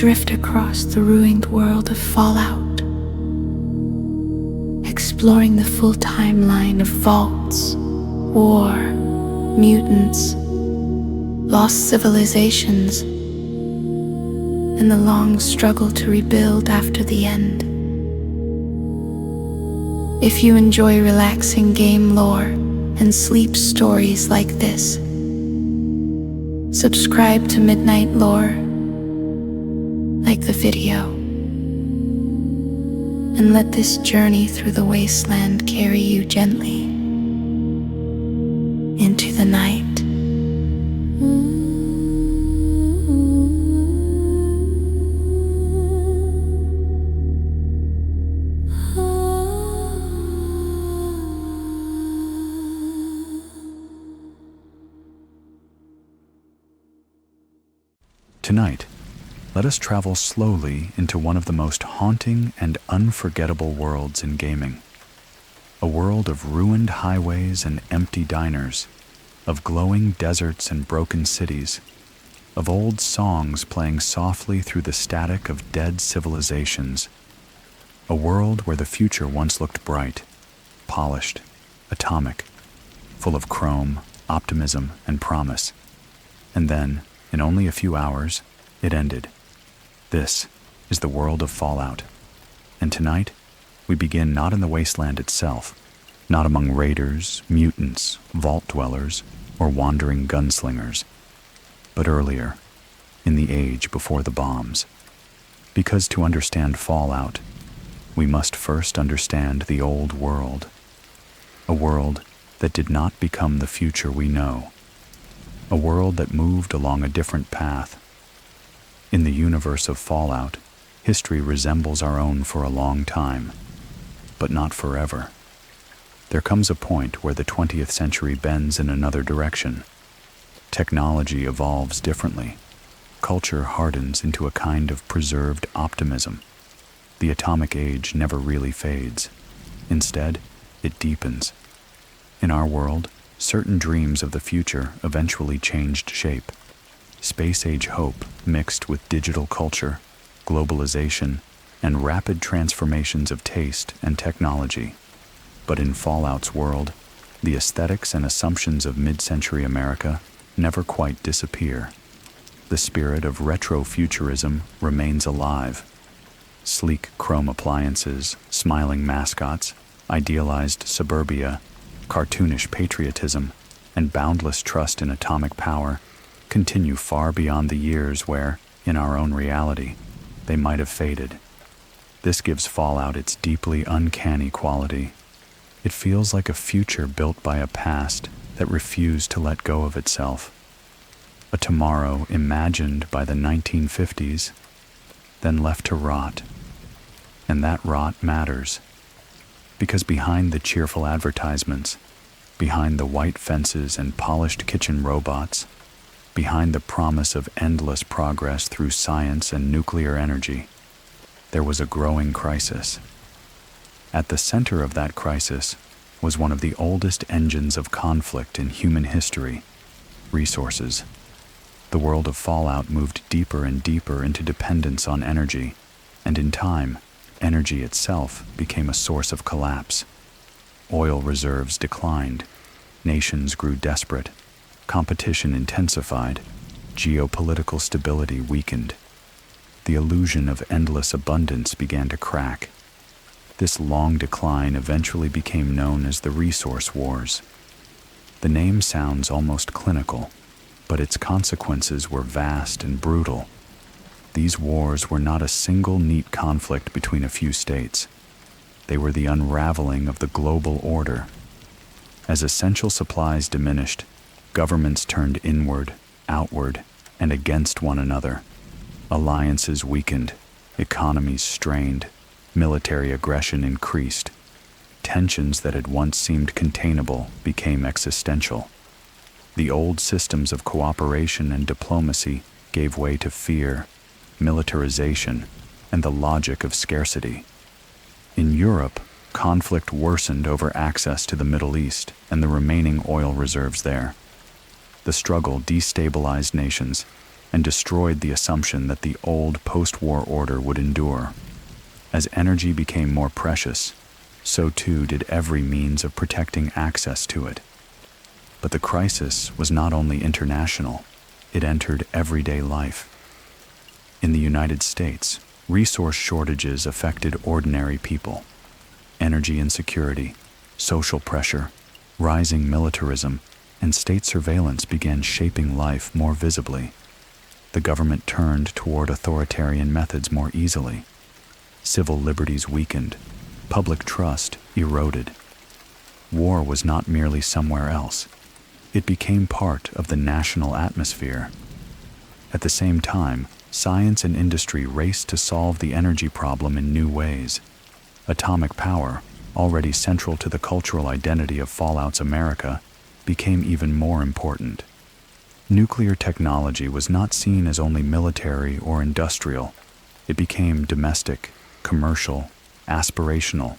drift across the ruined world of Fallout, exploring the full timeline of vaults, war, mutants, lost civilizations, and the long struggle to rebuild after the end. If you enjoy relaxing game lore and sleep stories like this, subscribe to Midnight Lore, like the video, and let this journey through the wasteland carry you gently into the night. Tonight, let us travel slowly into one of the most haunting and unforgettable worlds in gaming. A world of ruined highways and empty diners, of glowing deserts and broken cities, of old songs playing softly through the static of dead civilizations. A world where the future once looked bright, polished, atomic, full of chrome, optimism, and promise. And then, in only a few hours, it ended. This is the world of Fallout. And tonight, we begin not in the wasteland itself, not among raiders, mutants, vault dwellers, or wandering gunslingers, but earlier, in the age before the bombs. Because to understand Fallout, we must first understand the old world, a world that did not become the future we know, a world that moved along a different path. In the universe of Fallout, history resembles our own for a long time, but not forever. There comes a point where the 20th century bends in another direction. Technology evolves differently. Culture hardens into a kind of preserved optimism. The atomic age never really fades. Instead, it deepens. In our world, certain dreams of the future eventually changed shape. Space-age hope mixed with digital culture, globalization, and rapid transformations of taste and technology. But in Fallout's world, the aesthetics and assumptions of mid-century America never quite disappear. The spirit of retrofuturism remains alive. Sleek chrome appliances, smiling mascots, idealized suburbia, cartoonish patriotism, and boundless trust in atomic power continue far beyond the years where, in our own reality, they might have faded. This gives Fallout its deeply uncanny quality. It feels like a future built by a past that refused to let go of itself. A tomorrow imagined by the 1950s, then left to rot. And that rot matters. Because behind the cheerful advertisements, behind the white fences and polished kitchen robots, behind the promise of endless progress through science and nuclear energy, there was a growing crisis. At the center of that crisis was one of the oldest engines of conflict in human history: resources. The world of Fallout moved deeper and deeper into dependence on energy, and in time, energy itself became a source of collapse. Oil reserves declined, nations grew desperate, competition intensified, geopolitical stability weakened. The illusion of endless abundance began to crack. This long decline eventually became known as the Resource Wars. The name sounds almost clinical, but its consequences were vast and brutal. These wars were not a single neat conflict between a few states. They were the unraveling of the global order. As essential supplies diminished, governments turned inward, outward, and against one another. Alliances weakened, economies strained, military aggression increased. Tensions that had once seemed containable became existential. The old systems of cooperation and diplomacy gave way to fear, militarization, and the logic of scarcity. In Europe, conflict worsened over access to the Middle East and the remaining oil reserves there. The struggle destabilized nations, and destroyed the assumption that the old post-war order would endure. As energy became more precious, so too did every means of protecting access to it. But the crisis was not only international, it entered everyday life. In the United States, resource shortages affected ordinary people. Energy insecurity, social pressure, rising militarism, and state surveillance began shaping life more visibly. The government turned toward authoritarian methods more easily. Civil liberties weakened, public trust eroded. War was not merely somewhere else. It became part of the national atmosphere. At the same time, science and industry raced to solve the energy problem in new ways. Atomic power, already central to the cultural identity of Fallout's America, became even more important. Nuclear technology was not seen as only military or industrial. It became domestic, commercial, aspirational.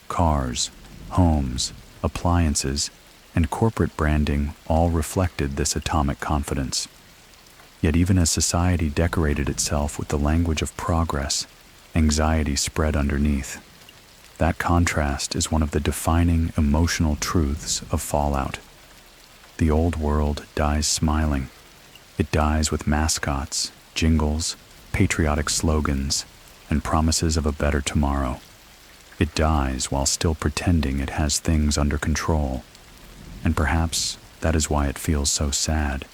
Cars, homes, appliances, and corporate branding all reflected this atomic confidence. Yet even as society decorated itself with the language of progress, anxiety spread underneath. That contrast is one of the defining emotional truths of Fallout. The old world dies smiling. It dies with mascots, jingles, patriotic slogans, and promises of a better tomorrow. It dies while still pretending it has things under control. And perhaps that is why it feels so sad.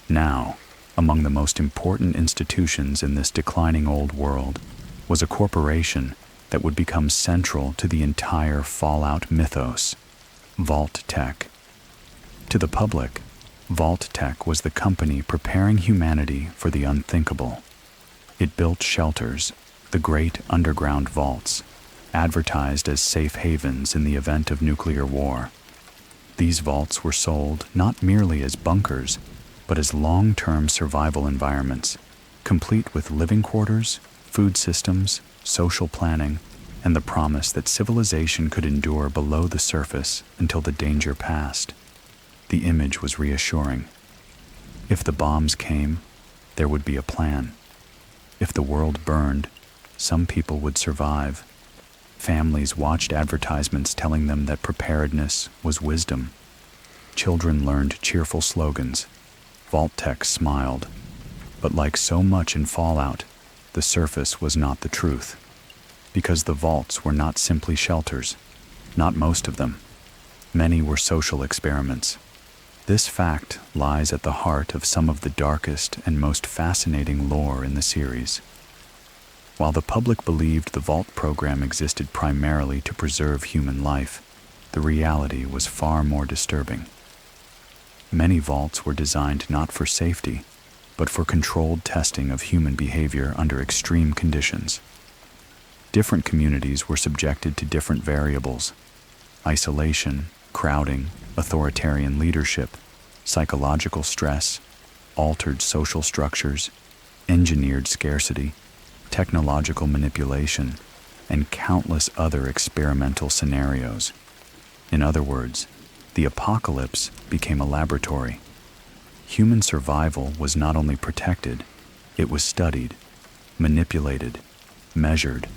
Now, among the most important institutions in this declining old world was a corporation that would become central to the entire Fallout mythos, Vault-Tec. To the public, Vault-Tec was the company preparing humanity for the unthinkable. It built shelters, the great underground vaults, advertised as safe havens in the event of nuclear war. These vaults were sold not merely as bunkers, but as long-term survival environments, complete with living quarters, food systems, social planning, and the promise that civilization could endure below the surface until the danger passed. The image was reassuring. If the bombs came, there would be a plan. If the world burned, some people would survive. Families watched advertisements telling them that preparedness was wisdom. Children learned cheerful slogans. Vault-Tec smiled. But like so much in Fallout, the surface was not the truth. Because the vaults were not simply shelters. Not most of them. Many were social experiments. This fact lies at the heart of some of the darkest and most fascinating lore in the series. While the public believed the Vault program existed primarily to preserve human life, the reality was far more disturbing. Many vaults were designed not for safety, but for controlled testing of human behavior under extreme conditions. Different communities were subjected to different variables: isolation, crowding, authoritarian leadership, psychological stress, altered social structures, engineered scarcity, technological manipulation, and countless other experimental scenarios. In other words, the apocalypse became a laboratory. Human survival was not only protected, it was studied, manipulated, measured.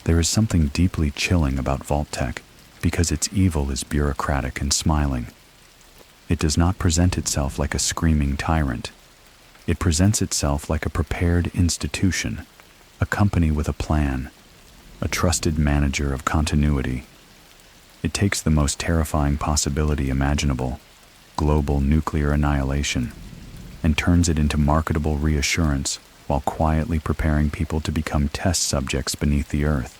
There is something deeply chilling about Vault-Tec because its evil is bureaucratic and smiling. It does not present itself like a screaming tyrant. It presents itself like a prepared institution, a company with a plan, a trusted manager of continuity. It takes the most terrifying possibility imaginable, global nuclear annihilation, and turns it into marketable reassurance while quietly preparing people to become test subjects beneath the earth.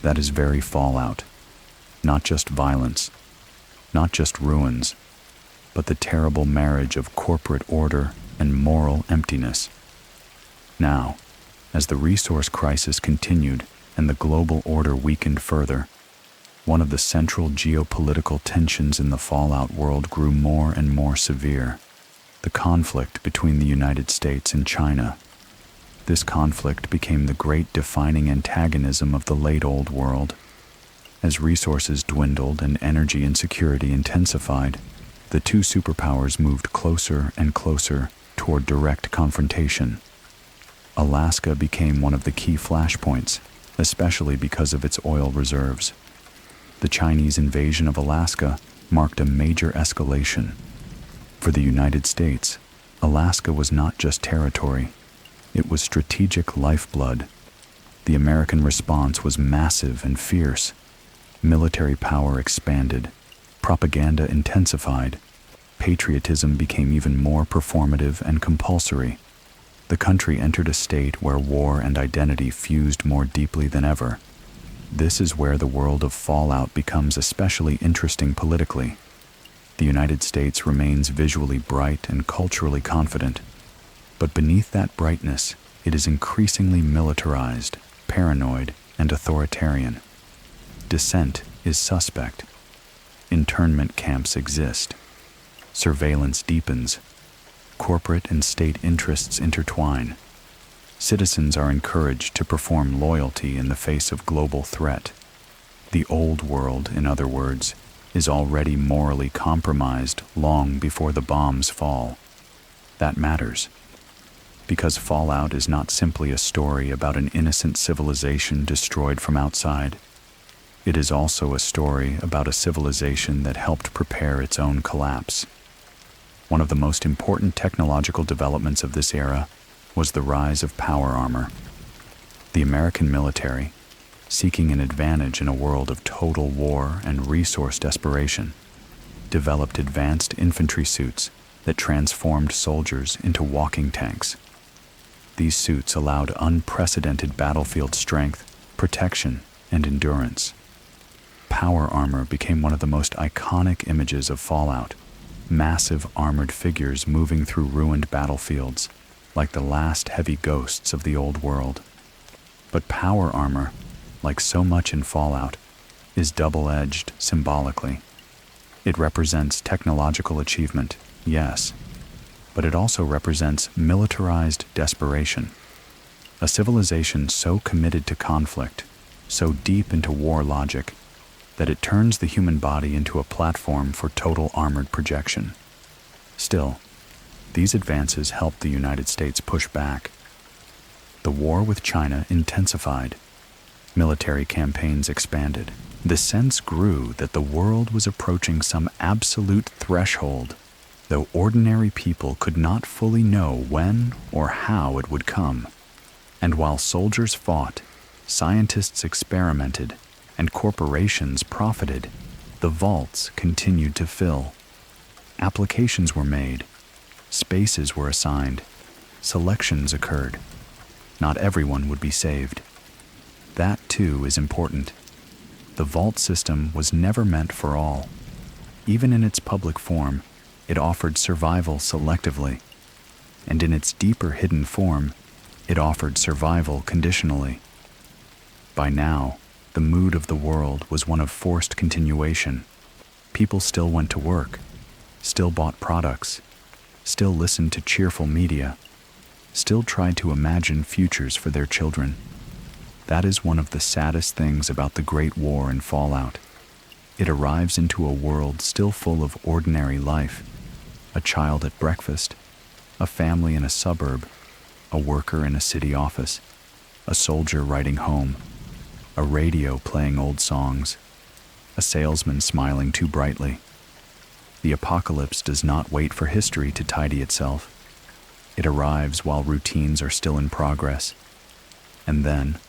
That is very Fallout. Not just violence, not just ruins, but the terrible marriage of corporate order and moral emptiness. Now, as the resource crisis continued and the global order weakened further, one of the central geopolitical tensions in the Fallout world grew more and more severe: the conflict between the United States and China. This conflict became the great defining antagonism of the late Old World. As resources dwindled and energy insecurity intensified, the two superpowers moved closer and closer toward direct confrontation. Alaska became one of the key flashpoints, especially because of its oil reserves. The Chinese invasion of Alaska marked a major escalation. For the United States, Alaska was not just territory, it was strategic lifeblood. The American response was massive and fierce. Military power expanded, propaganda intensified, patriotism became even more performative and compulsory. The country entered a state where war and identity fused more deeply than ever. This is where the world of fallout becomes especially interesting politically. The United States remains visually bright and culturally confident, but beneath that brightness, it is increasingly militarized, paranoid, and authoritarian. Dissent is suspect. Internment camps exist. Surveillance deepens. Corporate and state interests intertwine. Citizens are encouraged to perform loyalty in the face of global threat. The old world, in other words, is already morally compromised long before the bombs fall. That matters, because Fallout is not simply a story about an innocent civilization destroyed from outside. It is also a story about a civilization that helped prepare its own collapse. One of the most important technological developments of this era was the rise of power armor. The American military, seeking an advantage in a world of total war and resource desperation, developed advanced infantry suits that transformed soldiers into walking tanks. These suits allowed unprecedented battlefield strength, protection, and endurance. Power armor became one of the most iconic images of Fallout. Massive armored figures moving through ruined battlefields, like the last heavy ghosts of the old world. But power armor, like so much in Fallout, is double-edged symbolically. It represents technological achievement, yes, but it also represents militarized desperation. A civilization so committed to conflict, so deep into war logic, that it turns the human body into a platform for total armored projection. Still, these advances helped the United States push back. The war with China intensified. Military campaigns expanded. The sense grew that the world was approaching some absolute threshold, though ordinary people could not fully know when or how it would come. And while soldiers fought, scientists experimented, and corporations profited, the vaults continued to fill. Applications were made, spaces were assigned, selections occurred. Not everyone would be saved. That, too, is important. The vault system was never meant for all. Even in its public form, it offered survival selectively. And in its deeper hidden form, it offered survival conditionally. By now, the mood of the world was one of forced continuation. People still went to work, still bought products, still listened to cheerful media, still tried to imagine futures for their children. That is one of the saddest things about the Great War and Fallout. It arrives into a world still full of ordinary life. A child at breakfast, a family in a suburb, a worker in a city office, a soldier riding home, a radio playing old songs, a salesman smiling too brightly. The apocalypse does not wait for history to tidy itself. It arrives while routines are still in progress. And then,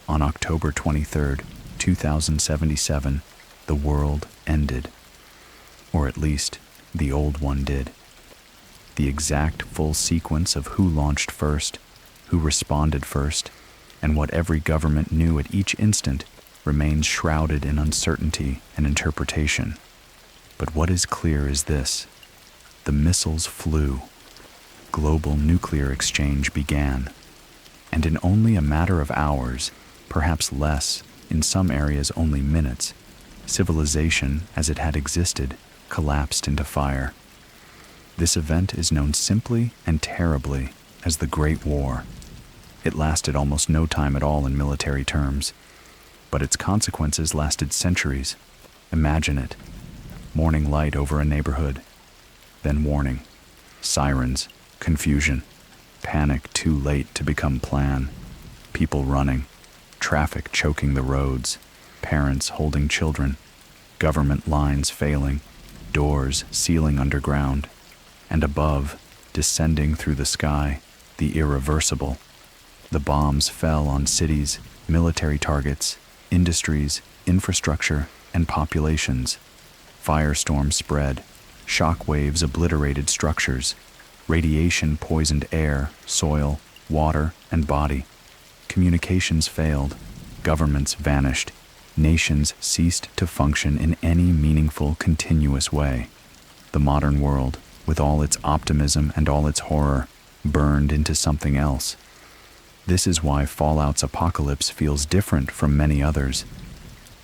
on October 23rd, 2077, the world ended. Or at least, the old one did. The exact full sequence of who launched first, who responded first, and what every government knew at each instant remains shrouded in uncertainty and interpretation. But what is clear is this: the missiles flew. Global nuclear exchange began. And in only a matter of hours, perhaps less, in some areas only minutes, civilization as it had existed collapsed into fire. This event is known simply and terribly as the Great War. It lasted almost no time at all in military terms, but its consequences lasted centuries. Imagine it: morning light over a neighborhood, then warning, sirens, Confusion, panic too late to become plan, people running, traffic choking the roads, parents holding children, government lines failing, doors sealing underground, and above, descending through the sky, the irreversible. The bombs fell on cities, military targets, industries, infrastructure, and populations. Firestorms spread, shock waves obliterated structures, radiation poisoned air, soil, water, and body. Communications failed, governments vanished, nations ceased to function in any meaningful, continuous way. The modern world, with all its optimism and all its horror, burned into something else. This is why Fallout's apocalypse feels different from many others.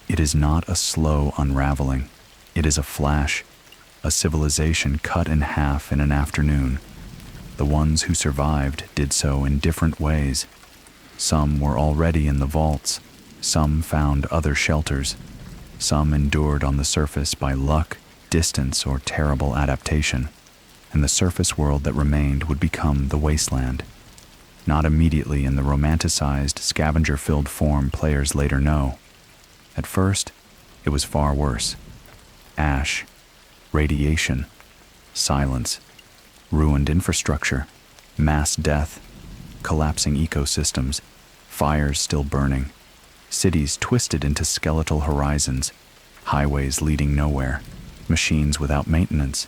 It is not a slow unraveling. It is a flash, a civilization cut in half in an afternoon. The ones who survived did so in different ways. Some were already in the vaults, some found other shelters, some endured on the surface by luck, distance, or terrible adaptation, and the surface world that remained would become the wasteland. Not immediately in the romanticized, scavenger-filled form players later know. At first, it was far worse. Ash, radiation, silence, ruined infrastructure, mass death, collapsing ecosystems, fires still burning, cities twisted into skeletal horizons, highways leading nowhere, machines without maintenance,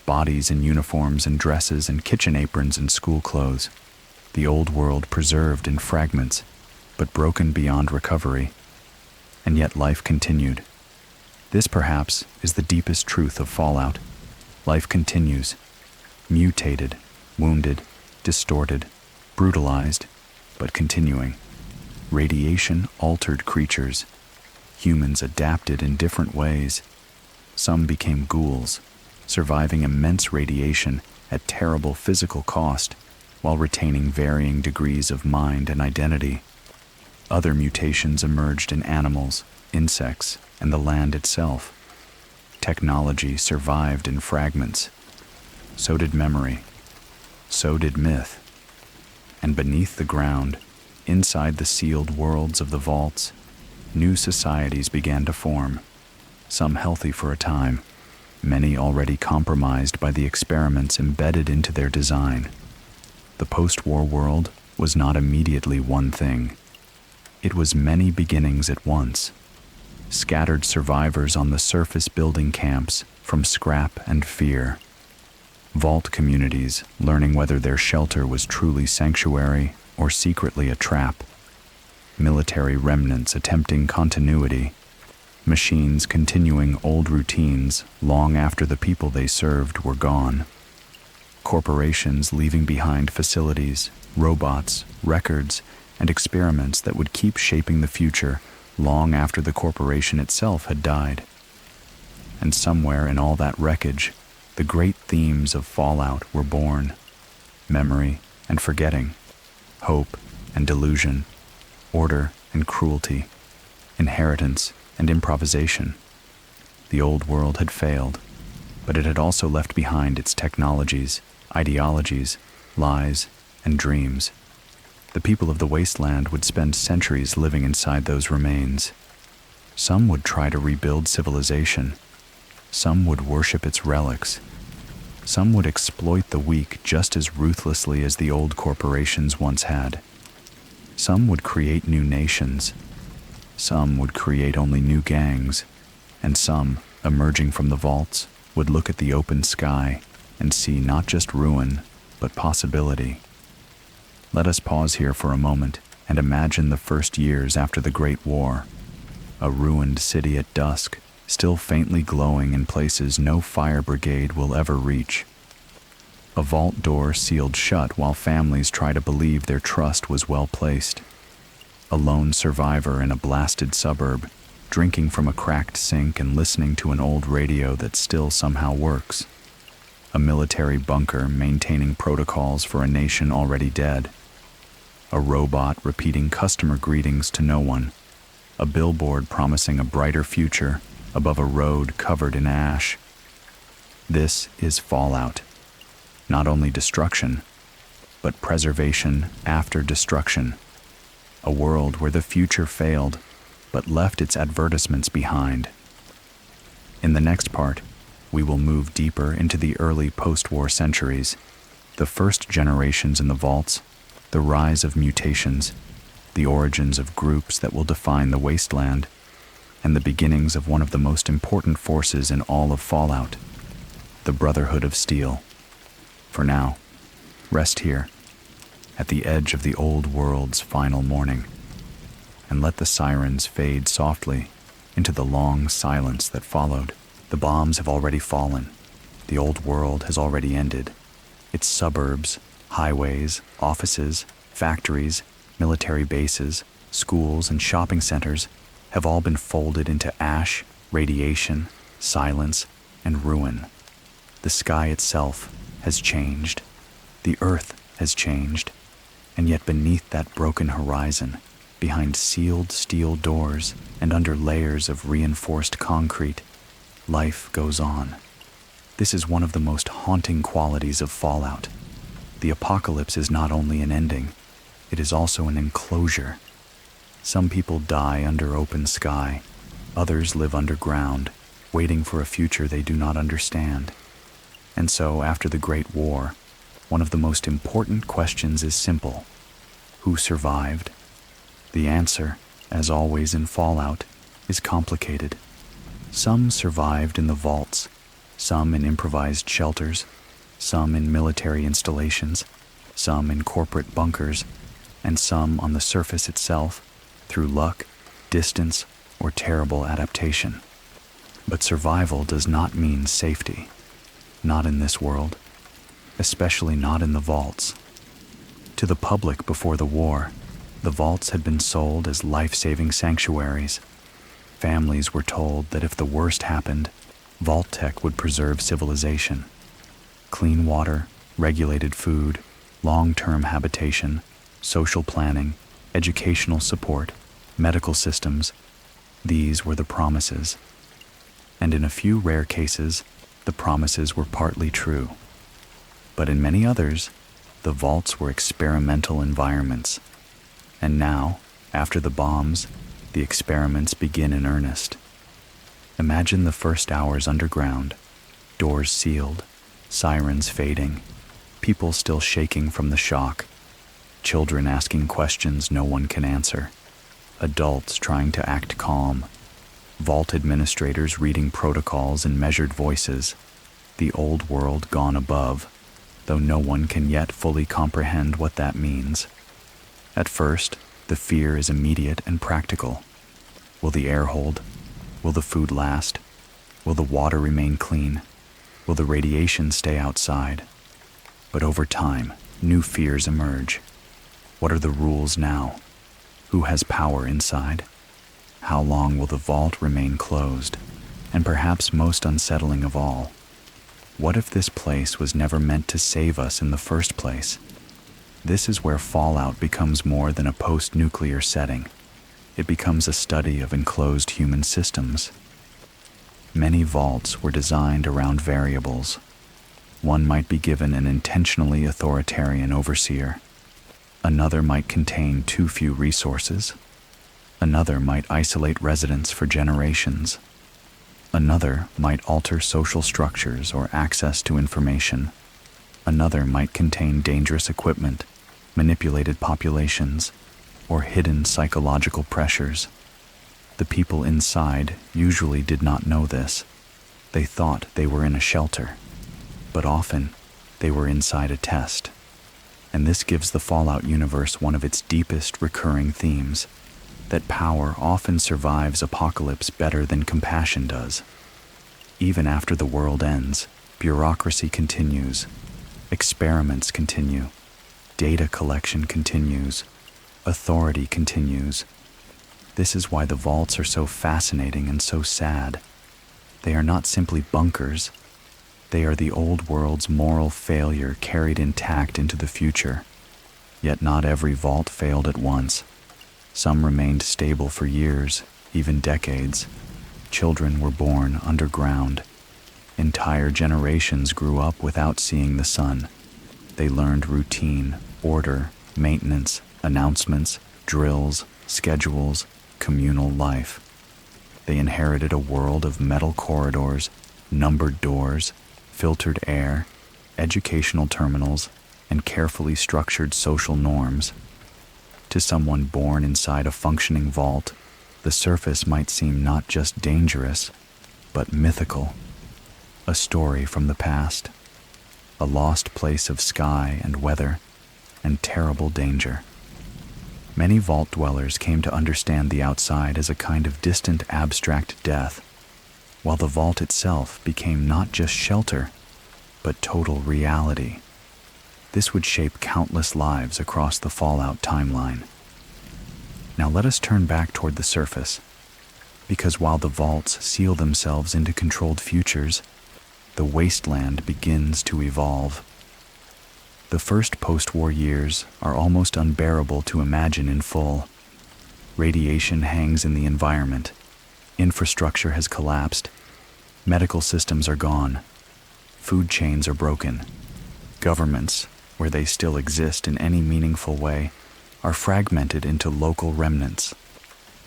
bodies in uniforms and dresses and kitchen aprons and school clothes. The old world preserved in fragments, but broken beyond recovery. And yet life continued. This, perhaps, is the deepest truth of Fallout. Life continues, mutated, wounded, distorted, brutalized, but continuing. Radiation altered creatures. Humans adapted in different ways. Some became ghouls, surviving immense radiation at terrible physical cost, while retaining varying degrees of mind and identity. Other mutations emerged in animals, insects, and the land itself. Technology survived in fragments. So did memory. So did myth. And beneath the ground, inside the sealed worlds of the vaults, new societies began to form, some healthy for a time, many already compromised by the experiments embedded into their design. The post-war world was not immediately one thing. It was many beginnings at once. Scattered survivors on the surface building camps from scrap and fear. Vault communities learning whether their shelter was truly sanctuary or secretly a trap. Military remnants attempting continuity. Machines continuing old routines long after the people they served were gone. Corporations leaving behind facilities, robots, records, and experiments that would keep shaping the future long after the corporation itself had died. And somewhere in all that wreckage, the great themes of Fallout were born: memory and forgetting, hope and delusion, order and cruelty, inheritance and improvisation. The old world had failed, but it had also left behind its technologies, ideologies, lies, and dreams. The people of the wasteland would spend centuries living inside those remains. Some would try to rebuild civilization. Some would worship its relics. Some would exploit the weak just as ruthlessly as the old corporations once had. Some would create new nations. Some would create only new gangs. And some, emerging from the vaults, would look at the open sky and see not just ruin, but possibility. Let us pause here for a moment and imagine the first years after the Great War. A ruined city at dusk, still faintly glowing in places no fire brigade will ever reach. A vault door sealed shut while families try to believe their trust was well placed. A lone survivor in a blasted suburb, drinking from a cracked sink and listening to an old radio that still somehow works. A military bunker maintaining protocols for a nation already dead. A robot repeating customer greetings to no one. A billboard promising a brighter future above a road covered in ash. This is Fallout. Not only destruction, but preservation after destruction. A world where the future failed, but left its advertisements behind. In the next part, we will move deeper into the early post-war centuries, the first generations in the vaults, the rise of mutations, the origins of groups that will define the wasteland, and the beginnings of one of the most important forces in all of Fallout, the Brotherhood of Steel. For now, rest here, at the edge of the old world's final morning, and let the sirens fade softly into the long silence that followed. The bombs have already fallen. The old world has already ended. Its suburbs, highways, offices, factories, military bases, schools, and shopping centers have all been folded into ash, radiation, silence, and ruin. The sky itself has changed. The earth has changed. And yet beneath that broken horizon, behind sealed steel doors and under layers of reinforced concrete, life goes on. This is one of the most haunting qualities of Fallout. The apocalypse is not only an ending, it is also an enclosure. Some people die under open sky, others live underground, waiting for a future they do not understand. And so, after the Great War, one of the most important questions is simple: who survived? The answer, as always in Fallout, is complicated. Some survived in the vaults, some in improvised shelters, some in military installations, some in corporate bunkers, and some on the surface itself through luck, distance, or terrible adaptation. But survival does not mean safety. Not in this world, especially not in the vaults. To the public before the war, the vaults had been sold as life-saving sanctuaries. Families were told that if the worst happened, Vault Tech would preserve civilization. Clean water, regulated food, long-term habitation, social planning, educational support, medical systems, these were the promises. And in a few rare cases, the promises were partly true. But in many others, the vaults were experimental environments. And now, after the bombs, the experiments begin in earnest. Imagine the first hours underground, doors sealed, sirens fading, people still shaking from the shock, children asking questions no one can answer, adults trying to act calm, vault administrators reading protocols in measured voices, the old world gone above, though no one can yet fully comprehend what that means. At first, the fear is immediate and practical. Will the air hold? Will the food last? Will the water remain clean? Will the radiation stay outside? But over time, new fears emerge. What are the rules now? Who has power inside? How long will the vault remain closed? And perhaps most unsettling of all, what if this place was never meant to save us in the first place? This is where Fallout becomes more than a post-nuclear setting. It becomes a study of enclosed human systems. Many vaults were designed around variables. One might be given an intentionally authoritarian overseer. Another might contain too few resources. Another might isolate residents for generations. Another might alter social structures or access to information. Another might contain dangerous equipment, manipulated populations, or hidden psychological pressures. The people inside usually did not know this. They thought they were in a shelter, but often they were inside a test. And this gives the Fallout universe one of its deepest recurring themes, that power often survives apocalypse better than compassion does. Even after the world ends, bureaucracy continues, experiments continue, data collection continues, authority continues. This is why the vaults are so fascinating and so sad. They are not simply bunkers. They are the old world's moral failure carried intact into the future. Yet not every vault failed at once. Some remained stable for years, even decades. Children were born underground. Entire generations grew up without seeing the sun. They learned routine, order, maintenance, announcements, drills, schedules, communal life. They inherited a world of metal corridors, numbered doors, filtered air, educational terminals, and carefully structured social norms. To someone born inside a functioning vault, the surface might seem not just dangerous, but mythical. A story from the past, a lost place of sky and weather, and terrible danger. Many vault dwellers came to understand the outside as a kind of distant abstract death, while the vault itself became not just shelter, but total reality. This would shape countless lives across the Fallout timeline. Now let us turn back toward the surface, because while the vaults seal themselves into controlled futures, the wasteland begins to evolve. The first post-war years are almost unbearable to imagine in full. Radiation hangs in the environment. Infrastructure has collapsed. Medical systems are gone. Food chains are broken. Governments, where they still exist in any meaningful way, are fragmented into local remnants.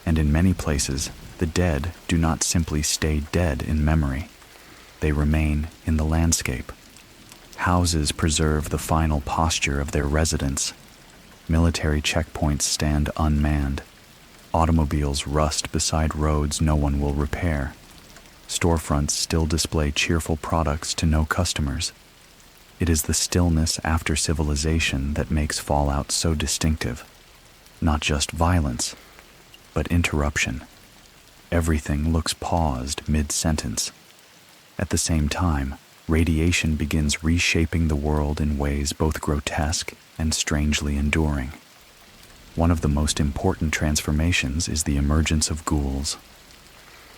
And in many places, the dead do not simply stay dead in memory. They remain in the landscape. Houses preserve the final posture of their residents. Military checkpoints stand unmanned. Automobiles rust beside roads no one will repair. Storefronts still display cheerful products to no customers. It is the stillness after civilization that makes Fallout so distinctive. Not just violence, but interruption. Everything looks paused mid-sentence. At the same time, radiation begins reshaping the world in ways both grotesque and strangely enduring. One of the most important transformations is the emergence of ghouls.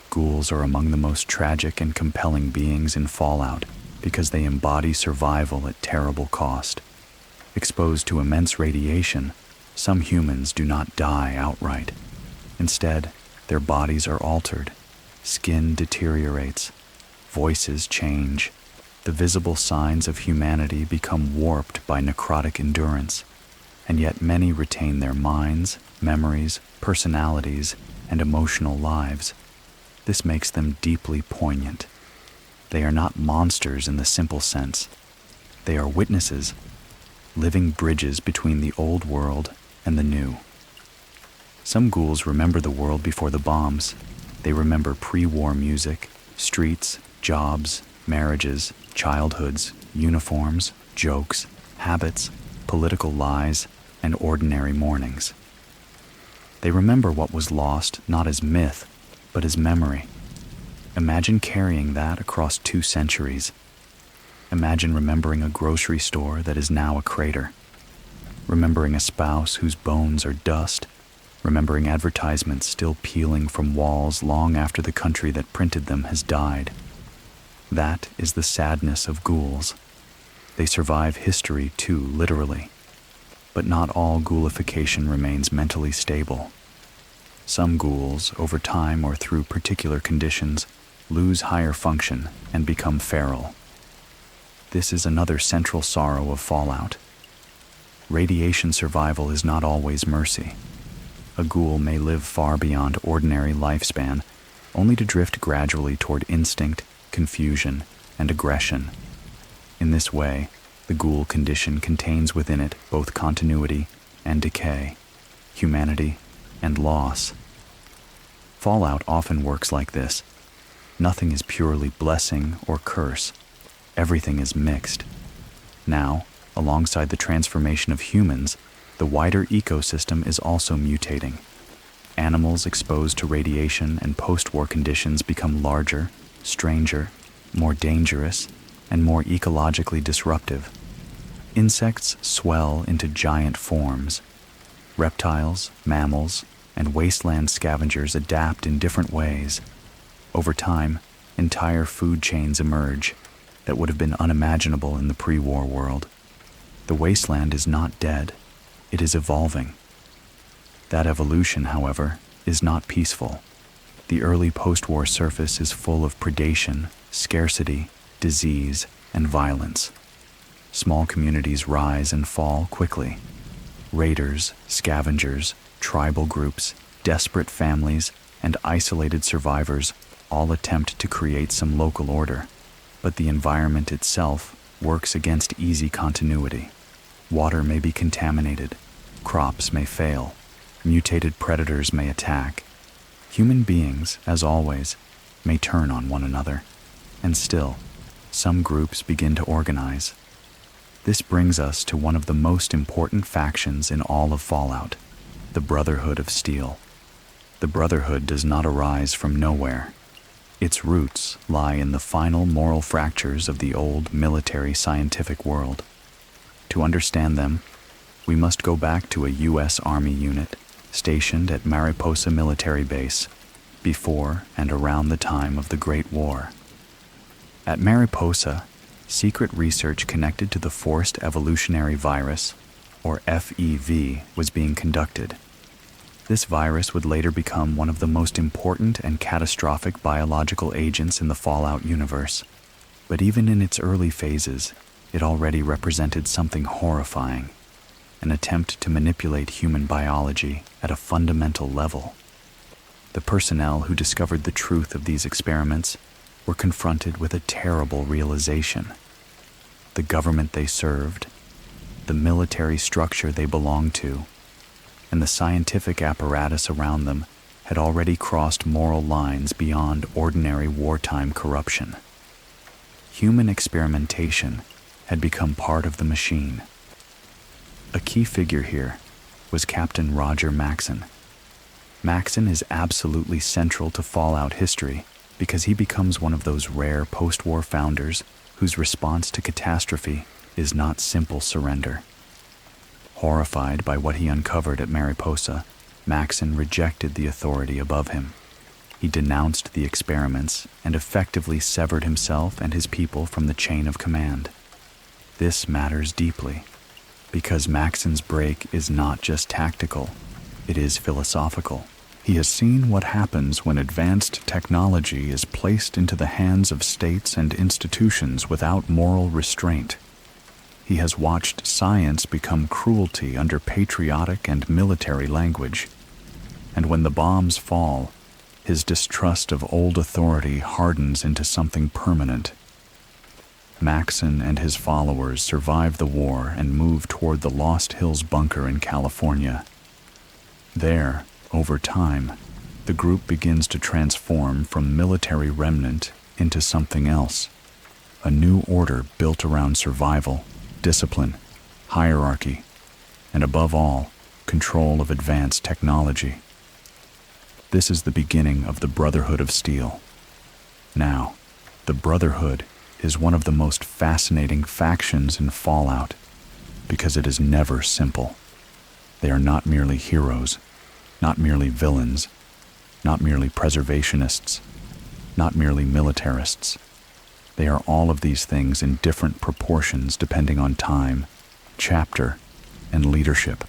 Ghouls are among the most tragic and compelling beings in Fallout because they embody survival at terrible cost. Exposed to immense radiation, some humans do not die outright. Instead, their bodies are altered, skin deteriorates, voices change, the visible signs of humanity become warped by necrotic endurance, and yet many retain their minds, memories, personalities, and emotional lives. This makes them deeply poignant. They are not monsters in the simple sense. They are witnesses, living bridges between the old world and the new. Some ghouls remember the world before the bombs. They remember pre-war music, streets, jobs, marriages, childhoods, uniforms, jokes, habits, political lies, and ordinary mornings. They remember what was lost not as myth, but as memory. Imagine carrying that across 2 centuries. Imagine remembering a grocery store that is now a crater. Remembering a spouse whose bones are dust. Remembering advertisements still peeling from walls long after the country that printed them has died. That is the sadness of ghouls. They survive history too, literally. But not all ghoulification remains mentally stable. Some ghouls, over time or through particular conditions, lose higher function and become feral. This is another central sorrow of Fallout. Radiation survival is not always mercy. A ghoul may live far beyond ordinary lifespan, only to drift gradually toward instinct, confusion, and aggression. In this way, the ghoul condition contains within it both continuity and decay, humanity and loss. Fallout often works like this. Nothing is purely blessing or curse. Everything is mixed. Now, alongside the transformation of humans, the wider ecosystem is also mutating. Animals exposed to radiation and post-war conditions become larger, stranger, more dangerous, and more ecologically disruptive. Insects swell into giant forms. Reptiles, mammals, and wasteland scavengers adapt in different ways. Over time, entire food chains emerge that would have been unimaginable in the pre-war world. The wasteland is not dead. It is evolving. That evolution, however, is not peaceful. The early post-war surface is full of predation, scarcity, disease, and violence. Small communities rise and fall quickly. Raiders, scavengers, tribal groups, desperate families, and isolated survivors all attempt to create some local order, but the environment itself works against easy continuity. Water may be contaminated, crops may fail, mutated predators may attack. Human beings, as always, may turn on one another, and still, some groups begin to organize. This brings us to one of the most important factions in all of Fallout, the Brotherhood of Steel. The Brotherhood does not arise from nowhere. Its roots lie in the final moral fractures of the old military scientific world. To understand them, we must go back to a U.S. Army unit stationed at Mariposa Military Base before and around the time of the Great War. At Mariposa, secret research connected to the Forced Evolutionary Virus, or FEV, was being conducted. This virus would later become one of the most important and catastrophic biological agents in the Fallout universe. But even in its early phases, it already represented something horrifying, an attempt to manipulate human biology at a fundamental level. The personnel who discovered the truth of these experiments were confronted with a terrible realization. The government they served, the military structure they belonged to, and the scientific apparatus around them had already crossed moral lines beyond ordinary wartime corruption. Human experimentation had become part of the machine. A key figure here was Captain Roger Maxson. Maxson is absolutely central to Fallout history because he becomes one of those rare post-war founders whose response to catastrophe is not simple surrender. Horrified by what he uncovered at Mariposa, Maxson rejected the authority above him. He denounced the experiments and effectively severed himself and his people from the chain of command. This matters deeply, because Maxson's break is not just tactical, it is philosophical. He has seen what happens when advanced technology is placed into the hands of states and institutions without moral restraint. He has watched science become cruelty under patriotic and military language. And when the bombs fall, his distrust of old authority hardens into something permanent. Maxson and his followers survive the war and move toward the Lost Hills bunker in California. There, over time, the group begins to transform from military remnant into something else, a new order built around survival, discipline, hierarchy, and above all, control of advanced technology. This is the beginning of the Brotherhood of Steel. Now, the Brotherhood is one of the most fascinating factions in Fallout because it is never simple. They are not merely heroes, not merely villains, not merely preservationists, not merely militarists. They are all of these things in different proportions depending on time, chapter, and leadership.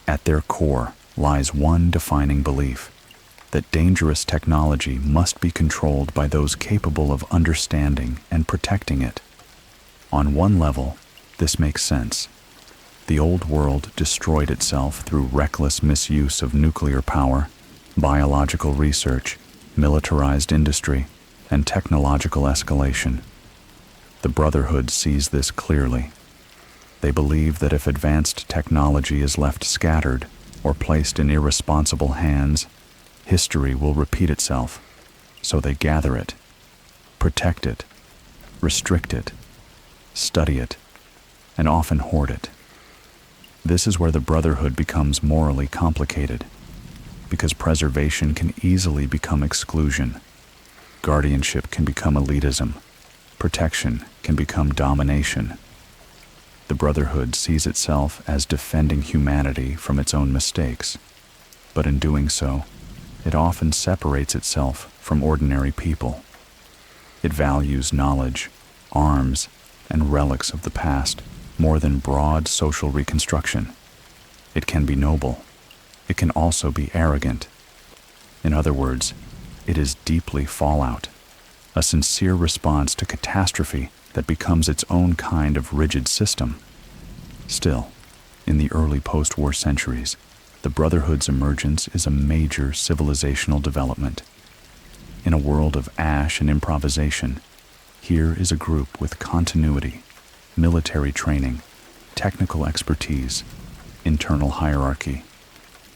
At their core lies one defining belief: that dangerous technology must be controlled by those capable of understanding and protecting it. On one level, this makes sense. The old world destroyed itself through reckless misuse of nuclear power, biological research, militarized industry, and technological escalation. The Brotherhood sees this clearly. They believe that if advanced technology is left scattered or placed in irresponsible hands, history will repeat itself, so they gather it, protect it, restrict it, study it, and often hoard it. This is where the Brotherhood becomes morally complicated, because preservation can easily become exclusion, guardianship can become elitism, protection can become domination. The Brotherhood sees itself as defending humanity from its own mistakes, but in doing so, it often separates itself from ordinary people. It values knowledge, arms, and relics of the past more than broad social reconstruction. It can be noble. It can also be arrogant. In other words, it is deeply Fallout, a sincere response to catastrophe that becomes its own kind of rigid system. Still, in the early post-war centuries, the Brotherhood's emergence is a major civilizational development. In a world of ash and improvisation, here is a group with continuity, military training, technical expertise, internal hierarchy,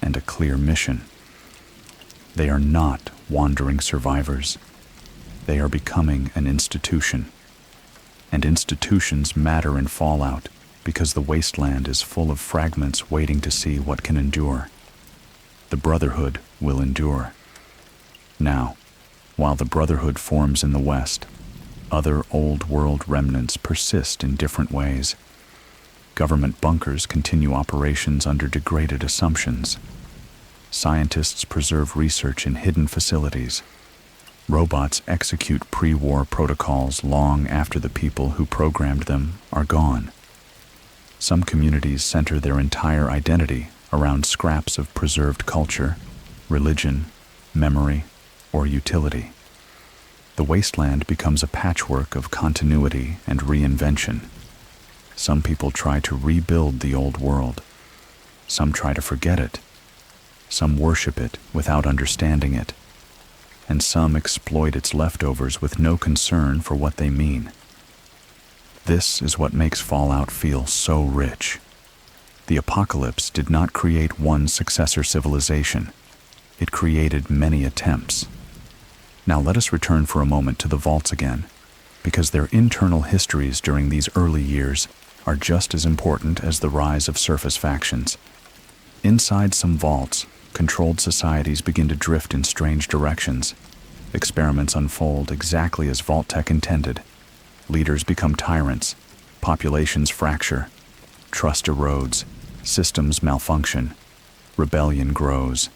and a clear mission. They are not wandering survivors. They are becoming an institution. And institutions matter in Fallout because the wasteland is full of fragments waiting to see what can endure. The Brotherhood will endure. Now, while the Brotherhood forms in the West, other old-world remnants persist in different ways. Government bunkers continue operations under degraded assumptions. Scientists preserve research in hidden facilities. Robots execute pre-war protocols long after the people who programmed them are gone. Some communities center their entire identity around scraps of preserved culture, religion, memory, or utility. The wasteland becomes a patchwork of continuity and reinvention. Some people try to rebuild the old world. Some try to forget it. Some worship it without understanding it. And some exploit its leftovers with no concern for what they mean. This is what makes Fallout feel so rich. The apocalypse did not create one successor civilization. It created many attempts. Now let us return for a moment to the vaults again, because their internal histories during these early years are just as important as the rise of surface factions. Inside some vaults, controlled societies begin to drift in strange directions. Experiments unfold exactly as Vault Tech intended. Leaders become tyrants, populations fracture, trust erodes, systems malfunction, rebellion grows.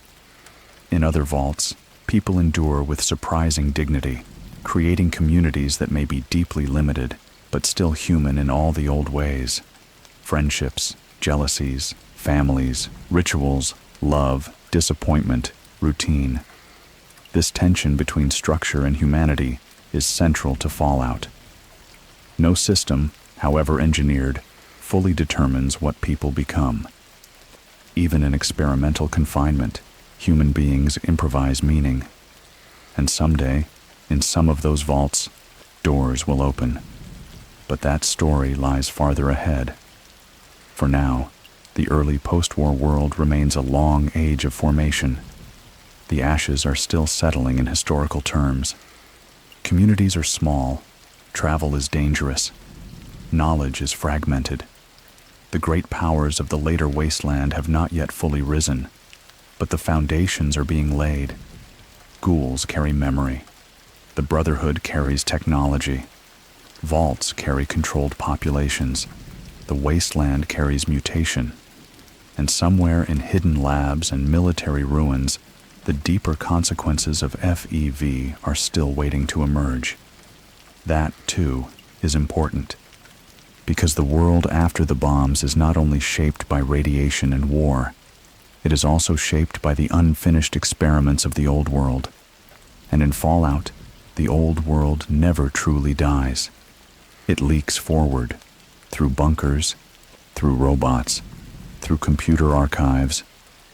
In other vaults, people endure with surprising dignity, creating communities that may be deeply limited, but still human in all the old ways. Friendships, jealousies, families, rituals, love, disappointment, routine. This tension between structure and humanity is central to Fallout. No system, however engineered, fully determines what people become. Even in experimental confinement, human beings improvise meaning. And someday, in some of those vaults, doors will open. But that story lies farther ahead. For now, the early post-war world remains a long age of formation. The ashes are still settling in historical terms. Communities are small. Travel is dangerous. Knowledge is fragmented. The great powers of the later wasteland have not yet fully risen, but the foundations are being laid. Ghouls carry memory. The Brotherhood carries technology. Vaults carry controlled populations. The wasteland carries mutation. And somewhere in hidden labs and military ruins, the deeper consequences of FEV are still waiting to emerge. That, too, is important. Because the world after the bombs is not only shaped by radiation and war, it is also shaped by the unfinished experiments of the old world. And in Fallout, the old world never truly dies. It leaks forward, through bunkers, through robots, through computer archives,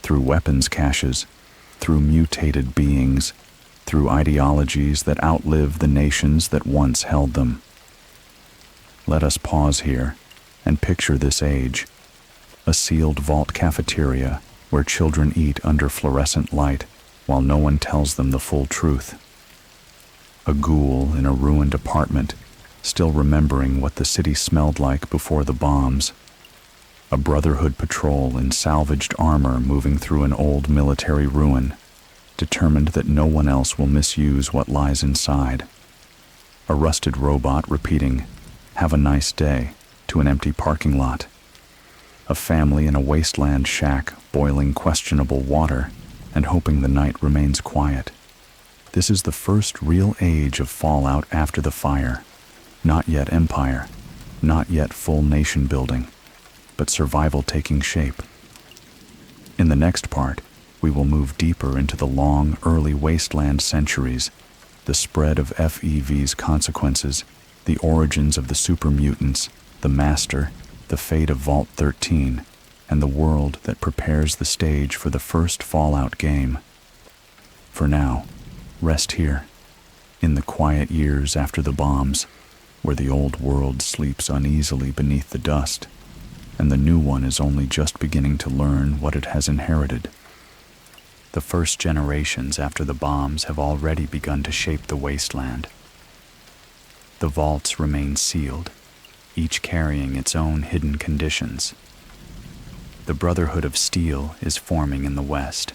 through weapons caches, through mutated beings, through ideologies that outlive the nations that once held them. Let us pause here and picture this age, a sealed vault cafeteria where children eat under fluorescent light while no one tells them the full truth. A ghoul in a ruined apartment, still remembering what the city smelled like before the bombs. A Brotherhood patrol in salvaged armor moving through an old military ruin, determined that no one else will misuse what lies inside. A rusted robot repeating, "Have a nice day," to an empty parking lot. A family in a wasteland shack boiling questionable water and hoping the night remains quiet. This is the first real age of Fallout after the fire. Not yet empire, not yet full nation building, but survival taking shape. In the next part, we will move deeper into the long, early wasteland centuries, the spread of FEV's consequences, the origins of the super mutants, the Master, the fate of Vault 13, and the world that prepares the stage for the first Fallout game. For now, rest here, in the quiet years after the bombs, where the old world sleeps uneasily beneath the dust, and the new one is only just beginning to learn what it has inherited. The first generations after the bombs have already begun to shape the wasteland. The vaults remain sealed, each carrying its own hidden conditions. The Brotherhood of Steel is forming in the west,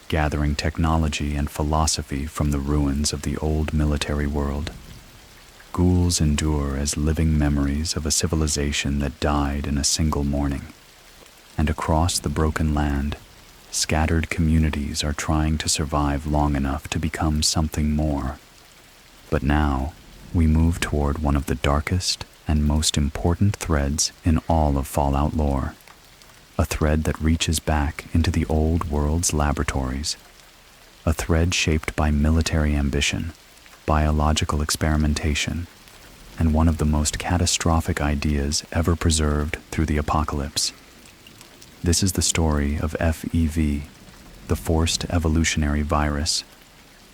gathering technology and philosophy from the ruins of the old military world. Ghouls endure as living memories of a civilization that died in a single morning. And across the broken land, scattered communities are trying to survive long enough to become something more. But now, we move toward one of the darkest and most important threads in all of Fallout lore. A thread that reaches back into the old world's laboratories. A thread shaped by military ambition, biological experimentation, and one of the most catastrophic ideas ever preserved through the apocalypse. This is the story of FEV, the forced evolutionary virus.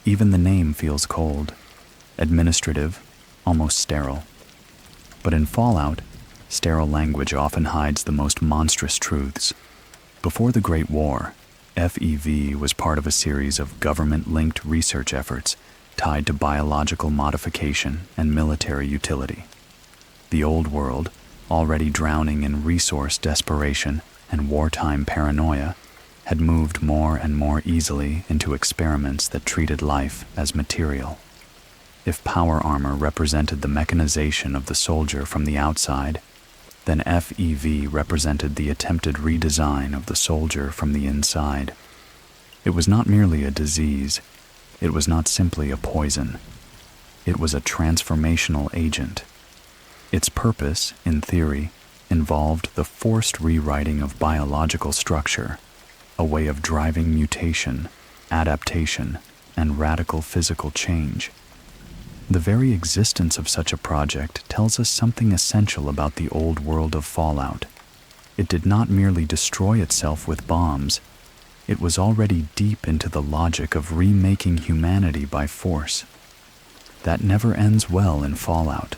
Even the name feels cold, administrative, almost sterile. But in Fallout, sterile language often hides the most monstrous truths. Before the Great War, FEV was part of a series of government-linked research efforts tied to biological modification and military utility. The old world, already drowning in resource desperation and wartime paranoia, had moved more and more easily into experiments that treated life as material. If power armor represented the mechanization of the soldier from the outside, then FEV represented the attempted redesign of the soldier from the inside. It was not merely a disease. It was not simply a poison. It was a transformational agent. Its purpose, in theory, involved the forced rewriting of biological structure, a way of driving mutation, adaptation, and radical physical change. The very existence of such a project tells us something essential about the old world of Fallout. It did not merely destroy itself with bombs. It was already deep into the logic of remaking humanity by force. That never ends well in Fallout.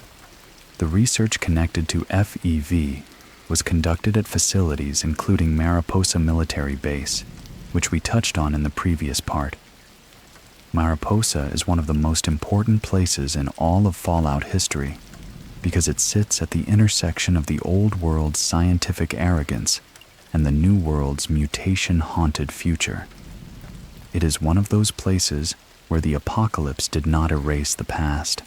The research connected to FEV was conducted at facilities including Mariposa Military Base, which we touched on in the previous part. Mariposa is one of the most important places in all of Fallout history because it sits at the intersection of the old world's scientific arrogance and the new world's mutation-haunted future. It is one of those places where the apocalypse did not erase the past.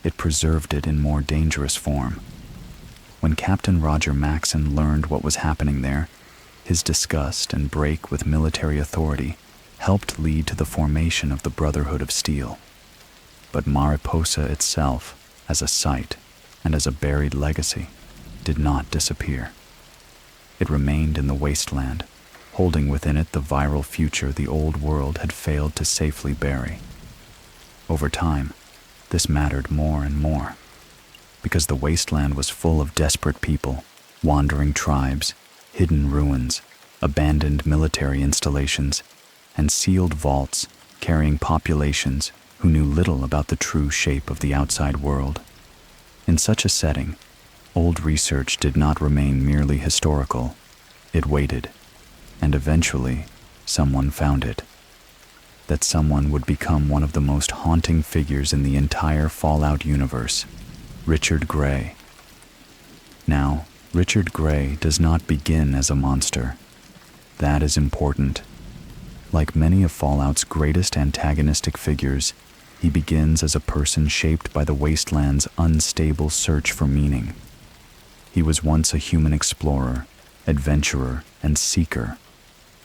It preserved it in more dangerous form. When Captain Roger Maxon learned what was happening there, his disgust and break with military authority helped lead to the formation of the Brotherhood of Steel. But Mariposa itself, as a site and as a buried legacy, did not disappear. It remained in the wasteland, holding within it the viral future the old world had failed to safely bury. Over time, this mattered more and more, because the wasteland was full of desperate people, wandering tribes, hidden ruins, abandoned military installations, and sealed vaults carrying populations who knew little about the true shape of the outside world. In such a setting, old research did not remain merely historical. It waited, and eventually, someone found it. That someone would become one of the most haunting figures in the entire Fallout universe, Richard Gray. Now, Richard Gray does not begin as a monster. That is important. Like many of Fallout's greatest antagonistic figures, he begins as a person shaped by the wasteland's unstable search for meaning. He was once a human explorer, adventurer, and seeker,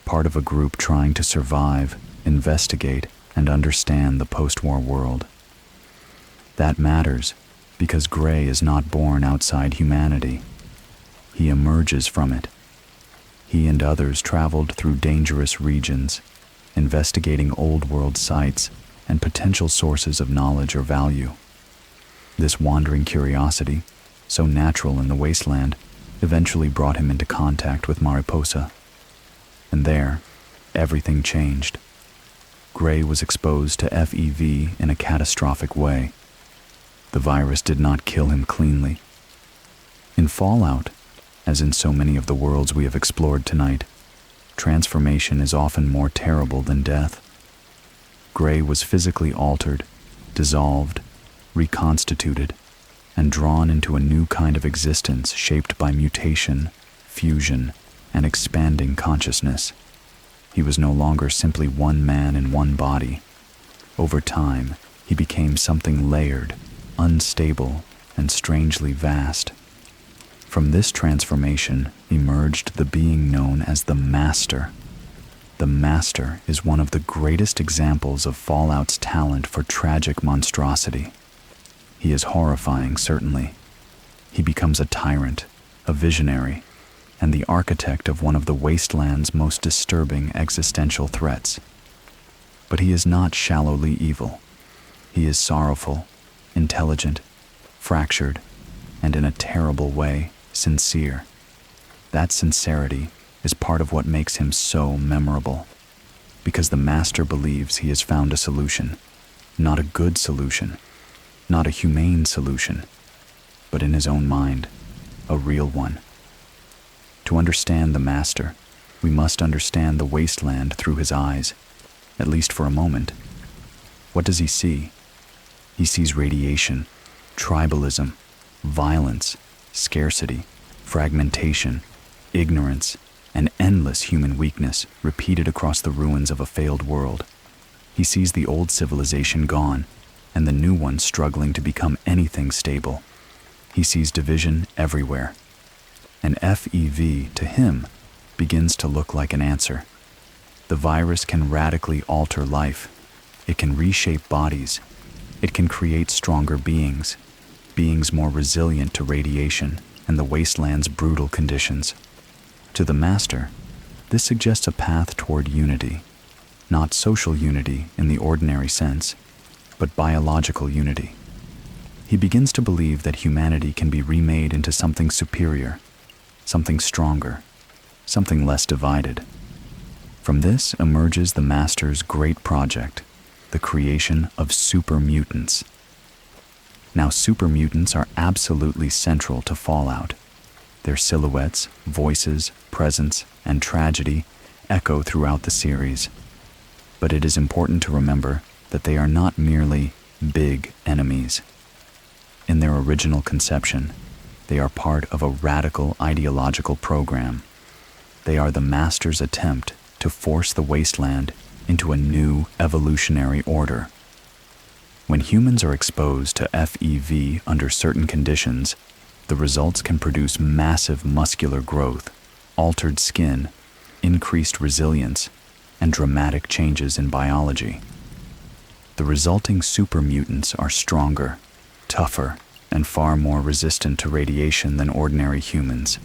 part of a group trying to survive, investigate, and understand the post-war world. That matters because Gray is not born outside humanity. He emerges from it. He and others traveled through dangerous regions, investigating old world sites and potential sources of knowledge or value. This wandering curiosity, so natural in the wasteland, eventually brought him into contact with Mariposa. And there, everything changed. Gray was exposed to FEV in a catastrophic way. The virus did not kill him cleanly. In Fallout, as in so many of the worlds we have explored tonight, transformation is often more terrible than death. Gray was physically altered, dissolved, reconstituted, and drawn into a new kind of existence shaped by mutation, fusion, and expanding consciousness. He was no longer simply one man in one body. Over time, he became something layered, unstable, and strangely vast. From this transformation emerged the being known as the Master. The Master is one of the greatest examples of Fallout's talent for tragic monstrosity. He is horrifying, certainly. He becomes a tyrant, a visionary, and the architect of one of the wasteland's most disturbing existential threats. But he is not shallowly evil. He is sorrowful, intelligent, fractured, and in a terrible way, sincere. That sincerity is part of what makes him so memorable, because the Master believes he has found a solution, not a good solution, not a humane solution, but in his own mind, a real one. To understand the Master, we must understand the wasteland through his eyes, at least for a moment. What does he see? He sees radiation, tribalism, violence, scarcity, fragmentation, ignorance, and endless human weakness repeated across the ruins of a failed world. He sees the old civilization gone, and the new one struggling to become anything stable. He sees division everywhere. And FEV, to him, begins to look like an answer. The virus can radically alter life. It can reshape bodies. It can create stronger beings more resilient to radiation and the wasteland's brutal conditions. To the Master, this suggests a path toward unity, not social unity in the ordinary sense, but biological unity. He begins to believe that humanity can be remade into something superior, something stronger, something less divided. From this emerges the Master's great project, the creation of super mutants. Now, super mutants are absolutely central to Fallout. Their silhouettes, voices, presence, and tragedy echo throughout the series. But it is important to remember that they are not merely big enemies. In their original conception, they are part of a radical ideological program. They are the Master's attempt to force the wasteland into a new evolutionary order. When humans are exposed to FEV under certain conditions, the results can produce massive muscular growth, altered skin, increased resilience, and dramatic changes in biology. The resulting super mutants are stronger, tougher, and far more resistant to radiation than ordinary humans.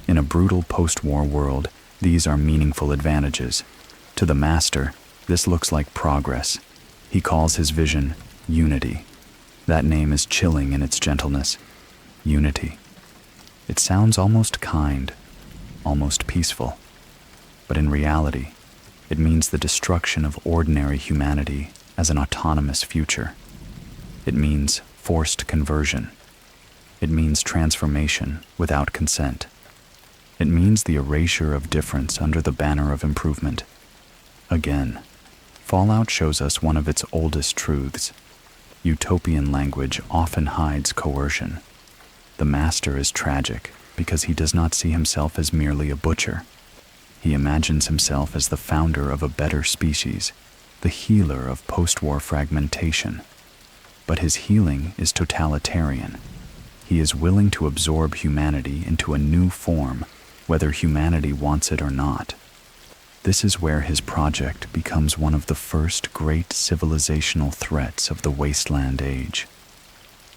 In a brutal post-war world, these are meaningful advantages. To the Master, this looks like progress. He calls his vision unity. That name is chilling in its gentleness. Unity. It sounds almost kind, almost peaceful. But in reality, it means the destruction of ordinary humanity as an autonomous future. It means forced conversion. It means transformation without consent. It means the erasure of difference under the banner of improvement. Again, Fallout shows us one of its oldest truths. Utopian language often hides coercion. The Master is tragic because he does not see himself as merely a butcher. He imagines himself as the founder of a better species, the healer of post-war fragmentation. But his healing is totalitarian. He is willing to absorb humanity into a new form, whether humanity wants it or not. This is where his project becomes one of the first great civilizational threats of the Wasteland Age.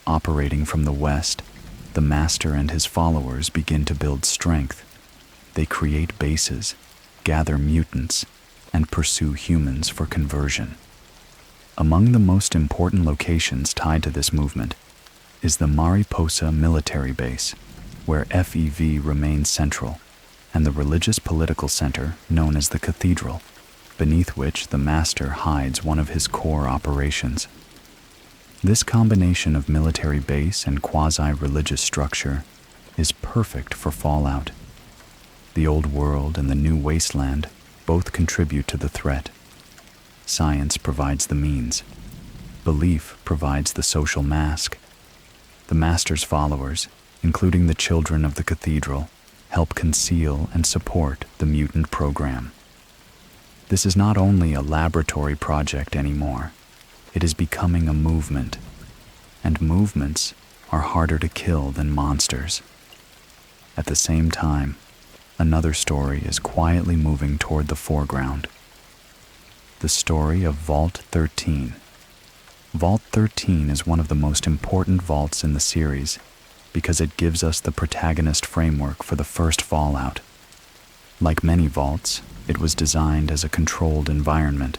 Operating from the west, the Master and his followers begin to build strength. They create bases, gather mutants, and pursue humans for conversion. Among the most important locations tied to this movement, is the Mariposa military base, where FEV remains central, and the religious political center known as the Cathedral, beneath which the Master hides one of his core operations. This combination of military base and quasi-religious structure is perfect for Fallout. The old world and the new wasteland both contribute to the threat. Science provides the means. Belief provides the social mask. The Master's followers, including the children of the Cathedral, help conceal and support the mutant program. This is not only a laboratory project anymore, it is becoming a movement, and movements are harder to kill than monsters. At the same time, another story is quietly moving toward the foreground. The story of Vault 13. Vault 13 is one of the most important vaults in the series because it gives us the protagonist framework for the first Fallout. Like many vaults, it was designed as a controlled environment,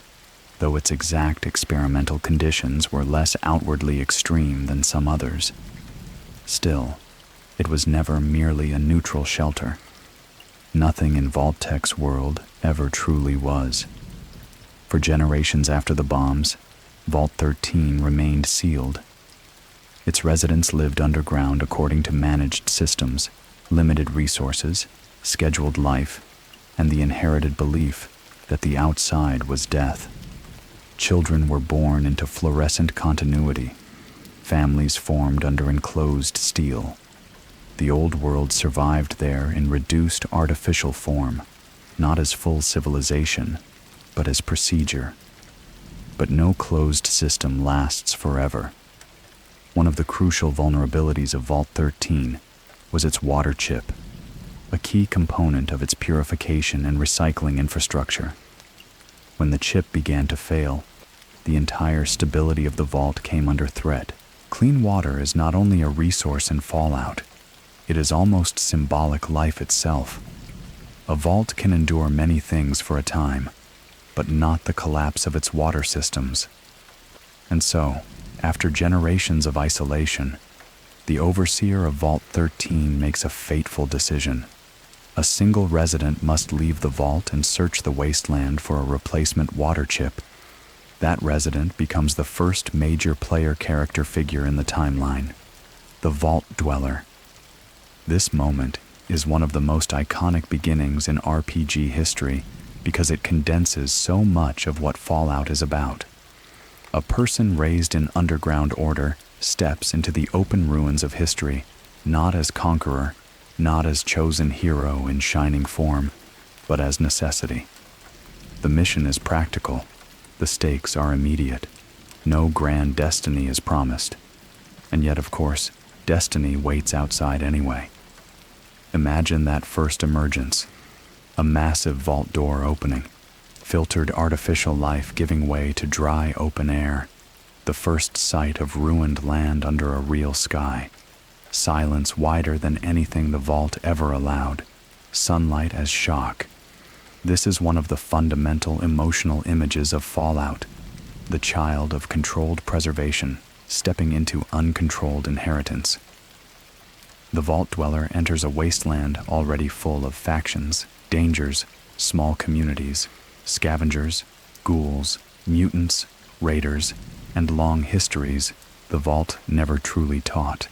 though its exact experimental conditions were less outwardly extreme than some others. Still, it was never merely a neutral shelter. Nothing in Vault-Tech's world ever truly was. For generations after the bombs, Vault 13 remained sealed. Its residents lived underground according to managed systems, limited resources, scheduled life, and the inherited belief that the outside was death. Children were born into fluorescent continuity. Families formed under enclosed steel. The old world survived there in reduced artificial form, not as full civilization, but as procedure. But no closed system lasts forever. One of the crucial vulnerabilities of Vault 13 was its water chip, a key component of its purification and recycling infrastructure. When the chip began to fail, the entire stability of the vault came under threat. Clean water is not only a resource in Fallout, it is almost symbolic life itself. A vault can endure many things for a time, but not the collapse of its water systems. And so, after generations of isolation, the overseer of Vault 13 makes a fateful decision. A single resident must leave the vault and search the wasteland for a replacement water chip. That resident becomes the first major player character figure in the timeline, the Vault Dweller. This moment is one of the most iconic beginnings in RPG history because it condenses so much of what Fallout is about. A person raised in underground order steps into the open ruins of history, not as conqueror, not as chosen hero in shining form, but as necessity. The mission is practical. The stakes are immediate. No grand destiny is promised. And yet, of course, destiny waits outside anyway. Imagine that first emergence. A massive vault door opening, filtered artificial life giving way to dry open air, the first sight of ruined land under a real sky, silence wider than anything the vault ever allowed, sunlight as shock. This is one of the fundamental emotional images of Fallout, the child of controlled preservation stepping into uncontrolled inheritance. The Vault Dweller enters a wasteland already full of factions, dangers, small communities, scavengers, ghouls, mutants, raiders, and long histories the Vault never truly taught.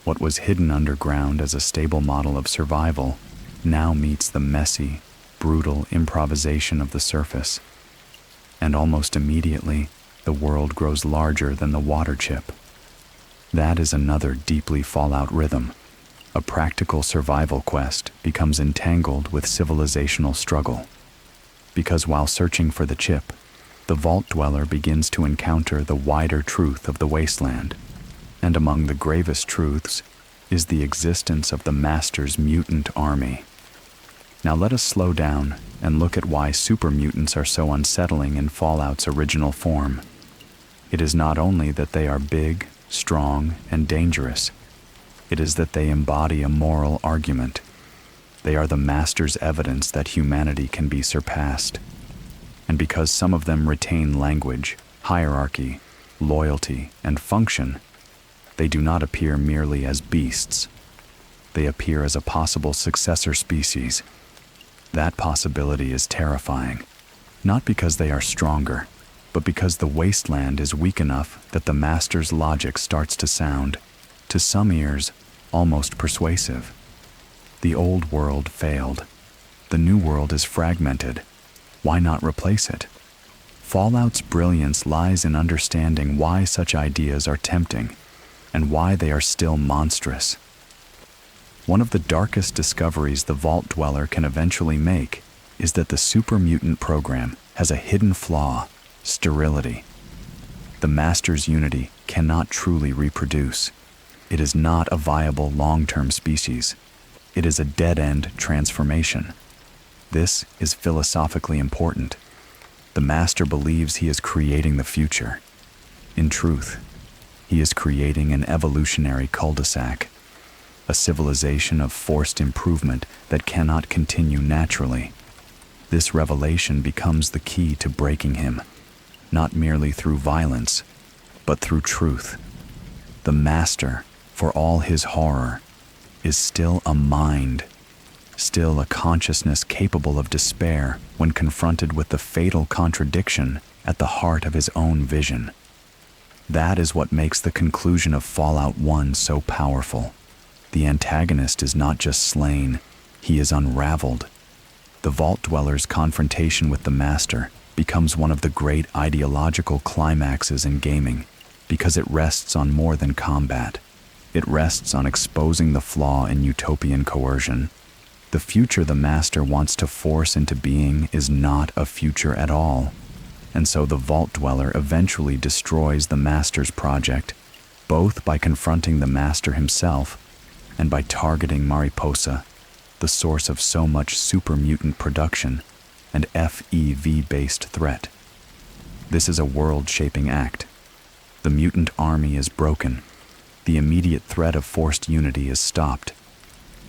What was hidden underground as a stable model of survival now meets the messy, brutal improvisation of the surface. And almost immediately, the world grows larger than the water chip. That is another deeply Fallout rhythm. A practical survival quest becomes entangled with civilizational struggle. Because while searching for the chip, the Vault Dweller begins to encounter the wider truth of the wasteland. And among the gravest truths is the existence of the Master's mutant army. Now let us slow down and look at why super mutants are so unsettling in Fallout's original form. It is not only that they are big, strong, and dangerous. It is that they embody a moral argument. They are the Master's evidence that humanity can be surpassed. And because some of them retain language, hierarchy, loyalty, and function, They do not appear merely as beasts. They appear as a possible successor species. That possibility is terrifying, not because they are stronger, but because the wasteland is weak enough that the Master's logic starts to sound, to some ears, almost persuasive. The old world failed. The new world is fragmented. Why not replace it? Fallout's brilliance lies in understanding why such ideas are tempting, and why they are still monstrous. One of the darkest discoveries the Vault Dweller can eventually make is that the super mutant program has a hidden flaw: sterility. The Master's unity cannot truly reproduce. It is not a viable long-term species. It is a dead-end transformation. This is philosophically important. The Master believes he is creating the future. In truth, he is creating an evolutionary cul-de-sac, a civilization of forced improvement that cannot continue naturally. This revelation becomes the key to breaking him, not merely through violence, but through truth. The Master, for all his horror, is still a mind, still a consciousness capable of despair when confronted with the fatal contradiction at the heart of his own vision. That is what makes the conclusion of Fallout 1 so powerful. The antagonist is not just slain, he is unraveled. The Vault Dweller's confrontation with the Master becomes one of the great ideological climaxes in gaming, because it rests on more than combat. It rests on exposing the flaw in utopian coercion. The future the Master wants to force into being is not a future at all, and so the Vault Dweller eventually destroys the Master's project, both by confronting the Master himself and by targeting Mariposa, the source of so much super mutant production and FEV-based threat. This is a world-shaping act. The mutant army is broken. The immediate threat of forced unity is stopped.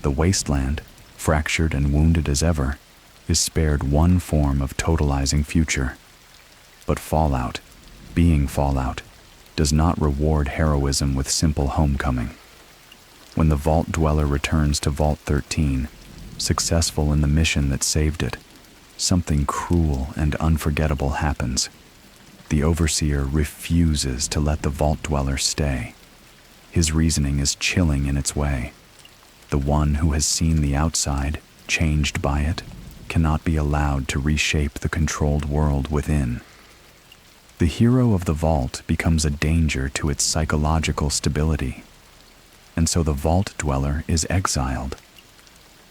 The wasteland, fractured and wounded as ever, is spared one form of totalizing future. But Fallout, being Fallout, does not reward heroism with simple homecoming. When the Vault Dweller returns to Vault 13, successful in the mission that saved it, something cruel and unforgettable happens. The Overseer refuses to let the Vault Dweller stay. His reasoning is chilling in its way. The one who has seen the outside, changed by it, cannot be allowed to reshape the controlled world within. The hero of the Vault becomes a danger to its psychological stability, and so the Vault Dweller is exiled.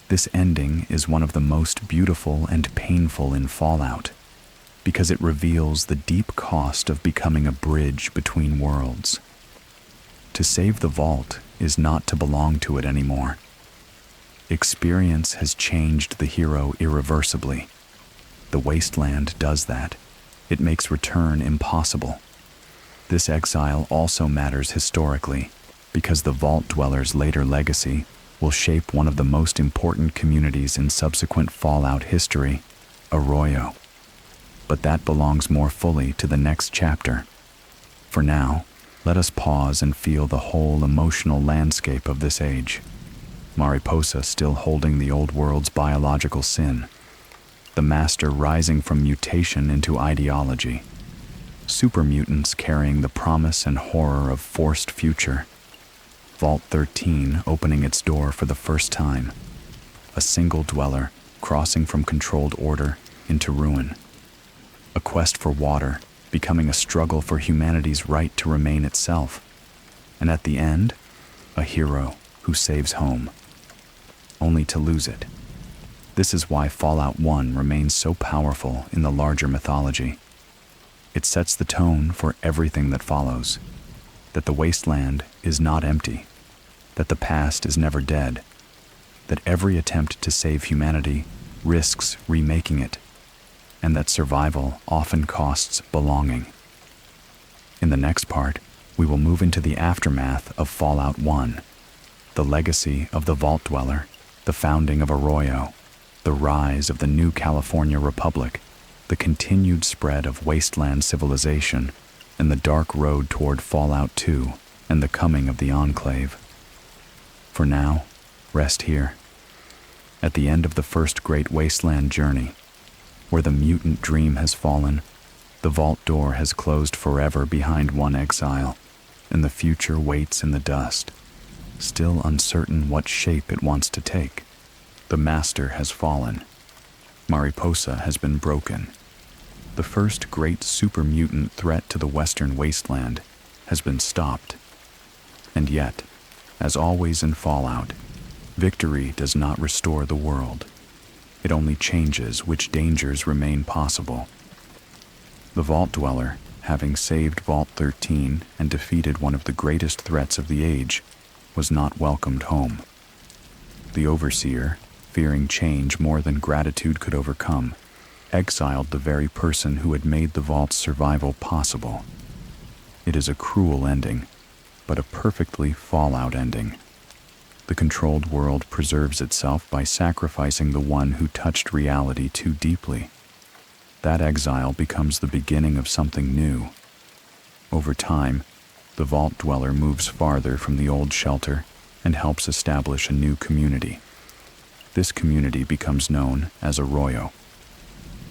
This ending is one of the most beautiful and painful in Fallout, because it reveals the deep cost of becoming a bridge between worlds. To save the Vault is not to belong to it anymore. Experience has changed the hero irreversibly. The wasteland does that. It makes return impossible. This exile also matters historically, because the Vault Dweller's later legacy will shape one of the most important communities in subsequent Fallout history, Arroyo. But that belongs more fully to the next chapter. For now, let us pause and feel the whole emotional landscape of this age. Mariposa still holding the old world's biological sin. The Master rising from mutation into ideology. Super mutants carrying the promise and horror of forced future. Vault 13 opening its door for the first time. A single dweller crossing from controlled order into ruin. A quest for water becoming a struggle for humanity's right to remain itself. And at the end, a hero who saves home, only to lose it. This is why Fallout 1 remains so powerful in the larger mythology. It sets the tone for everything that follows. That the wasteland is not empty. That the past is never dead. That every attempt to save humanity risks remaking it. And that survival often costs belonging. In the next part, we will move into the aftermath of Fallout 1, the legacy of the Vault Dweller, the founding of Arroyo, the rise of the new California Republic, the continued spread of wasteland civilization, and the dark road toward Fallout 2, and the coming of the Enclave. For now, rest here, at the end of the first great wasteland journey, where the mutant dream has fallen, the vault door has closed forever behind one exile, and the future waits in the dust, still uncertain what shape it wants to take. The master has fallen. Mariposa has been broken. The first great super mutant threat to the western wasteland has been stopped. And yet, as always in Fallout, victory does not restore the world. It only changes which dangers remain possible. The Vault Dweller, having saved Vault 13 and defeated one of the greatest threats of the age, was not welcomed home. The Overseer, fearing change more than gratitude could overcome, exiled the very person who had made the Vault's survival possible. It is a cruel ending, but a perfectly Fallout ending. The controlled world preserves itself by sacrificing the one who touched reality too deeply. That exile becomes the beginning of something new. Over time, the Vault Dweller moves farther from the old shelter and helps establish a new community. This community becomes known as Arroyo.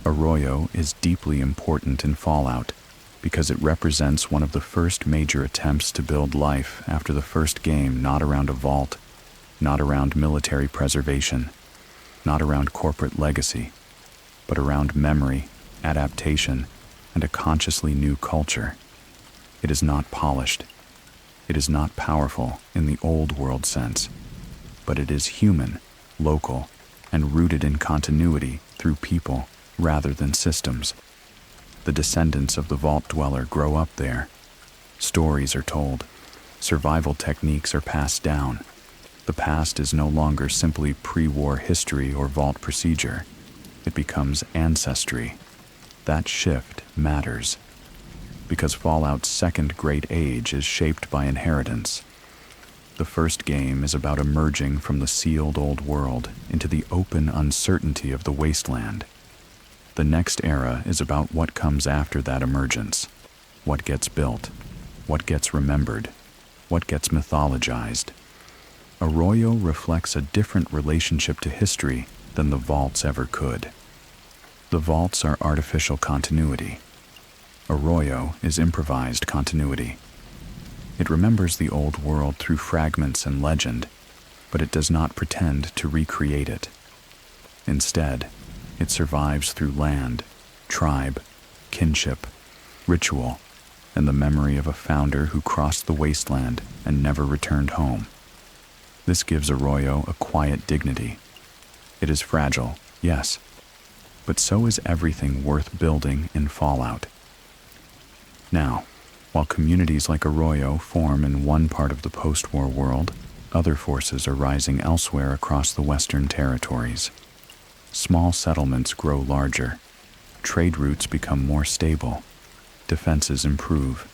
Arroyo is deeply important in Fallout because it represents one of the first major attempts to build life after the first game, not around a vault, not around military preservation, not around corporate legacy, but around memory, adaptation, and a consciously new culture. It is not polished. It is not powerful in the old world sense, but it is human, local, and rooted in continuity through people rather than systems. The descendants of the Vault Dweller grow up there. Stories are told. Survival techniques are passed down. The past is no longer simply pre-war history or vault procedure. It becomes ancestry. That shift matters, because Fallout's second great age is shaped by inheritance. The first game is about emerging from the sealed old world into the open uncertainty of the wasteland. The next era is about what comes after that emergence, what gets built, what gets remembered, what gets mythologized. Arroyo reflects a different relationship to history than the vaults ever could. The vaults are artificial continuity. Arroyo is improvised continuity. It remembers the old world through fragments and legend, but it does not pretend to recreate it. Instead, it survives through land, tribe, kinship, ritual, and the memory of a founder who crossed the wasteland and never returned home. This gives Arroyo a quiet dignity. It is fragile, yes, but so is everything worth building in Fallout. Now, while communities like Arroyo form in one part of the post-war world, other forces are rising elsewhere across the western territories. Small settlements grow larger. Trade routes become more stable. Defenses improve.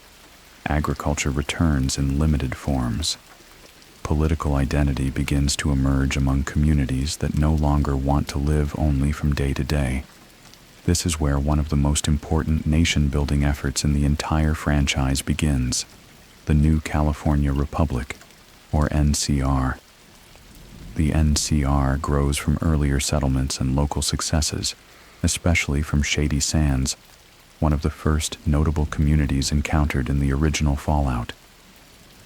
Agriculture returns in limited forms. Political identity begins to emerge among communities that no longer want to live only from day to day. This is where one of the most important nation-building efforts in the entire franchise begins, the New California Republic, or NCR. The NCR grows from earlier settlements and local successes, especially from Shady Sands, one of the first notable communities encountered in the original Fallout.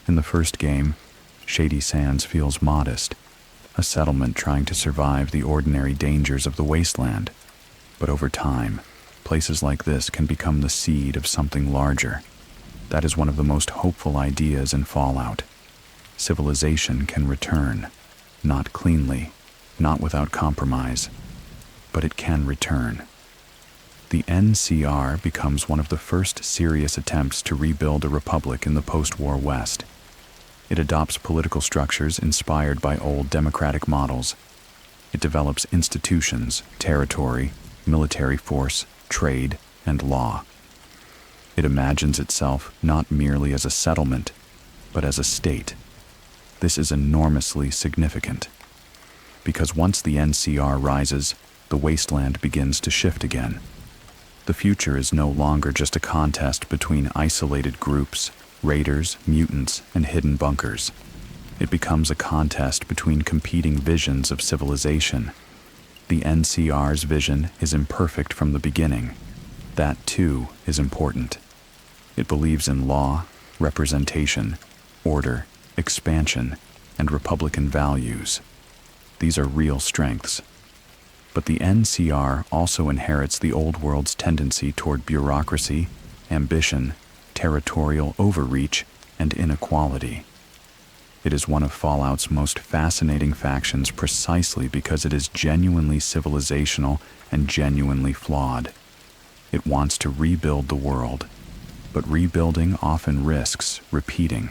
In the first game, Shady Sands feels modest, a settlement trying to survive the ordinary dangers of the wasteland. But over time, places like this can become the seed of something larger. That is one of the most hopeful ideas in Fallout. Civilization can return, not cleanly, not without compromise, but it can return. The NCR becomes one of the first serious attempts to rebuild a republic in the post-war West. It adopts political structures inspired by old democratic models. It develops institutions, territory, military force, trade, and law. It imagines itself not merely as a settlement, but as a state. This is enormously significant, because once the NCR rises, the wasteland begins to shift again. The future is no longer just a contest between isolated groups, raiders, mutants, and hidden bunkers. It becomes a contest between competing visions of civilization. The NCR's vision is imperfect from the beginning. That, too, is important. It believes in law, representation, order, expansion, and Republican values. These are real strengths. But the NCR also inherits the old world's tendency toward bureaucracy, ambition, territorial overreach, and inequality. It is one of Fallout's most fascinating factions precisely because it is genuinely civilizational and genuinely flawed. It wants to rebuild the world, but rebuilding often risks repeating.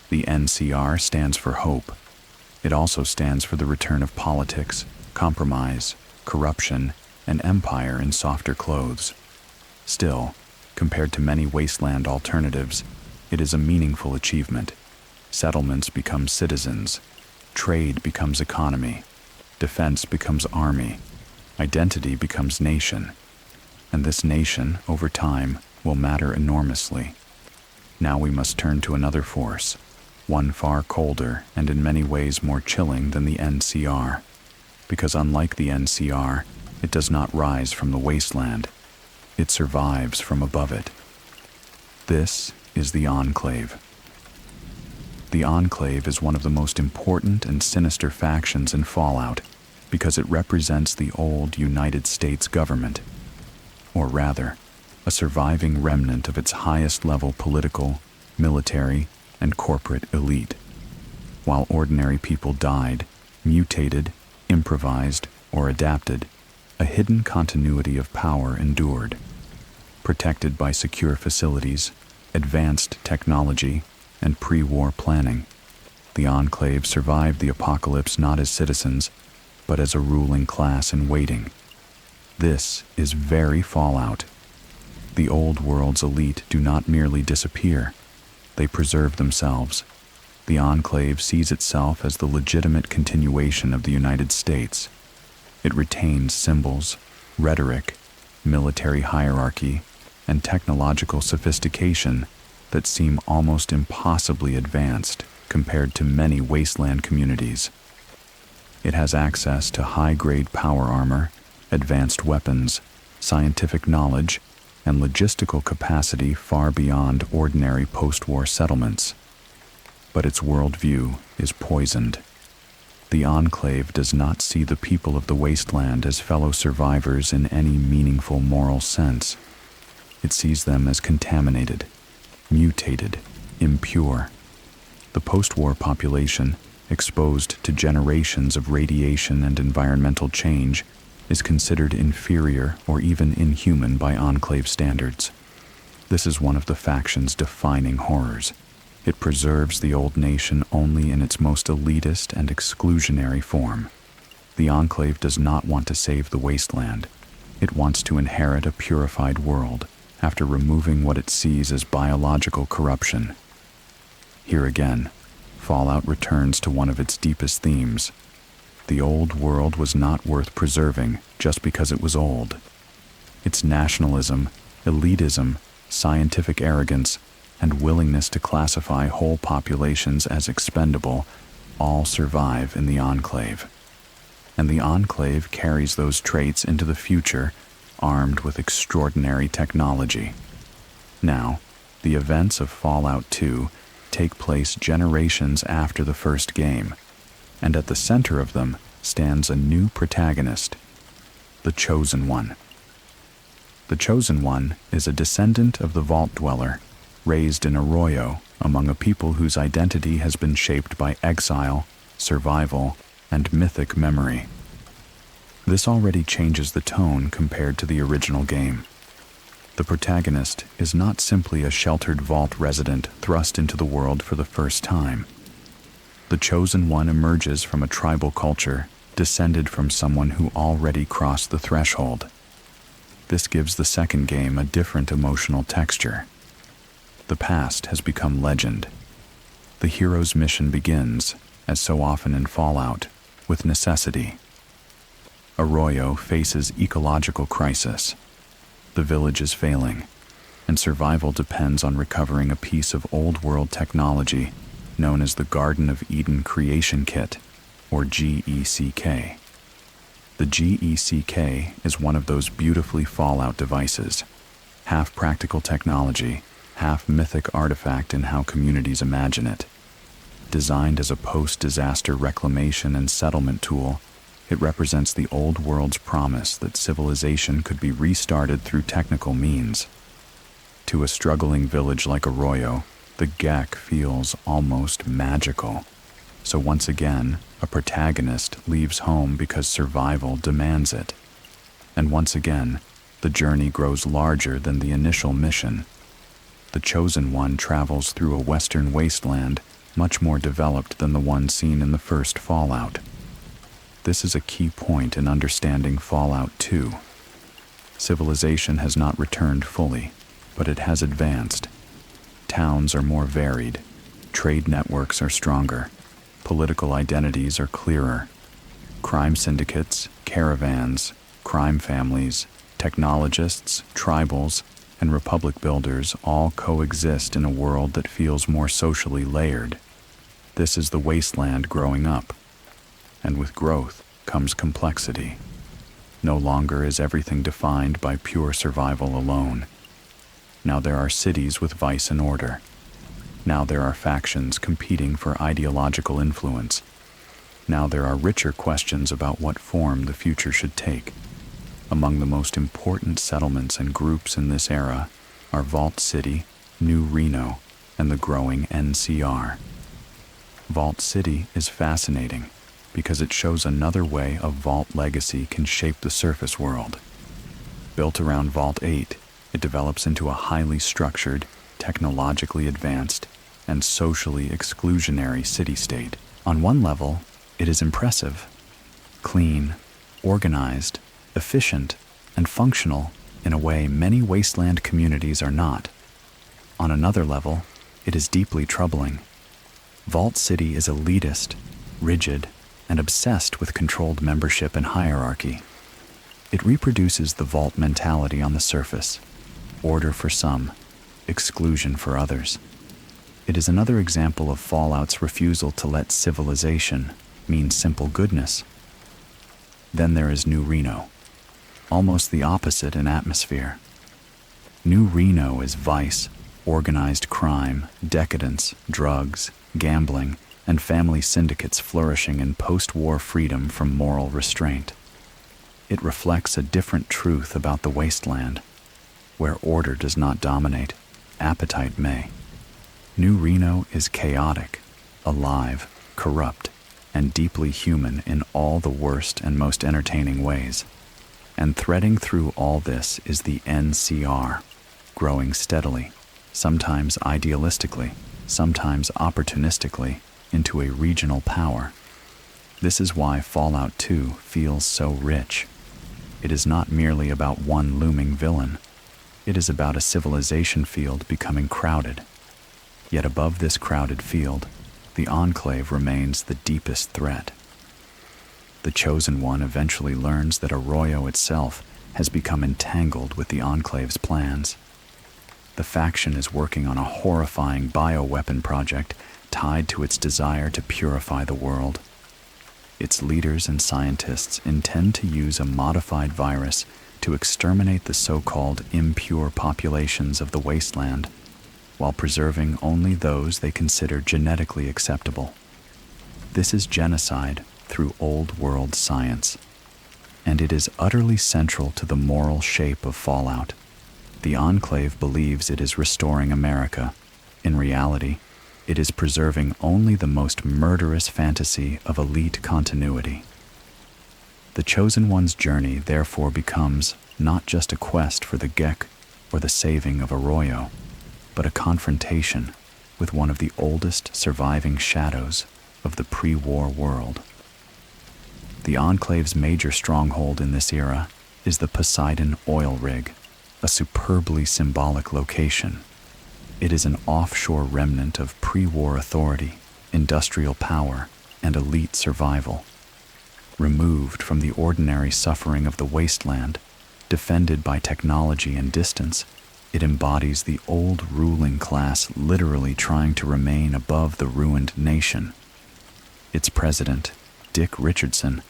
The NCR stands for hope. It also stands for the return of politics, compromise, corruption, and empire in softer clothes. Still, compared to many wasteland alternatives, it is a meaningful achievement. Settlements become citizens, trade becomes economy, defense becomes army, identity becomes nation. And this nation, over time, will matter enormously. Now we must turn to another force, one far colder and in many ways more chilling than the NCR. Because unlike the NCR, it does not rise from the wasteland. It survives from above it. This is the Enclave. The Enclave is one of the most important and sinister factions in Fallout because it represents the old United States government. Or rather, a surviving remnant of its highest-level political, military, and corporate elite. While ordinary people died, mutated, improvised, or adapted, a hidden continuity of power endured. Protected by secure facilities, advanced technology, and pre-war planning, the Enclave survived the apocalypse not as citizens, but as a ruling class in waiting. This is very Fallout. The old world's elite do not merely disappear, they preserve themselves. The Enclave sees itself as the legitimate continuation of the United States. It retains symbols, rhetoric, military hierarchy, and technological sophistication that seem almost impossibly advanced compared to many wasteland communities. It has access to high-grade power armor, advanced weapons, scientific knowledge, and logistical capacity far beyond ordinary post-war settlements. But its worldview is poisoned. The Enclave does not see the people of the wasteland as fellow survivors in any meaningful moral sense. It sees them as contaminated, mutated, impure. The post-war population, exposed to generations of radiation and environmental change, is considered inferior or even inhuman by Enclave standards. This is one of the faction's defining horrors. It preserves the old nation only in its most elitist and exclusionary form. The Enclave does not want to save the wasteland. It wants to inherit a purified world after removing what it sees as biological corruption. Here again, Fallout returns to one of its deepest themes. The old world was not worth preserving just because it was old. Its nationalism, elitism, scientific arrogance, and willingness to classify whole populations as expendable all survive in the Enclave. And the Enclave carries those traits into the future, armed with extraordinary technology. Now, the events of Fallout 2 take place generations after the first game, and at the center of them stands a new protagonist, the Chosen One. The Chosen One is a descendant of the Vault Dweller, raised in Arroyo among a people whose identity has been shaped by exile, survival, and mythic memory. This already changes the tone compared to the original game. The protagonist is not simply a sheltered vault resident thrust into the world for the first time. The Chosen One emerges from a tribal culture, descended from someone who already crossed the threshold. This gives the second game a different emotional texture. The past has become legend. The hero's mission begins, as so often in Fallout, with necessity. Arroyo faces ecological crisis. The village is failing. and survival depends on recovering a piece of old-world technology known as the Garden of Eden Creation Kit, or GECK. The GECK is one of those beautifully Fallout devices, half practical technology, half mythic artifact in how communities imagine it. Designed as a post-disaster reclamation and settlement tool, it represents the old world's promise that civilization could be restarted through technical means. To a struggling village like Arroyo, the GECK feels almost magical. So once again, a protagonist leaves home because survival demands it. And once again, the journey grows larger than the initial mission. The Chosen One travels through a western wasteland much more developed than the one seen in the first Fallout. This is a key point in understanding Fallout 2. Civilization has not returned fully, but it has advanced. Towns are more varied, trade networks are stronger, political identities are clearer. Crime syndicates, caravans, crime families, technologists, tribals, and republic builders all coexist in a world that feels more socially layered. This is the wasteland growing up. And with growth comes complexity. No longer is everything defined by pure survival alone. Now there are cities with vice and order. Now there are factions competing for ideological influence. Now there are richer questions about what form the future should take. Among the most important settlements and groups in this era are Vault City, New Reno, and the growing NCR. Vault City is fascinating because it shows another way a Vault legacy can shape the surface world. Built around Vault 8, it develops into a highly structured, technologically advanced, and socially exclusionary city-state. On one level, it is impressive, clean, organized, efficient, and functional in a way many wasteland communities are not. On another level, it is deeply troubling. Vault City is elitist, rigid, and obsessed with controlled membership and hierarchy. It reproduces the Vault mentality on the surface: order for some, exclusion for others. It is another example of Fallout's refusal to let civilization mean simple goodness. Then there is New Reno, almost the opposite in atmosphere. New Reno is vice, organized crime, decadence, drugs, gambling, and family syndicates flourishing in post-war freedom from moral restraint. It reflects a different truth about the wasteland. Where order does not dominate, appetite may. New Reno is chaotic, alive, corrupt, and deeply human in all the worst and most entertaining ways. And threading through all this is the NCR, growing steadily, sometimes idealistically, sometimes opportunistically, into a regional power. This is why Fallout 2 feels so rich. It is not merely about one looming villain. It is about a civilization field becoming crowded. Yet above this crowded field, the Enclave remains the deepest threat. The Chosen One eventually learns that Arroyo itself has become entangled with the Enclave's plans. The faction is working on a horrifying bioweapon project tied to its desire to purify the world. Its leaders and scientists intend to use a modified virus to exterminate the so-called impure populations of the wasteland, while preserving only those they consider genetically acceptable. This is genocide through old-world science, and it is utterly central to the moral shape of Fallout. The Enclave believes it is restoring America. In reality, it is preserving only the most murderous fantasy of elite continuity. The Chosen One's journey therefore becomes not just a quest for the GECK or the saving of Arroyo, but a confrontation with one of the oldest surviving shadows of the pre-war world. The Enclave's major stronghold in this era is the Poseidon oil rig, a superbly symbolic location. It is an offshore remnant of pre-war authority, industrial power, and elite survival. Removed from the ordinary suffering of the wasteland, defended by technology and distance, It embodies the old ruling class literally trying to remain above the ruined nation. Its president, Dick Richardson,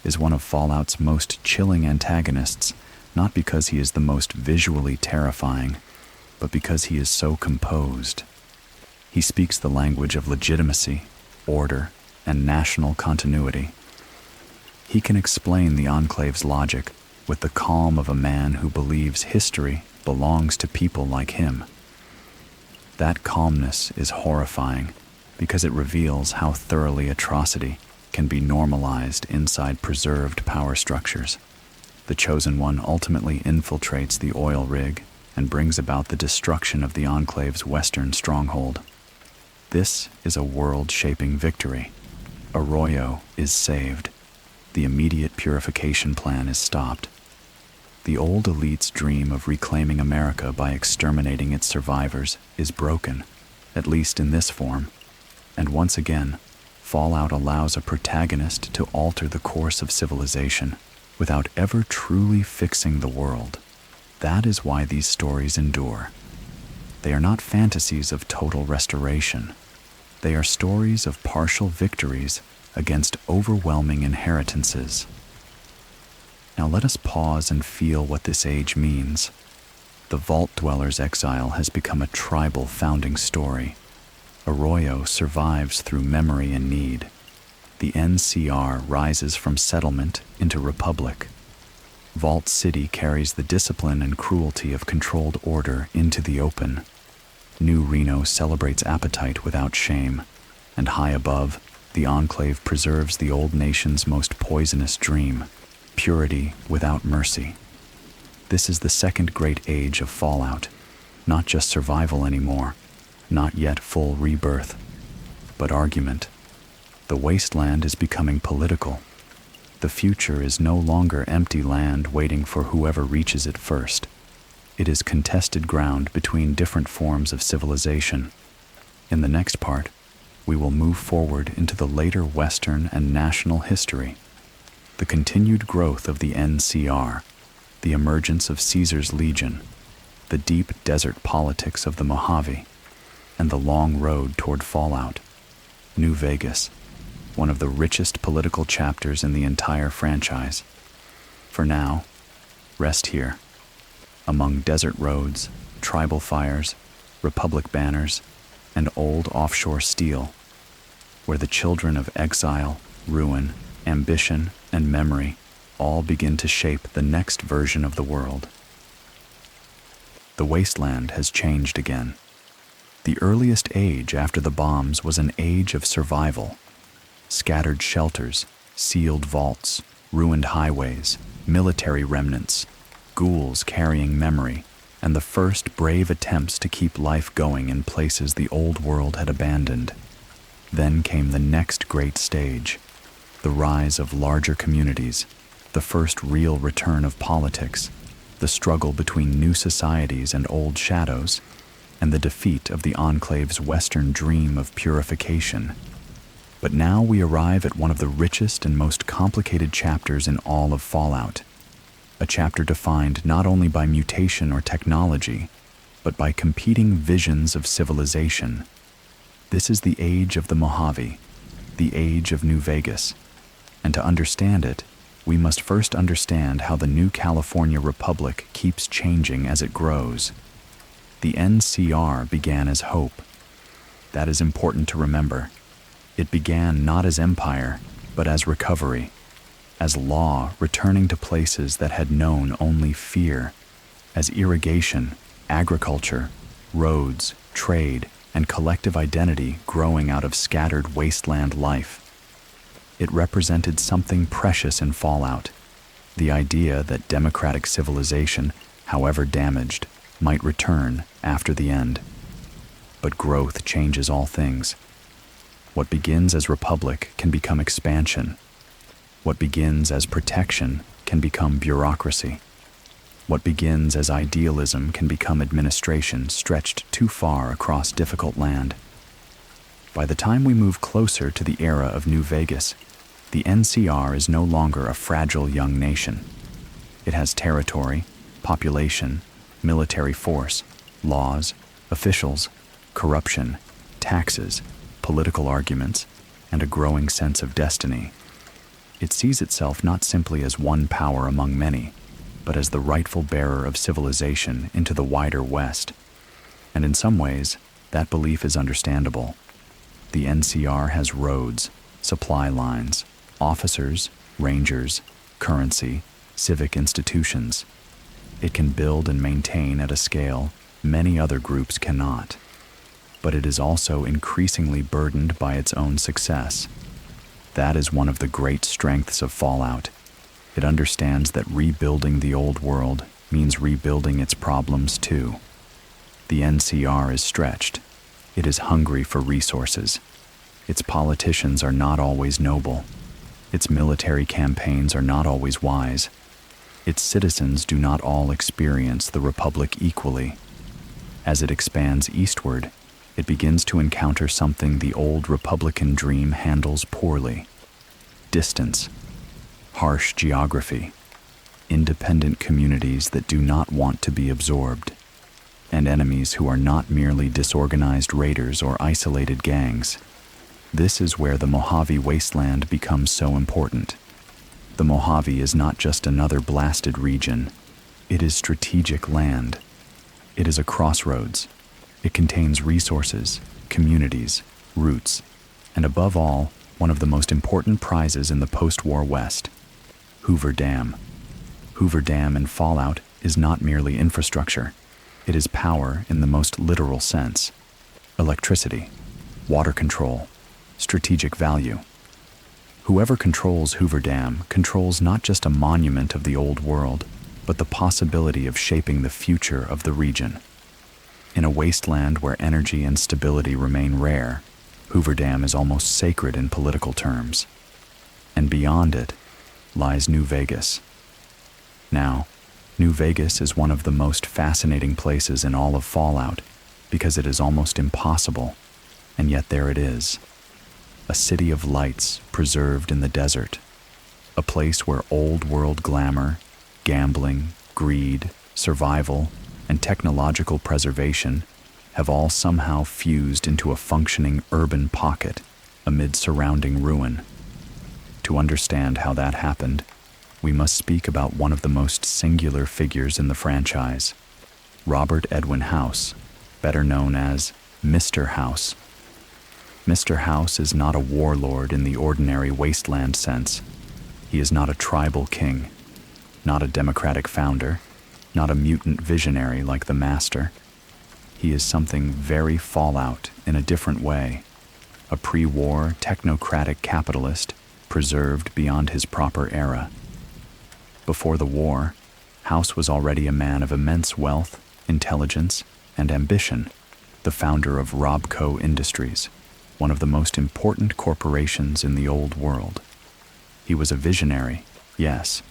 is one of Fallout's most chilling antagonists, not because he is the most visually terrifying, but because he is so composed. He speaks the language of legitimacy, order, and national continuity. He can explain the Enclave's logic with the calm of a man who believes history belongs to people like him. That calmness is horrifying because it reveals how thoroughly atrocity can be normalized inside preserved power structures. The Chosen One ultimately infiltrates the oil rig and brings about the destruction of the Enclave's western stronghold. This is a world-shaping victory. Arroyo is saved. The immediate purification plan is stopped. The old elite's dream of reclaiming America by exterminating its survivors is broken, at least in this form. And once again, Fallout allows a protagonist to alter the course of civilization without ever truly fixing the world. That is why these stories endure. They are not fantasies of total restoration. They are stories of partial victories against overwhelming inheritances. Now let us pause and feel what this age means. The Vault Dweller's exile has become a tribal founding story. Arroyo survives through memory and need. The NCR rises from settlement into republic. Vault City carries the discipline and cruelty of controlled order into the open. New Reno celebrates appetite without shame, and high above, the Enclave preserves the old nation's most poisonous dream, purity without mercy. This is the second great age of Fallout, not just survival anymore, not yet full rebirth, but argument. The wasteland is becoming political. The future is no longer empty land waiting for whoever reaches it first. It is contested ground between different forms of civilization. In the next part, we will move forward into the later Western and national history, the continued growth of the NCR, the emergence of Caesar's Legion, the deep desert politics of the Mojave, and the long road toward Fallout. New Vegas, one of the richest political chapters in the entire franchise. For now, rest here, among desert roads, tribal fires, republic banners, and old offshore steel, where the children of exile, ruin, ambition, and memory all begin to shape the next version of the world. The wasteland has changed again. The earliest age after the bombs was an age of survival. Scattered shelters, sealed vaults, ruined highways, military remnants, ghouls carrying memory, and the first brave attempts to keep life going in places the old world had abandoned. Then came the next great stage, the rise of larger communities, the first real return of politics, the struggle between new societies and old shadows, and the defeat of the Enclave's Western dream of purification. But now we arrive at one of the richest and most complicated chapters in all of Fallout, a chapter defined not only by mutation or technology, but by competing visions of civilization. This is the age of the Mojave, the age of New Vegas, and to understand it, we must first understand how the new California Republic keeps changing as it grows. The NCR began as hope. That is important to remember. It began not as empire, but as recovery, as law returning to places that had known only fear, as irrigation, agriculture, roads, trade, and collective identity growing out of scattered wasteland life. It represented something precious in Fallout, the idea that democratic civilization, however damaged, might return after the end. But growth changes all things. What begins as republic can become expansion. What begins as protection can become bureaucracy. What begins as idealism can become administration stretched too far across difficult land. By the time we move closer to the era of New Vegas, the NCR is no longer a fragile young nation. It has territory, population, military force, laws, officials, corruption, taxes, political arguments, and a growing sense of destiny. It sees itself not simply as one power among many, but as the rightful bearer of civilization into the wider West. And in some ways, that belief is understandable. The NCR has roads, supply lines, officers, rangers, currency, civic institutions. It can build and maintain at a scale many other groups cannot. But it is also increasingly burdened by its own success. That is one of the great strengths of Fallout. It understands that rebuilding the old world means rebuilding its problems too. The NCR is stretched. It is hungry for resources. Its politicians are not always noble. Its military campaigns are not always wise. Its citizens do not all experience the Republic equally. As it expands eastward, it begins to encounter something the old Republican dream handles poorly: distance, harsh geography, independent communities that do not want to be absorbed, and enemies who are not merely disorganized raiders or isolated gangs. This is where the Mojave Wasteland becomes so important. The Mojave is not just another blasted region. It is strategic land. It is a crossroads. It contains resources, communities, roots, and above all, one of the most important prizes in the post-war West: Hoover Dam. Hoover Dam in Fallout is not merely infrastructure. It is power in the most literal sense. Electricity, water control, strategic value. Whoever controls Hoover Dam controls not just a monument of the old world, but the possibility of shaping the future of the region. In a wasteland where energy and stability remain rare, Hoover Dam is almost sacred in political terms. And beyond it lies New Vegas. Now, New Vegas is one of the most fascinating places in all of Fallout because it is almost impossible, and yet there it is. A city of lights preserved in the desert. A place where old-world glamour, gambling, greed, survival, and technological preservation have all somehow fused into a functioning urban pocket amid surrounding ruin. To understand how that happened, we must speak about one of the most singular figures in the franchise, Robert Edwin House, better known as Mr. House. Mr. House is not a warlord in the ordinary wasteland sense. He is not a tribal king, not a democratic founder, not a mutant visionary like the Master. He is something very Fallout in a different way, a pre-war technocratic capitalist preserved beyond his proper era. Before the war, House was already a man of immense wealth, intelligence, and ambition, the founder of Robco Industries, one of the most important corporations in the old world. He was a visionary, yes,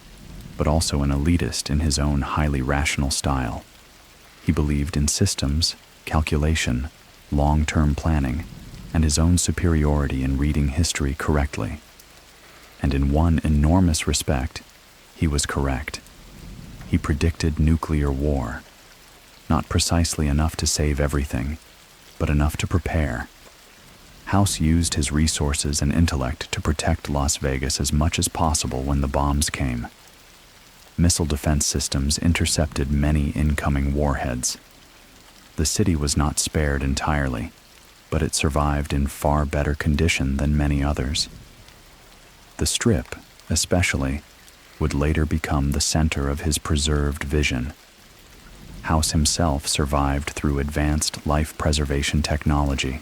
but also an elitist in his own highly rational style. He believed in systems, calculation, long-term planning, and his own superiority in reading history correctly. And in one enormous respect, he was correct. He predicted nuclear war, not precisely enough to save everything, but enough to prepare. House used his resources and intellect to protect Las Vegas as much as possible when the bombs came. Missile defense systems intercepted many incoming warheads. The city was not spared entirely, but it survived in far better condition than many others. The Strip, especially, would later become the center of his preserved vision. House himself survived through advanced life preservation technology,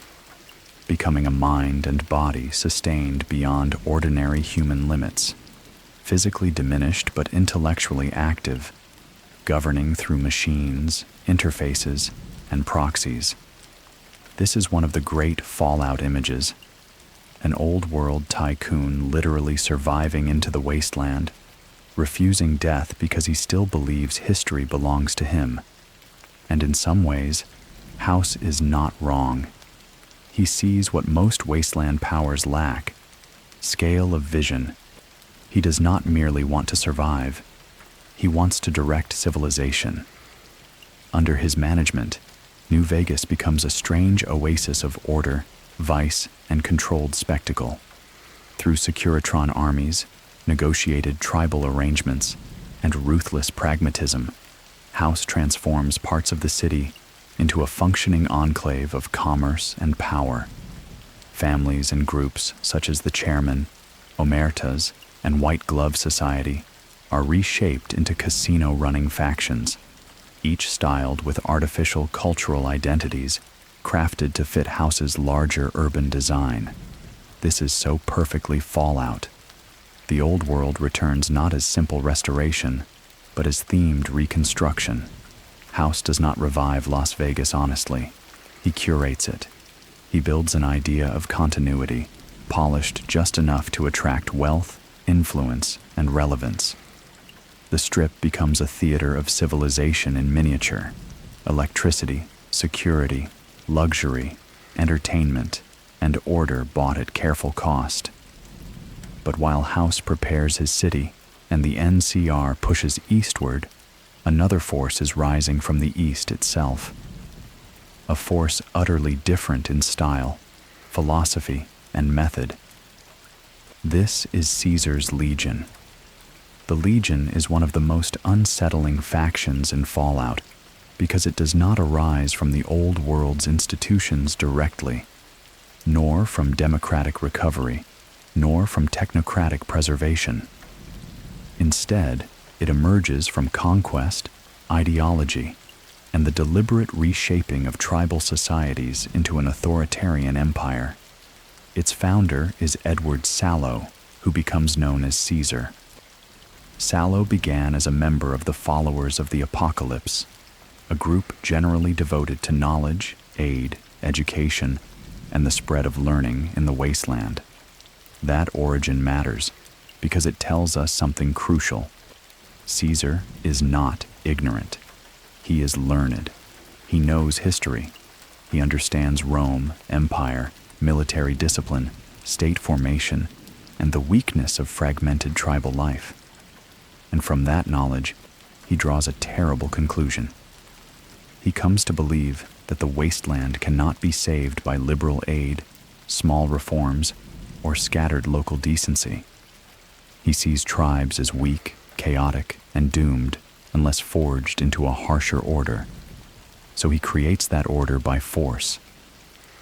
becoming a mind and body sustained beyond ordinary human limits, physically diminished but intellectually active, governing through machines, interfaces, and proxies. This is one of the great Fallout images, an old-world tycoon literally surviving into the wasteland, refusing death because he still believes history belongs to him. And in some ways, House is not wrong. He sees what most wasteland powers lack: scale of vision. He does not merely want to survive. He wants to direct civilization. Under his management, New Vegas becomes a strange oasis of order, vice, and controlled spectacle. Through Securitron armies, negotiated tribal arrangements, and ruthless pragmatism, House transforms parts of the city into a functioning enclave of commerce and power. Families and groups such as the Chairman, Omertas, and White Glove Society are reshaped into casino-running factions, each styled with artificial cultural identities crafted to fit House's larger urban design. This is so perfectly Fallout. The old world returns not as simple restoration, but as themed reconstruction. House does not revive Las Vegas honestly. He curates it. He builds an idea of continuity, polished just enough to attract wealth, influence, and relevance. The Strip becomes a theater of civilization in miniature. Electricity, security, luxury, entertainment, and order bought at careful cost. But while House prepares his city and the NCR pushes eastward, another force is rising from the east itself. A force utterly different in style, philosophy, and method. This is Caesar's Legion. The Legion is one of the most unsettling factions in Fallout because it does not arise from the old world's institutions directly, nor from democratic recovery, nor from technocratic preservation. Instead, it emerges from conquest, ideology, and the deliberate reshaping of tribal societies into an authoritarian empire. Its founder is Edward Sallow, who becomes known as Caesar. Sallow began as a member of the Followers of the Apocalypse, a group generally devoted to knowledge, aid, education, and the spread of learning in the wasteland. That origin matters because it tells us something crucial. Caesar is not ignorant. He is learned. He knows history. He understands Rome, empire, military discipline, state formation, and the weakness of fragmented tribal life. And from that knowledge, he draws a terrible conclusion. He comes to believe that the wasteland cannot be saved by liberal aid, small reforms, or scattered local decency. He sees tribes as weak, chaotic, and doomed unless forged into a harsher order. So he creates that order by force.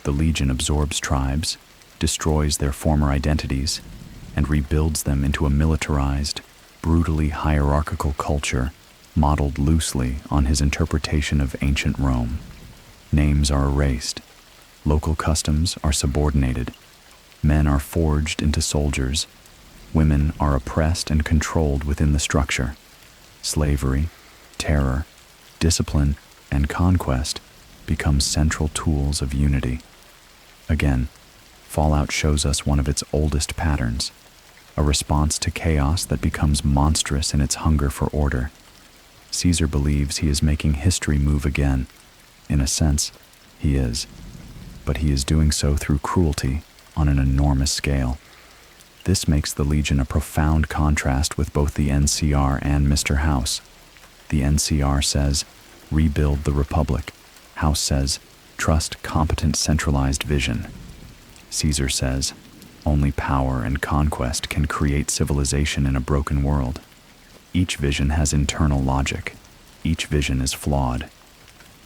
The Legion absorbs tribes, destroys their former identities, and rebuilds them into a militarized, brutally hierarchical culture modeled loosely on his interpretation of ancient Rome. Names are erased. Local customs are subordinated. Men are forged into soldiers. Women are oppressed and controlled within the structure. Slavery, terror, discipline, and conquest become central tools of unity. Again, Fallout shows us one of its oldest patterns, a response to chaos that becomes monstrous in its hunger for order. Caesar believes he is making history move again. In a sense, he is. But he is doing so through cruelty on an enormous scale. This makes the Legion a profound contrast with both the NCR and Mr. House. The NCR says, rebuild the Republic. House says, trust competent centralized vision. Caesar says, only power and conquest can create civilization in a broken world. Each vision has internal logic. Each vision is flawed.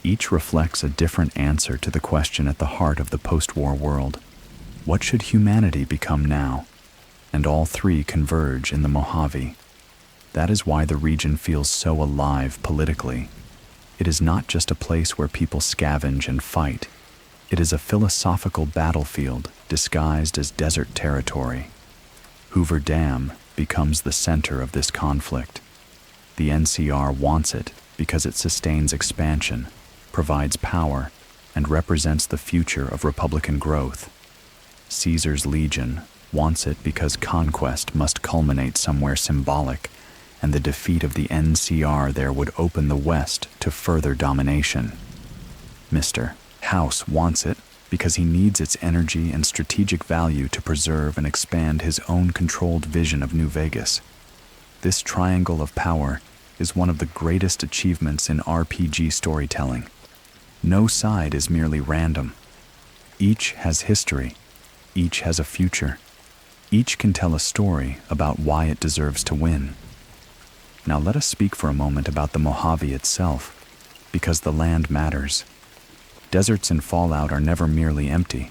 Each reflects a different answer to the question at the heart of the post-war world. What should humanity become now? And all three converge in the Mojave. That is why the region feels so alive politically. It is not just a place where people scavenge and fight. It is a philosophical battlefield disguised as desert territory. Hoover Dam becomes the center of this conflict. The NCR wants it because it sustains expansion, provides power, and represents the future of Republican growth. Caesar's Legion wants it because conquest must culminate somewhere symbolic, and the defeat of the NCR there would open the West to further domination. Mr. House wants it because he needs its energy and strategic value to preserve and expand his own controlled vision of New Vegas. This triangle of power is one of the greatest achievements in RPG storytelling. No side is merely random. Each has history. Each has a future. Each can tell a story about why it deserves to win. Now let us speak for a moment about the Mojave itself, because the land matters. Deserts in Fallout are never merely empty.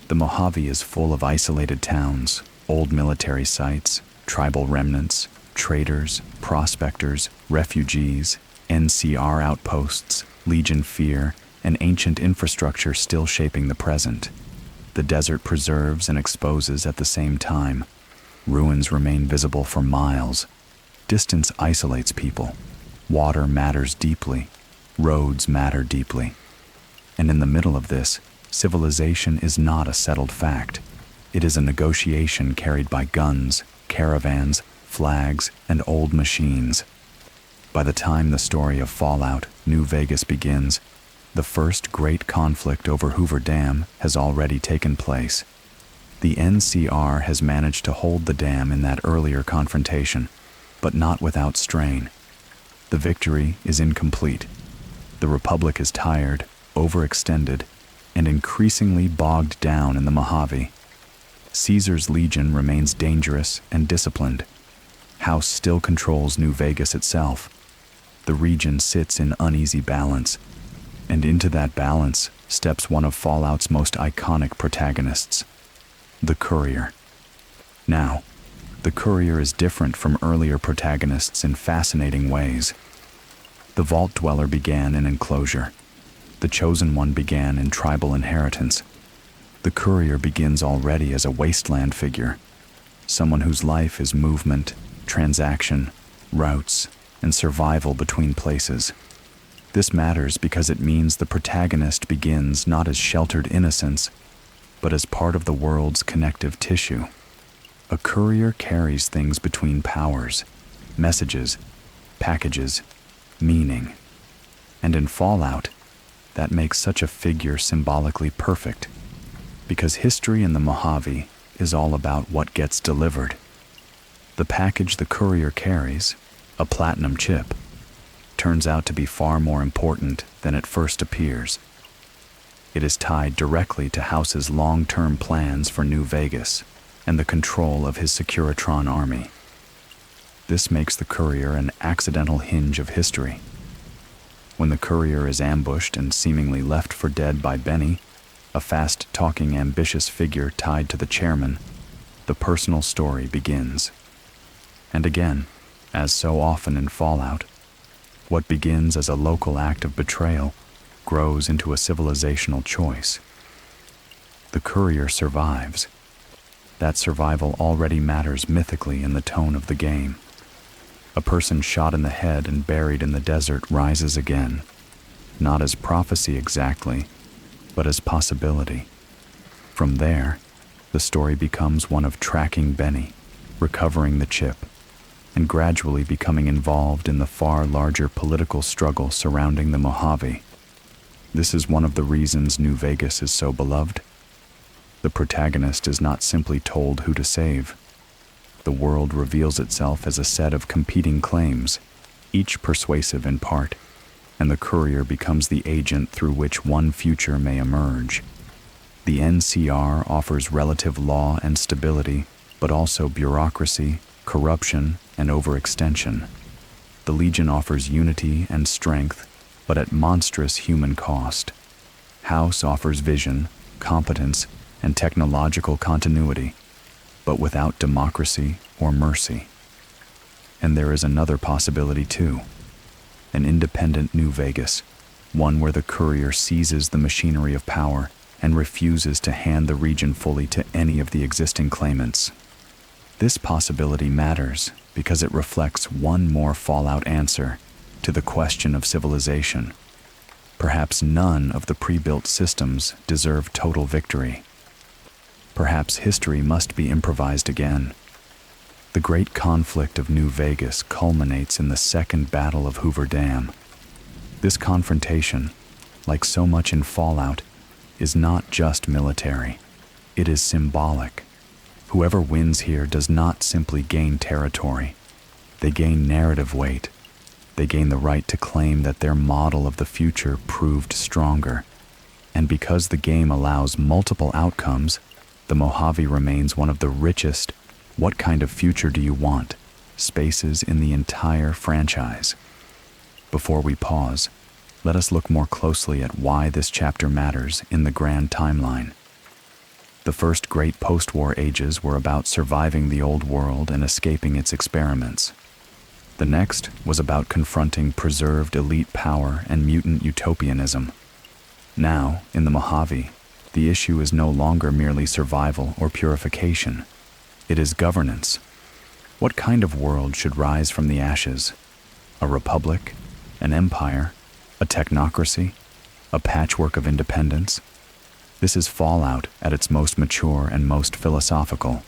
The Mojave is full of isolated towns, old military sites, tribal remnants, traders, prospectors, refugees, NCR outposts, Legion fear, and ancient infrastructure still shaping the present. The desert preserves and exposes at the same time. Ruins remain visible for miles. Distance isolates people. Water matters deeply. Roads matter deeply. And in the middle of this, civilization is not a settled fact. It is a negotiation carried by guns, caravans, flags, and old machines. By the time the story of Fallout, New Vegas begins, the first great conflict over Hoover Dam has already taken place. The NCR has managed to hold the dam in that earlier confrontation, but not without strain. The victory is incomplete. The Republic is tired, overextended, and increasingly bogged down in the Mojave. Caesar's Legion remains dangerous and disciplined. House still controls New Vegas itself. The region sits in uneasy balance, and into that balance steps one of Fallout's most iconic protagonists, the Courier. Now, the Courier is different from earlier protagonists in fascinating ways. The Vault Dweller began in enclosure. The Chosen One began in tribal inheritance. The Courier begins already as a wasteland figure, someone whose life is movement, transaction, routes, and survival between places. This matters because it means the protagonist begins not as sheltered innocence, but as part of the world's connective tissue. A courier carries things between powers, messages, packages, meaning. And in Fallout, that makes such a figure symbolically perfect, because history in the Mojave is all about what gets delivered. The package the courier carries, a platinum chip, turns out to be far more important than it first appears. It is tied directly to House's long-term plans for New Vegas and the control of his Securitron army. This makes the courier an accidental hinge of history. When the courier is ambushed and seemingly left for dead by Benny, a fast-talking, ambitious figure tied to the chairman, the personal story begins. And again, as so often in Fallout, what begins as a local act of betrayal grows into a civilizational choice. The courier survives. That survival already matters mythically in the tone of the game. A person shot in the head and buried in the desert rises again, not as prophecy exactly, but as possibility. From there, the story becomes one of tracking Benny, recovering the chip, and gradually becoming involved in the far larger political struggle surrounding the Mojave. This is one of the reasons New Vegas is so beloved. The protagonist is not simply told who to save. The world reveals itself as a set of competing claims, each persuasive in part, and the courier becomes the agent through which one future may emerge. The NCR offers relative law and stability, but also bureaucracy, corruption, and overextension. The Legion offers unity and strength, but at monstrous human cost. House offers vision, competence, and technological continuity, but without democracy or mercy. And there is another possibility too. An independent New Vegas, one where the courier seizes the machinery of power and refuses to hand the region fully to any of the existing claimants. This possibility matters because it reflects one more Fallout answer to the question of civilization. Perhaps none of the pre-built systems deserve total victory. Perhaps history must be improvised again. The great conflict of New Vegas culminates in the Second Battle of Hoover Dam. This confrontation, like so much in Fallout, is not just military. It is symbolic. Whoever wins here does not simply gain territory. They gain narrative weight. They gain the right to claim that their model of the future proved stronger. And because the game allows multiple outcomes, the Mojave remains one of the richest "what kind of future do you want?" spaces in the entire franchise. Before we pause, let us look more closely at why this chapter matters in the grand timeline. The first great post-war ages were about surviving the old world and escaping its experiments. The next was about confronting preserved elite power and mutant utopianism. Now, in the Mojave, the issue is no longer merely survival or purification. It is governance. What kind of world should rise from the ashes? A republic? An empire? A technocracy? A patchwork of independence? This is Fallout at its most mature and most philosophical.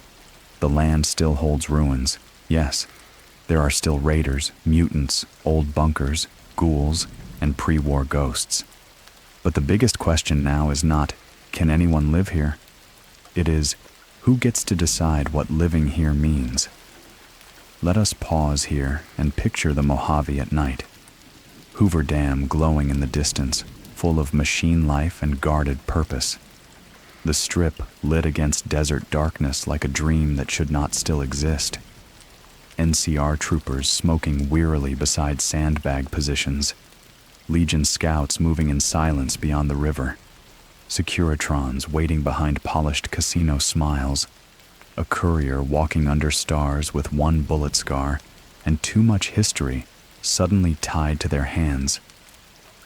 The land still holds ruins, yes. There are still raiders, mutants, old bunkers, ghouls, and pre-war ghosts. But the biggest question now is not, can anyone live here? It is, who gets to decide what living here means? Let us pause here and picture the Mojave at night. Hoover Dam glowing in the distance, full of machine life and guarded purpose. The strip lit against desert darkness like a dream that should not still exist. NCR troopers smoking wearily beside sandbag positions. Legion scouts moving in silence beyond the river. Securitrons waiting behind polished casino smiles. A courier walking under stars with one bullet scar and too much history suddenly tied to their hands.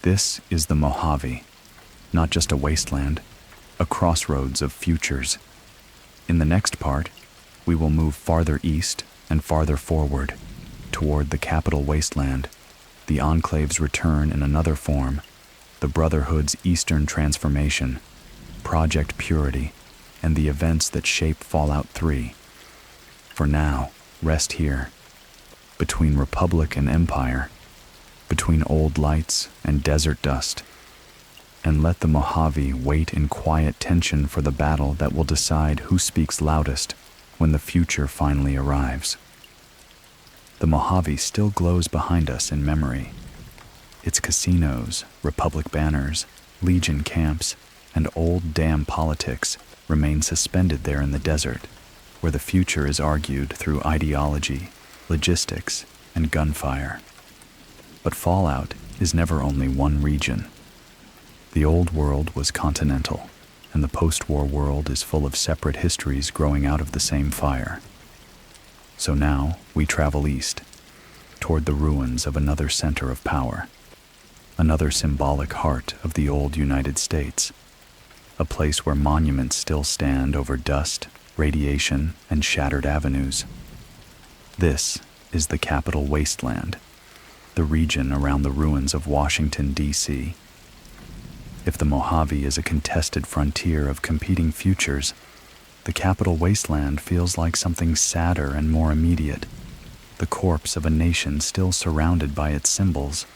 This is the Mojave, not just a wasteland, a crossroads of futures. In the next part, we will move farther east and farther forward, toward the Capital Wasteland, the Enclave's return in another form, the Brotherhood's eastern transformation, Project Purity, and the events that shape Fallout 3. For now, rest here, between Republic and Empire, between old lights and desert dust, and let the Mojave wait in quiet tension for the battle that will decide who speaks loudest when the future finally arrives. The Mojave still glows behind us in memory. Its casinos, Republic banners, Legion camps, and old dam politics remain suspended there in the desert, where the future is argued through ideology, logistics, and gunfire. But Fallout is never only one region. The old world was continental, and the post-war world is full of separate histories growing out of the same fire. So now we travel east, toward the ruins of another center of power, another symbolic heart of the old United States, a place where monuments still stand over dust, radiation, and shattered avenues. This is the Capital Wasteland, the region around the ruins of Washington, D.C. If the Mojave is a contested frontier of competing futures, the Capital Wasteland feels like something sadder and more immediate, the corpse of a nation still surrounded by its symbols.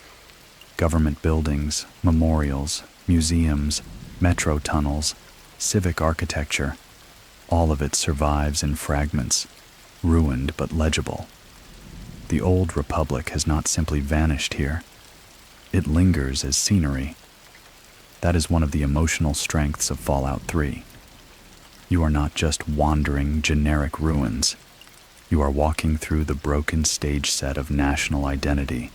Government buildings, memorials, museums, metro tunnels, civic architecture, all of it survives in fragments, ruined but legible. The old Republic has not simply vanished here. It lingers as scenery. That is one of the emotional strengths of Fallout 3. You are not just wandering generic ruins. You are walking through the broken stage set of national identity.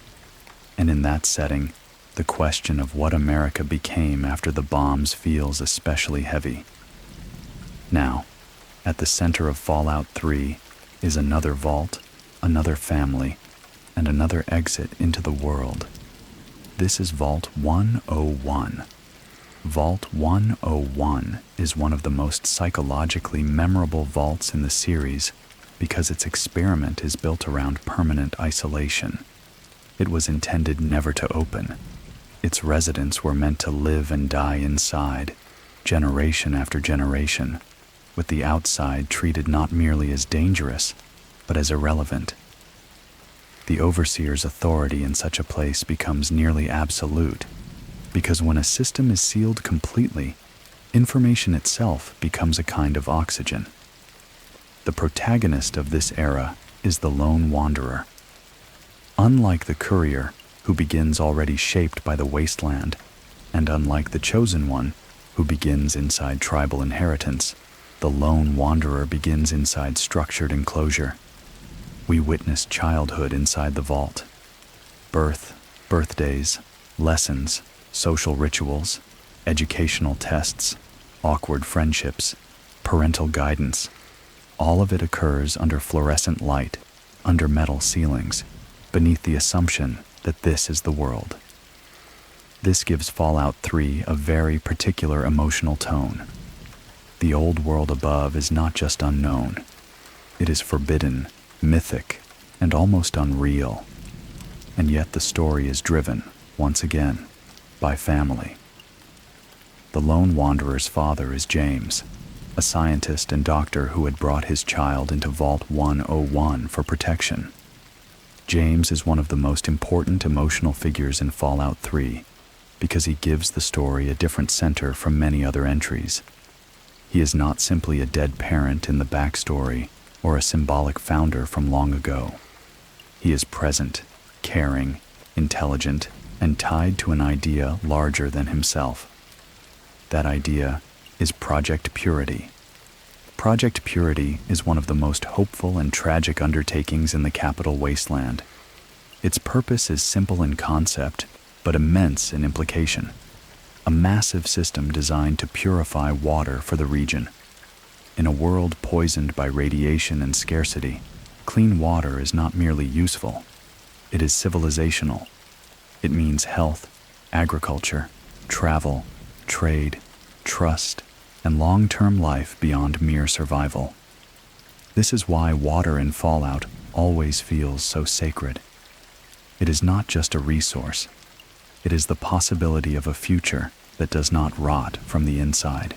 And in that setting, the question of what America became after the bombs feels especially heavy. Now, at the center of Fallout 3 is another vault, another family, and another exit into the world. This is Vault 101. Vault 101 is one of the most psychologically memorable vaults in the series because its experiment is built around permanent isolation. It was intended never to open. Its residents were meant to live and die inside, generation after generation, with the outside treated not merely as dangerous, but as irrelevant. The overseer's authority in such a place becomes nearly absolute, because when a system is sealed completely, information itself becomes a kind of oxygen. The protagonist of this era is the lone wanderer. Unlike the courier, who begins already shaped by the wasteland, and unlike the Chosen One, who begins inside tribal inheritance, the lone wanderer begins inside structured enclosure. We witness childhood inside the vault. Birth, birthdays, lessons, social rituals, educational tests, awkward friendships, parental guidance. All of it occurs under fluorescent light, under metal ceilings, beneath the assumption that this is the world. This gives Fallout 3 a very particular emotional tone. The old world above is not just unknown. It is forbidden, mythic, and almost unreal. And yet the story is driven, once again, by family. The lone wanderer's father is James, a scientist and doctor who had brought his child into Vault 101 for protection. James is one of the most important emotional figures in Fallout 3 because he gives the story a different center from many other entries. He is not simply a dead parent in the backstory or a symbolic founder from long ago. He is present, caring, intelligent, and tied to an idea larger than himself. That idea is Project Purity. Project Purity is one of the most hopeful and tragic undertakings in the Capital Wasteland. Its purpose is simple in concept, but immense in implication. A massive system designed to purify water for the region. In a world poisoned by radiation and scarcity, clean water is not merely useful, it is civilizational. It means health, agriculture, travel, trade, trust, and long-term life beyond mere survival. This is why water in Fallout always feels so sacred. It is not just a resource. It is the possibility of a future that does not rot from the inside.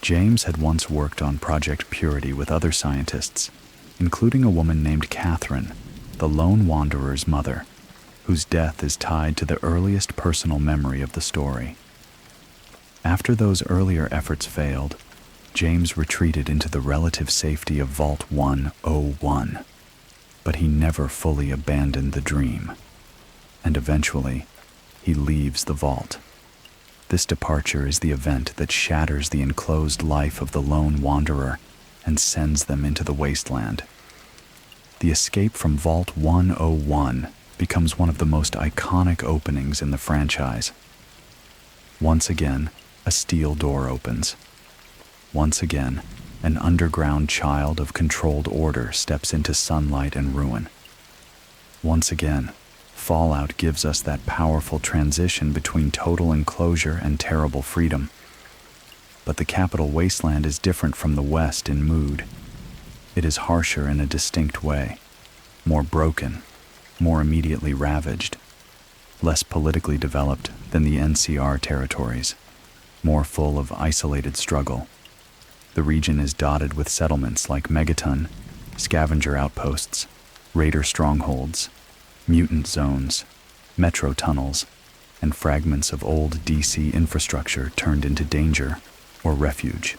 James had once worked on Project Purity with other scientists, including a woman named Catherine, the lone wanderer's mother, whose death is tied to the earliest personal memory of the story. After those earlier efforts failed, James retreated into the relative safety of Vault 101, but he never fully abandoned the dream. And eventually, he leaves the vault. This departure is the event that shatters the enclosed life of the lone wanderer and sends them into the wasteland. The escape from Vault 101 becomes one of the most iconic openings in the franchise. Once again, a steel door opens. Once again, an underground child of controlled order steps into sunlight and ruin. Once again, Fallout gives us that powerful transition between total enclosure and terrible freedom. But the Capital Wasteland is different from the West in mood. It is harsher in a distinct way, more broken, more immediately ravaged, less politically developed than the NCR territories, more full of isolated struggle. The region is dotted with settlements like Megaton, scavenger outposts, raider strongholds, mutant zones, metro tunnels, and fragments of old DC infrastructure turned into danger or refuge.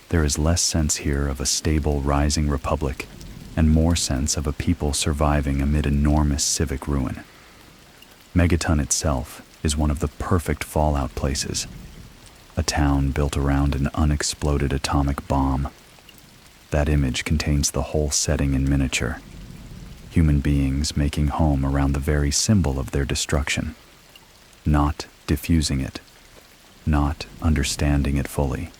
There is less sense here of a stable, rising republic, and more sense of a people surviving amid enormous civic ruin. Megaton itself is one of the perfect Fallout places, a town built around an unexploded atomic bomb. That image contains the whole setting in miniature. Human beings making home around the very symbol of their destruction, not diffusing it, not understanding it fully,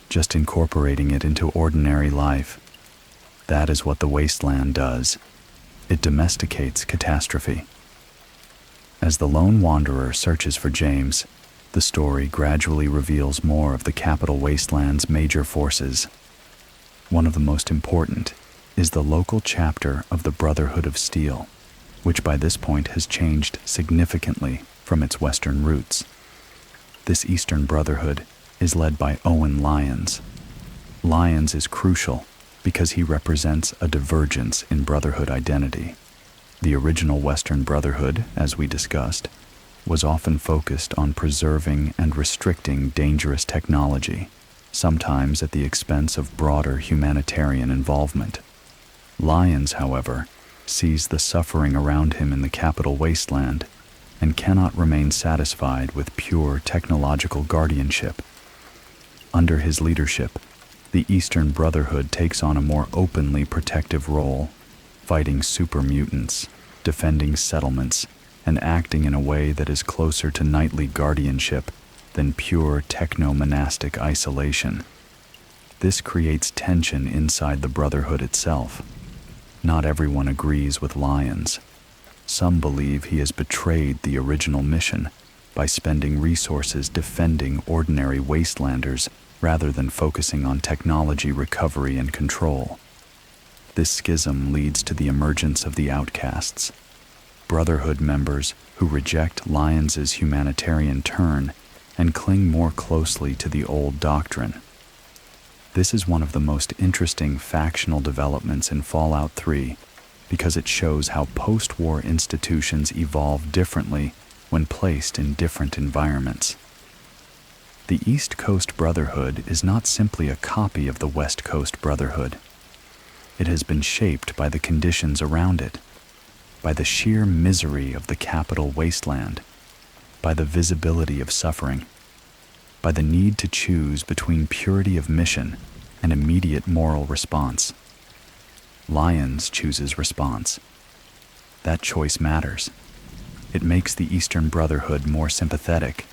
just incorporating it into ordinary life. That is what the wasteland does. It domesticates catastrophe. As the lone wanderer searches for James, the story gradually reveals more of the Capital Wasteland's major forces. One of the most important is the local chapter of the Brotherhood of Steel, which by this point has changed significantly from its Western roots. This Eastern Brotherhood is led by Owen Lyons. Lyons is crucial because he represents a divergence in Brotherhood identity. The original Western Brotherhood, as we discussed, was often focused on preserving and restricting dangerous technology, sometimes at the expense of broader humanitarian involvement. Lyons, however, sees the suffering around him in the Capital Wasteland and cannot remain satisfied with pure technological guardianship. Under his leadership, the Eastern Brotherhood takes on a more openly protective role, fighting super mutants, defending settlements, and acting in a way that is closer to knightly guardianship than pure techno-monastic isolation. This creates tension inside the Brotherhood itself. Not everyone agrees with Lyons. Some believe he has betrayed the original mission by spending resources defending ordinary wastelanders rather than focusing on technology recovery and control. This schism leads to the emergence of the outcasts, Brotherhood members who reject Lyons's humanitarian turn and cling more closely to the old doctrine. This is one of the most interesting factional developments in Fallout 3 because it shows how post-war institutions evolve differently when placed in different environments. The East Coast Brotherhood is not simply a copy of the West Coast Brotherhood. It has been shaped by the conditions around it, by the sheer misery of the Capital Wasteland, by the visibility of suffering, by the need to choose between purity of mission and immediate moral response. Lyons chooses response. That choice matters. It makes the Eastern Brotherhood more sympathetic,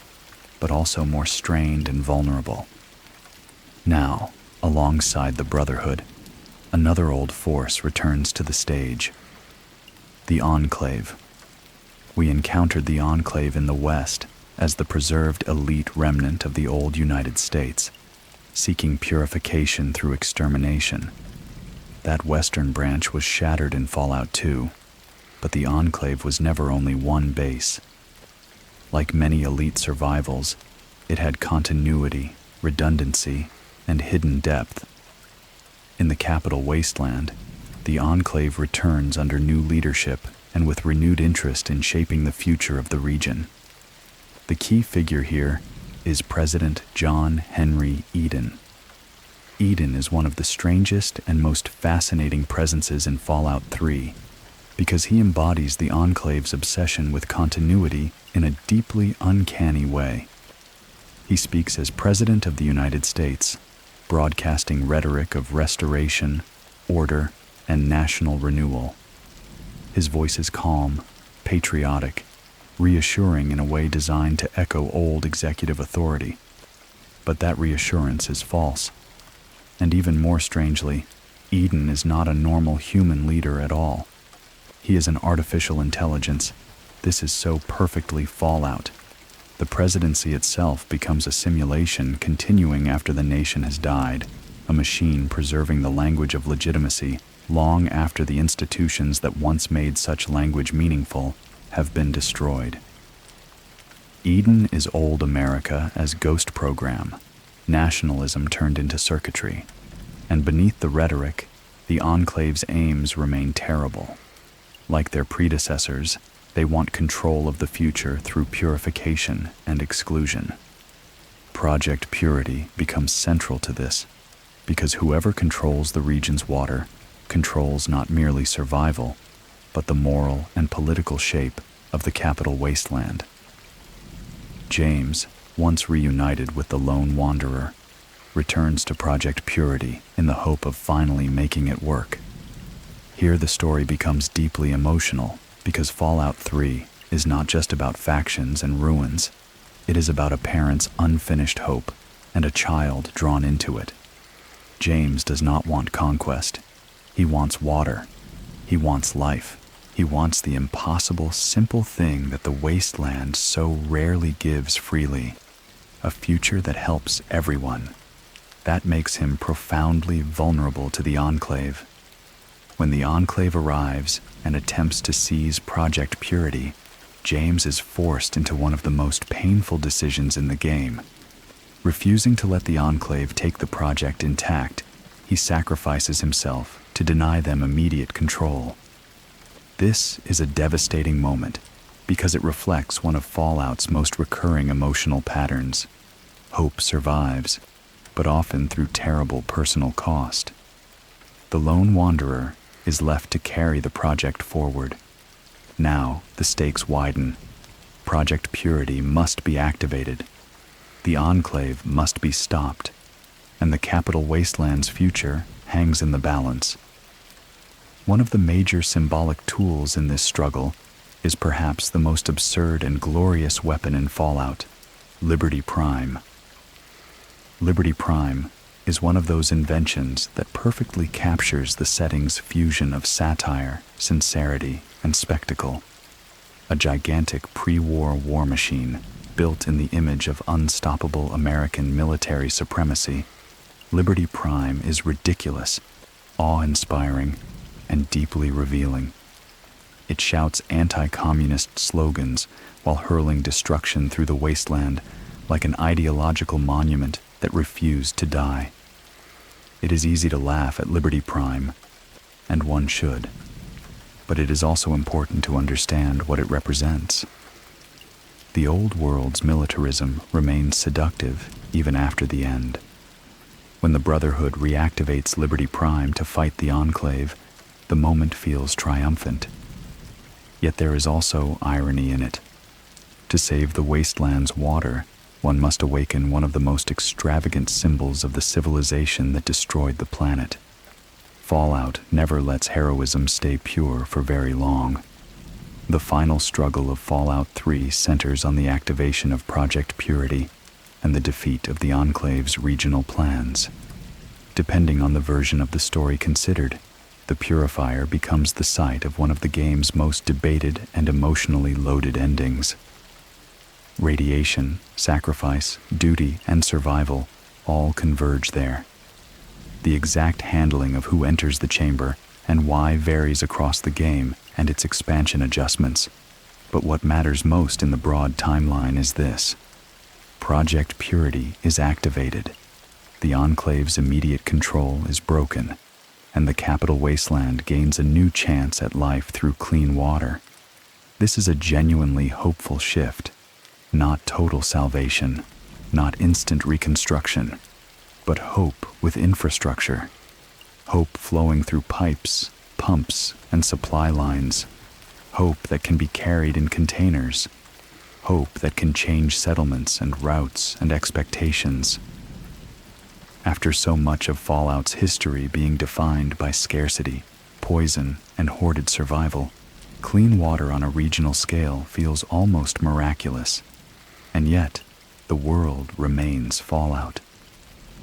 but also more strained and vulnerable. Now, alongside the Brotherhood, another old force returns to the stage. The Enclave. We encountered the Enclave in the West as the preserved elite remnant of the old United States, seeking purification through extermination. That Western branch was shattered in Fallout 2, but the Enclave was never only one base. Like many elite survivals, it had continuity, redundancy, and hidden depth. In the Capital Wasteland, the Enclave returns under new leadership and with renewed interest in shaping the future of the region. The key figure here is President John Henry Eden. Eden is one of the strangest and most fascinating presences in Fallout 3 because he embodies the Enclave's obsession with continuity in a deeply uncanny way. He speaks as President of the United States, broadcasting rhetoric of restoration, order, and national renewal. His voice is calm, patriotic, reassuring in a way designed to echo old executive authority. But that reassurance is false. And even more strangely, Eden is not a normal human leader at all. He is an artificial intelligence. This is so perfectly Fallout. The presidency itself becomes a simulation continuing after the nation has died, a machine preserving the language of legitimacy long after the institutions that once made such language meaningful have been destroyed. Eden is old America as ghost program, nationalism turned into circuitry, and beneath the rhetoric, the Enclave's aims remain terrible. Like their predecessors, they want control of the future through purification and exclusion. Project Purity becomes central to this, because whoever controls the region's water controls not merely survival, but the moral and political shape of the Capital Wasteland. James, once reunited with the lone wanderer, returns to Project Purity in the hope of finally making it work. Here the story becomes deeply emotional because Fallout 3 is not just about factions and ruins. It is about a parent's unfinished hope and a child drawn into it. James does not want conquest. He wants water. He wants life. He wants the impossible, simple thing that the wasteland so rarely gives freely, a future that helps everyone. That makes him profoundly vulnerable to the Enclave. When the Enclave arrives and attempts to seize Project Purity, James is forced into one of the most painful decisions in the game. Refusing to let the Enclave take the project intact, he sacrifices himself to deny them immediate control. This is a devastating moment because it reflects one of Fallout's most recurring emotional patterns. Hope survives, but often through terrible personal cost. The lone wanderer, is left to carry the project forward. Now, the stakes widen. Project Purity must be activated. The Enclave must be stopped. And the Capital Wasteland's future hangs in the balance. One of the major symbolic tools in this struggle is perhaps the most absurd and glorious weapon in Fallout, Liberty Prime. Liberty Prime is one of those inventions that perfectly captures the setting's fusion of satire, sincerity, and spectacle. A gigantic pre-war war machine built in the image of unstoppable American military supremacy, Liberty Prime is ridiculous, awe-inspiring, and deeply revealing. It shouts anti-communist slogans while hurling destruction through the wasteland like an ideological monument that refused to die. It is easy to laugh at Liberty Prime, and one should, but it is also important to understand what it represents. The old world's militarism remains seductive even after the end. When the Brotherhood reactivates Liberty Prime to fight the Enclave, the moment feels triumphant. Yet there is also irony in it. To save the wasteland's water, one must awaken one of the most extravagant symbols of the civilization that destroyed the planet. Fallout never lets heroism stay pure for very long. The final struggle of Fallout 3 centers on the activation of Project Purity and the defeat of the Enclave's regional plans. Depending on the version of the story considered, the Purifier becomes the site of one of the game's most debated and emotionally loaded endings. Radiation, sacrifice, duty, and survival all converge there. The exact handling of who enters the chamber and why varies across the game and its expansion adjustments. But what matters most in the broad timeline is this. Project Purity is activated. The Enclave's immediate control is broken, and the Capital Wasteland gains a new chance at life through clean water. This is a genuinely hopeful shift. Not total salvation, not instant reconstruction, but hope with infrastructure. Hope flowing through pipes, pumps, and supply lines. Hope that can be carried in containers. Hope that can change settlements and routes and expectations. After so much of Fallout's history being defined by scarcity, poison, and hoarded survival, clean water on a regional scale feels almost miraculous. And yet, the world remains Fallout.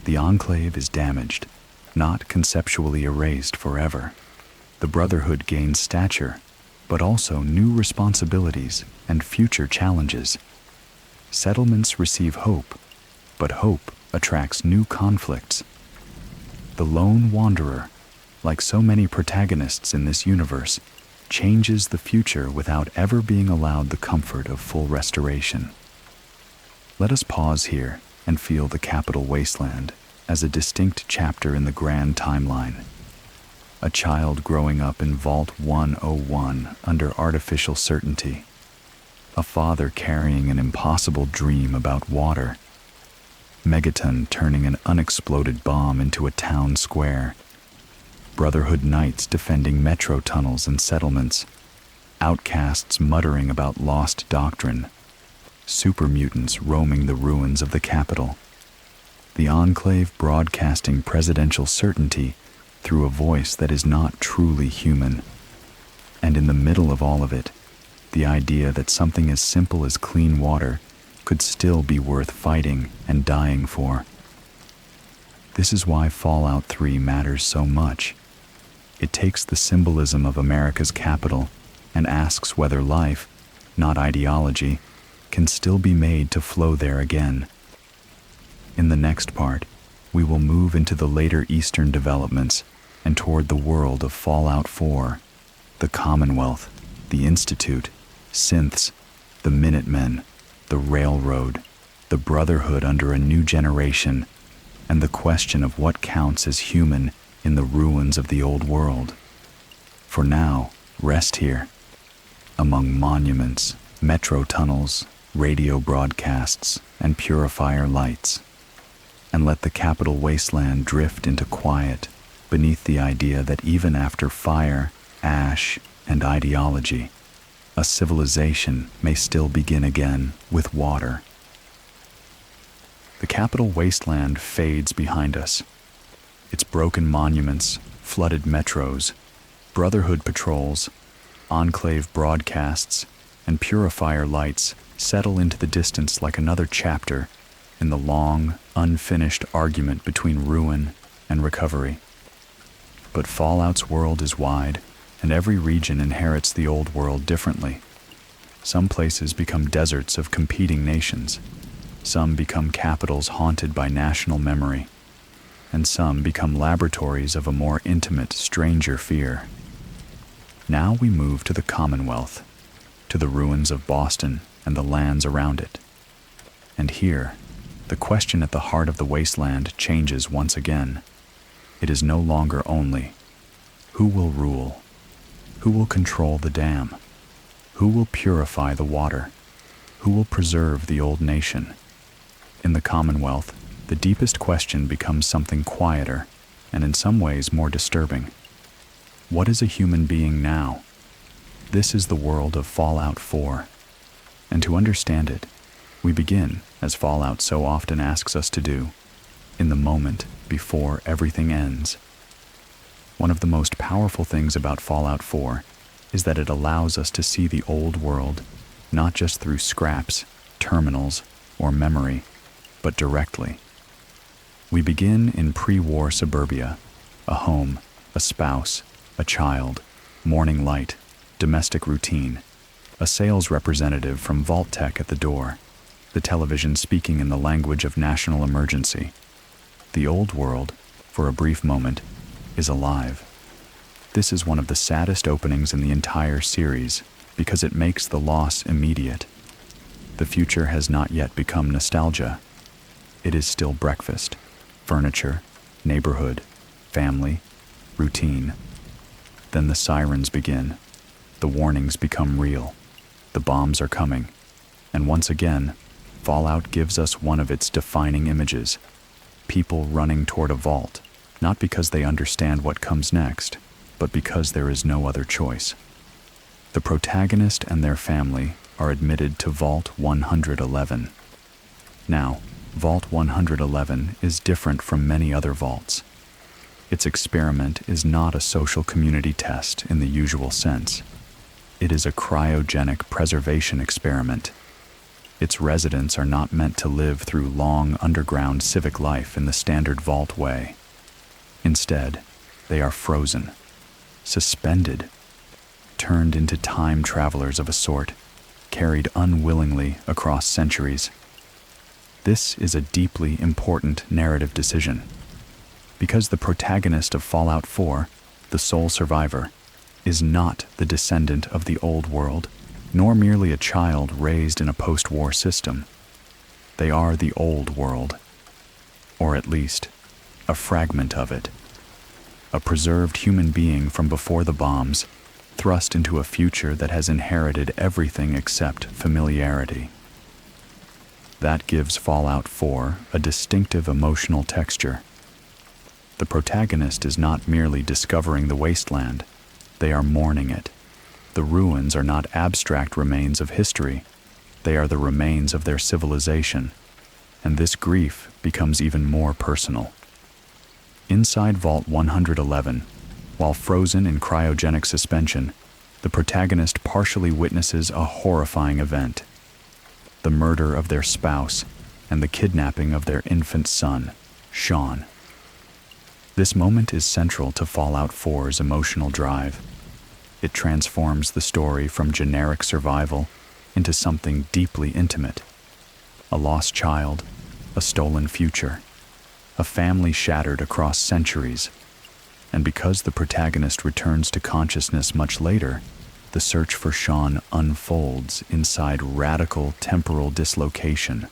The Enclave is damaged, not conceptually erased forever. The Brotherhood gains stature, but also new responsibilities and future challenges. Settlements receive hope, but hope attracts new conflicts. The lone wanderer, like so many protagonists in this universe, changes the future without ever being allowed the comfort of full restoration. Let us pause here and feel the Capital Wasteland as a distinct chapter in the grand timeline. A child growing up in Vault 101 under artificial certainty. A father carrying an impossible dream about water. Megaton turning an unexploded bomb into a town square. Brotherhood Knights defending metro tunnels and settlements. Outcasts muttering about lost doctrine. Super mutants roaming the ruins of the capital. The Enclave broadcasting presidential certainty through a voice that is not truly human. And in the middle of all of it, the idea that something as simple as clean water could still be worth fighting and dying for. This is why Fallout 3 matters so much. It takes the symbolism of America's capital and asks whether life, not ideology, can still be made to flow there again. In the next part, we will move into the later Eastern developments and toward the world of Fallout 4, the Commonwealth, the Institute, synths, the Minutemen, the Railroad, the Brotherhood under a new generation, and the question of what counts as human in the ruins of the old world. For now, rest here, among monuments, metro tunnels, radio broadcasts, and purifier lights, and let the Capital Wasteland drift into quiet, beneath the idea that even after fire, ash, and ideology, a civilization may still begin again with water. The Capital Wasteland fades behind us. Its broken monuments, flooded metros, Brotherhood patrols, Enclave broadcasts, and purifier lights settle into the distance like another chapter in the long, unfinished argument between ruin and recovery. But Fallout's world is wide, and every region inherits the old world differently. Some places become deserts of competing nations. Some become capitals haunted by national memory, and some become laboratories of a more intimate, stranger fear. Now we move to the Commonwealth, to the ruins of Boston and the lands around it. And here, the question at the heart of the wasteland changes once again. It is no longer only, who will rule? Who will control the dam? Who will purify the water? Who will preserve the old nation? In the Commonwealth, the deepest question becomes something quieter, and in some ways more disturbing. What is a human being now? This is the world of Fallout 4. And to understand it, we begin, as Fallout so often asks us to do, in the moment before everything ends. One of the most powerful things about Fallout 4 is that it allows us to see the old world not just through scraps, terminals, or memory, but directly. We begin in pre-war suburbia, a home, a spouse, a child, morning light, domestic routine, a sales representative from Vault Tech at the door, the television speaking in the language of national emergency. The old world, for a brief moment, is alive. This is one of the saddest openings in the entire series because it makes the loss immediate. The future has not yet become nostalgia. It is still breakfast, furniture, neighborhood, family, routine. Then the sirens begin. The warnings become real. The bombs are coming. And once again, Fallout gives us one of its defining images. People running toward a vault, not because they understand what comes next, but because there is no other choice. The protagonist and their family are admitted to Vault 111. Now, Vault 111 is different from many other vaults. Its experiment is not a social community test in the usual sense. It is a cryogenic preservation experiment. Its residents are not meant to live through long underground civic life in the standard vault way. Instead, they are frozen, suspended, turned into time travelers of a sort, carried unwillingly across centuries. This is a deeply important narrative decision, because the protagonist of Fallout 4, the sole survivor, is not the descendant of the old world, nor merely a child raised in a post-war system. They are the old world, or at least, a fragment of it. A preserved human being from before the bombs, thrust into a future that has inherited everything except familiarity. That gives Fallout 4 a distinctive emotional texture. The protagonist is not merely discovering the wasteland, they are mourning it. The ruins are not abstract remains of history, they are the remains of their civilization, and this grief becomes even more personal. Inside Vault 111, while frozen in cryogenic suspension, the protagonist partially witnesses a horrifying event: the murder of their spouse and the kidnapping of their infant son, Sean. This moment is central to Fallout 4's emotional drive. It transforms the story from generic survival into something deeply intimate. A lost child, a stolen future, a family shattered across centuries. And because the protagonist returns to consciousness much later, the search for Sean unfolds inside radical temporal dislocation.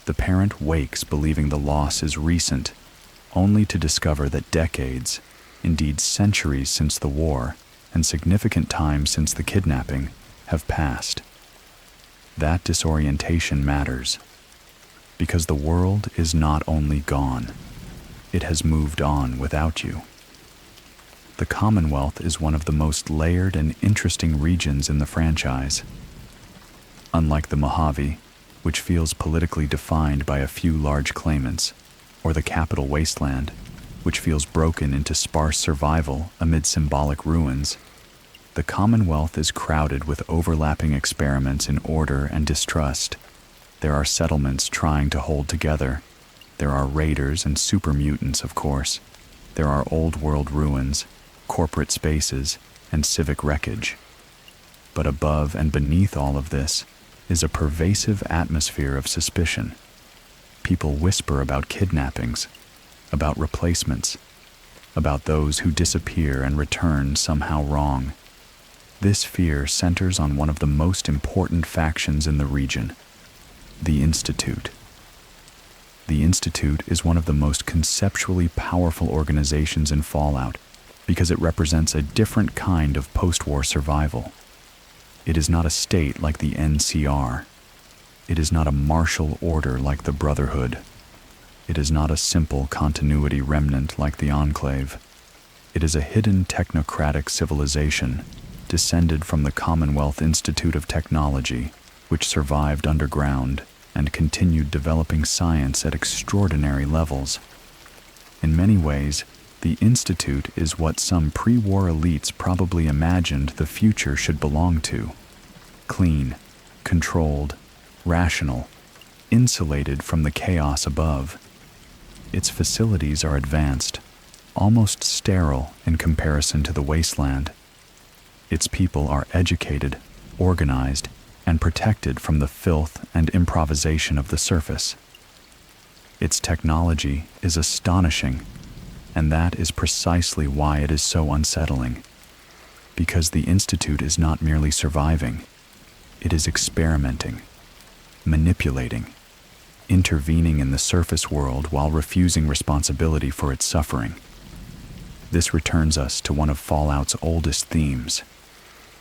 The parent wakes believing the loss is recent, only to discover that decades, indeed centuries since the war, and significant time since the kidnapping, have passed. That disorientation matters, because the world is not only gone, it has moved on without you. the Commonwealth is one of the most layered and interesting regions in the franchise. Unlike the Mojave, which feels politically defined by a few large claimants, or the Capital Wasteland, which feels broken into sparse survival amid symbolic ruins, the Commonwealth is crowded with overlapping experiments in order and distrust. There are settlements trying to hold together. There are raiders and super mutants, of course. There are old-world ruins, corporate spaces, and civic wreckage. But above and beneath all of this is a pervasive atmosphere of suspicion. People whisper about kidnappings, about replacements, about those who disappear and return somehow wrong. This fear centers on one of the most important factions in the region, the Institute. The Institute is one of the most conceptually powerful organizations in Fallout because it represents a different kind of post-war survival. It is not a state like the NCR. It is not a martial order like the Brotherhood. It is not a simple continuity remnant like the Enclave. It is a hidden technocratic civilization descended from the Commonwealth Institute of Technology, which survived underground and continued developing science at extraordinary levels. In many ways, the Institute is what some pre-war elites probably imagined the future should belong to. Clean, controlled, rational, insulated from the chaos above. Its facilities are advanced, almost sterile in comparison to the wasteland. Its people are educated, organized, and protected from the filth and improvisation of the surface. Its technology is astonishing, and that is precisely why it is so unsettling. Because the Institute is not merely surviving, it is experimenting, manipulating, intervening in the surface world while refusing responsibility for its suffering. This returns us to one of Fallout's oldest themes.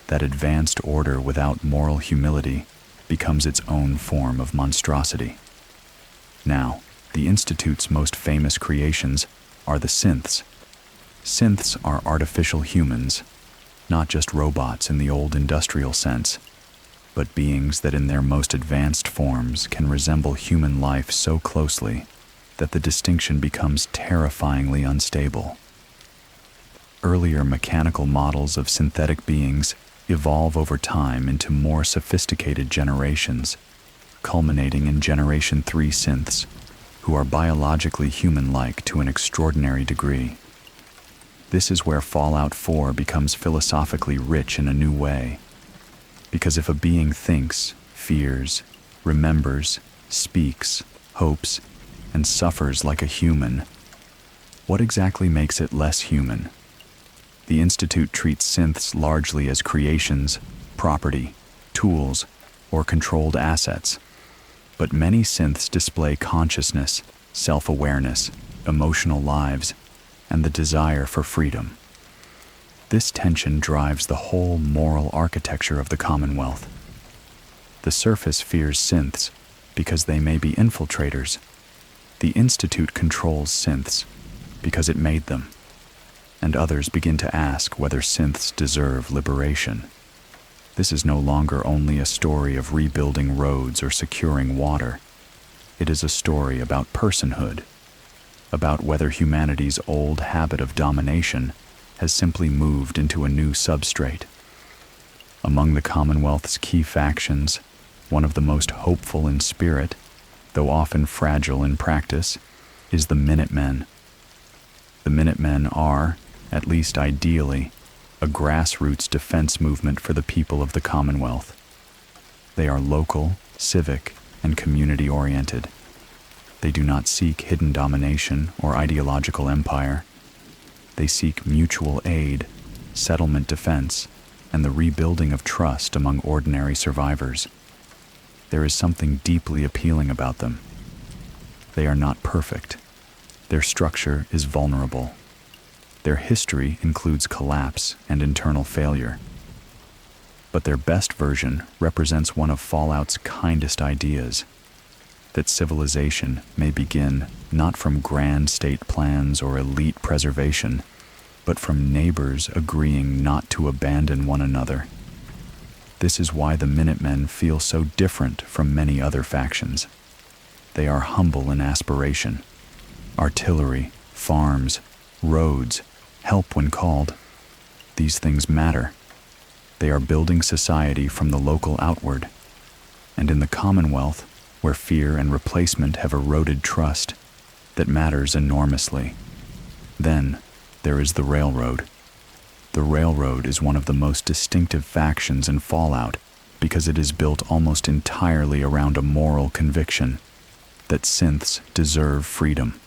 That advanced order without moral humility becomes its own form of monstrosity. Now, the Institute's most famous creations are the synths. Synths are artificial humans, not just robots in the old industrial sense, but beings that in their most advanced forms can resemble human life so closely that the distinction becomes terrifyingly unstable. Earlier mechanical models of synthetic beings evolve over time into more sophisticated generations, culminating in Generation 3 synths, who are biologically human-like to an extraordinary degree. This is where Fallout 4 becomes philosophically rich in a new way. Because if a being thinks, fears, remembers, speaks, hopes, and suffers like a human, what exactly makes it less human? The Institute treats synths largely as creations, property, tools, or controlled assets. But many synths display consciousness, self-awareness, emotional lives, and the desire for freedom. This tension drives the whole moral architecture of the Commonwealth. The surface fears synths because they may be infiltrators. The Institute controls synths because it made them. And others begin to ask whether synths deserve liberation. This is no longer only a story of rebuilding roads or securing water. It is a story about personhood, about whether humanity's old habit of domination has simply moved into a new substrate. Among the Commonwealth's key factions, one of the most hopeful in spirit, though often fragile in practice, is the Minutemen. The Minutemen are, at least ideally, a grassroots defense movement for the people of the Commonwealth. They are local, civic, and community-oriented. They do not seek hidden domination or ideological empire. They seek mutual aid, settlement defense, and the rebuilding of trust among ordinary survivors. There is something deeply appealing about them. They are not perfect. Their structure is vulnerable. Their history includes collapse and internal failure. But their best version represents one of Fallout's kindest ideas, that civilization may begin not from grand state plans or elite preservation, but from neighbors agreeing not to abandon one another. This is why the Minutemen feel so different from many other factions. They are humble in aspiration. Artillery, farms, roads, help when called. These things matter. They are building society from the local outward. And in the Commonwealth, where fear and replacement have eroded trust, that matters enormously. Then, there is the Railroad. The Railroad is one of the most distinctive factions in Fallout because it is built almost entirely around a moral conviction that synths deserve freedom.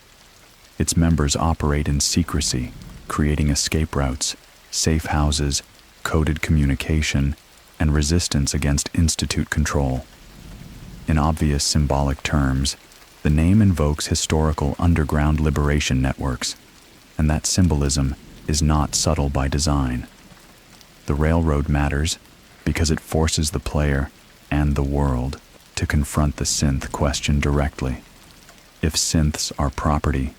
Its members operate in secrecy, creating escape routes, safe houses, coded communication, and resistance against Institute control. In obvious symbolic terms, the name invokes historical underground liberation networks, and that symbolism is not subtle by design. The Railroad matters because it forces the player and the world to confront the synth question directly. If synths are property,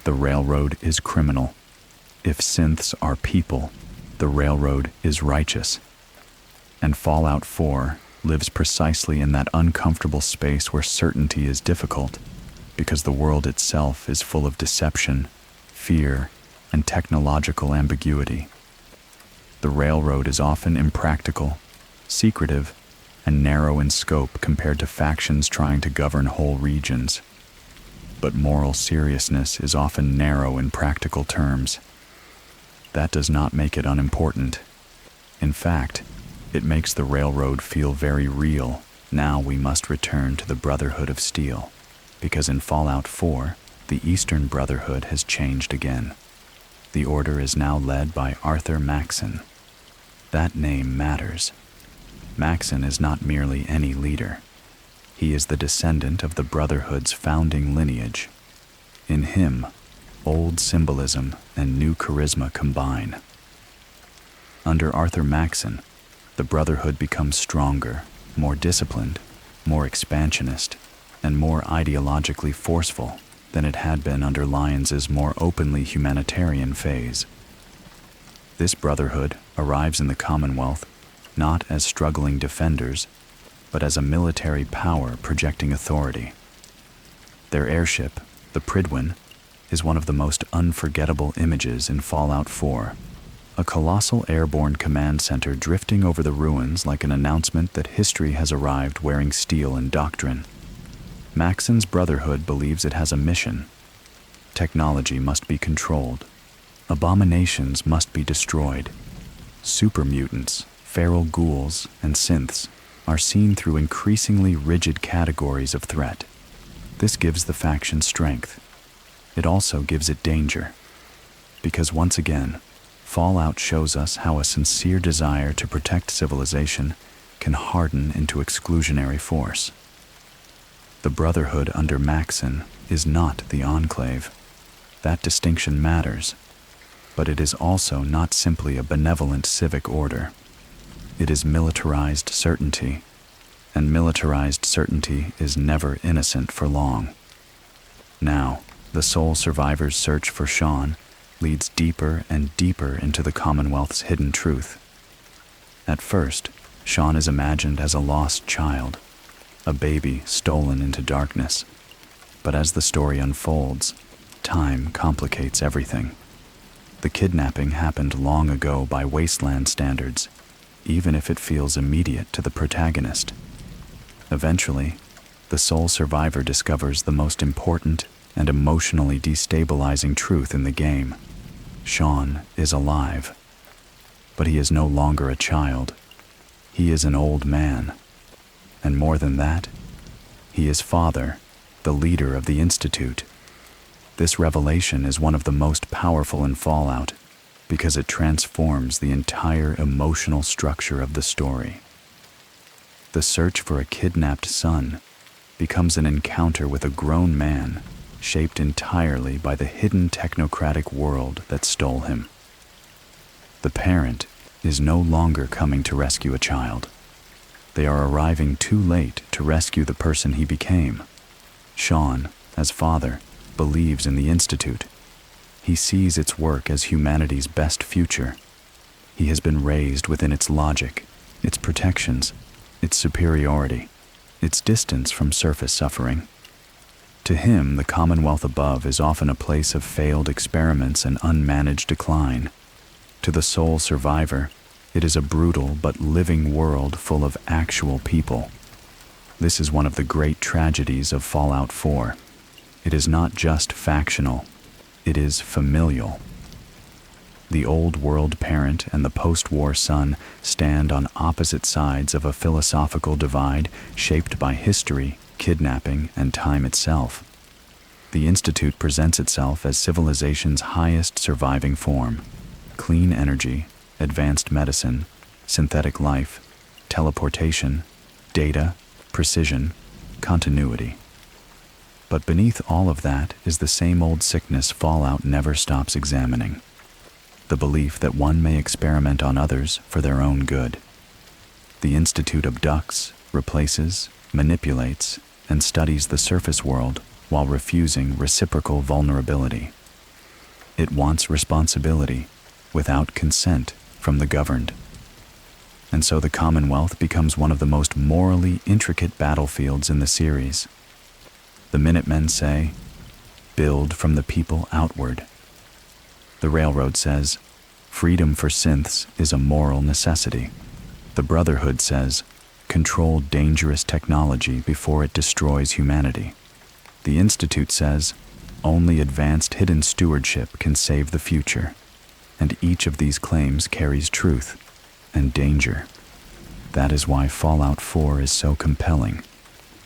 the Railroad is criminal. If synths are people, the Railroad is righteous. And Fallout 4 lives precisely in that uncomfortable space where certainty is difficult, because the world itself is full of deception, fear, and technological ambiguity. The Railroad is often impractical, secretive, and narrow in scope compared to factions trying to govern whole regions. But moral seriousness is often narrow in practical terms. That does not make it unimportant. In fact, it makes the Railroad feel very real. Now we must return to the Brotherhood of Steel, because in Fallout 4, the Eastern Brotherhood has changed again. The Order is now led by Arthur Maxon. That name matters. Maxon is not merely any leader. He is the descendant of the Brotherhood's founding lineage. In him, old symbolism and new charisma combine. Under Arthur Maxon, the Brotherhood becomes stronger, more disciplined, more expansionist, and more ideologically forceful than it had been under Lyons's more openly humanitarian phase. This Brotherhood arrives in the Commonwealth not as struggling defenders, but as a military power projecting authority. Their airship, the Prydwen, is one of the most unforgettable images in Fallout 4. A colossal airborne command center drifting over the ruins like an announcement that history has arrived wearing steel and doctrine. Maxon's Brotherhood believes it has a mission. Technology must be controlled. Abominations must be destroyed. Super mutants, feral ghouls, and synths are seen through increasingly rigid categories of threat. This gives the faction strength. It also gives it danger. Because once again, Fallout shows us how a sincere desire to protect civilization can harden into exclusionary force. The Brotherhood under Maxon is not the Enclave. That distinction matters, but it is also not simply a benevolent civic order. It is militarized certainty, and militarized certainty is never innocent for long. Now, the sole survivor's search for Sean leads deeper and deeper into the Commonwealth's hidden truth. At first, Sean is imagined as a lost child, a baby stolen into darkness. But as the story unfolds, time complicates everything. The kidnapping happened long ago by Wasteland standards, even if it feels immediate to the protagonist. Eventually, the sole survivor discovers the most important and emotionally destabilizing truth in the game. Sean is alive. But he is no longer a child. He is an old man. And more than that, he is father, the leader of the Institute. This revelation is one of the most powerful in Fallout because it transforms the entire emotional structure of the story. The search for a kidnapped son becomes an encounter with a grown man shaped entirely by the hidden technocratic world that stole him. The parent is no longer coming to rescue a child. They are arriving too late to rescue the person he became. Sean, as father, believes in the Institute. He sees its work as humanity's best future. He has been raised within its logic, its protections, its superiority, its distance from surface suffering. To him, the Commonwealth above is often a place of failed experiments and unmanaged decline. To the sole survivor, it is a brutal but living world full of actual people. This is one of the great tragedies of Fallout 4. It is not just factional, it is familial. The old world parent and the post-war son stand on opposite sides of a philosophical divide shaped by history, kidnapping, and time itself. The Institute presents itself as civilization's highest surviving form: clean energy, advanced medicine, synthetic life, teleportation, data, precision, continuity. But beneath all of that is the same old sickness Fallout never stops examining: the belief that one may experiment on others for their own good. The Institute abducts, replaces, manipulates, and studies the surface world while refusing reciprocal vulnerability. It wants responsibility without consent from the governed. And so the Commonwealth becomes one of the most morally intricate battlefields in the series. The Minutemen say, "Build from the people outward." The Railroad says, "Freedom for synths is a moral necessity." The Brotherhood says, "Control dangerous technology before it destroys humanity." The Institute says, "Only advanced hidden stewardship can save the future." And each of these claims carries truth and danger. That is why Fallout 4 is so compelling.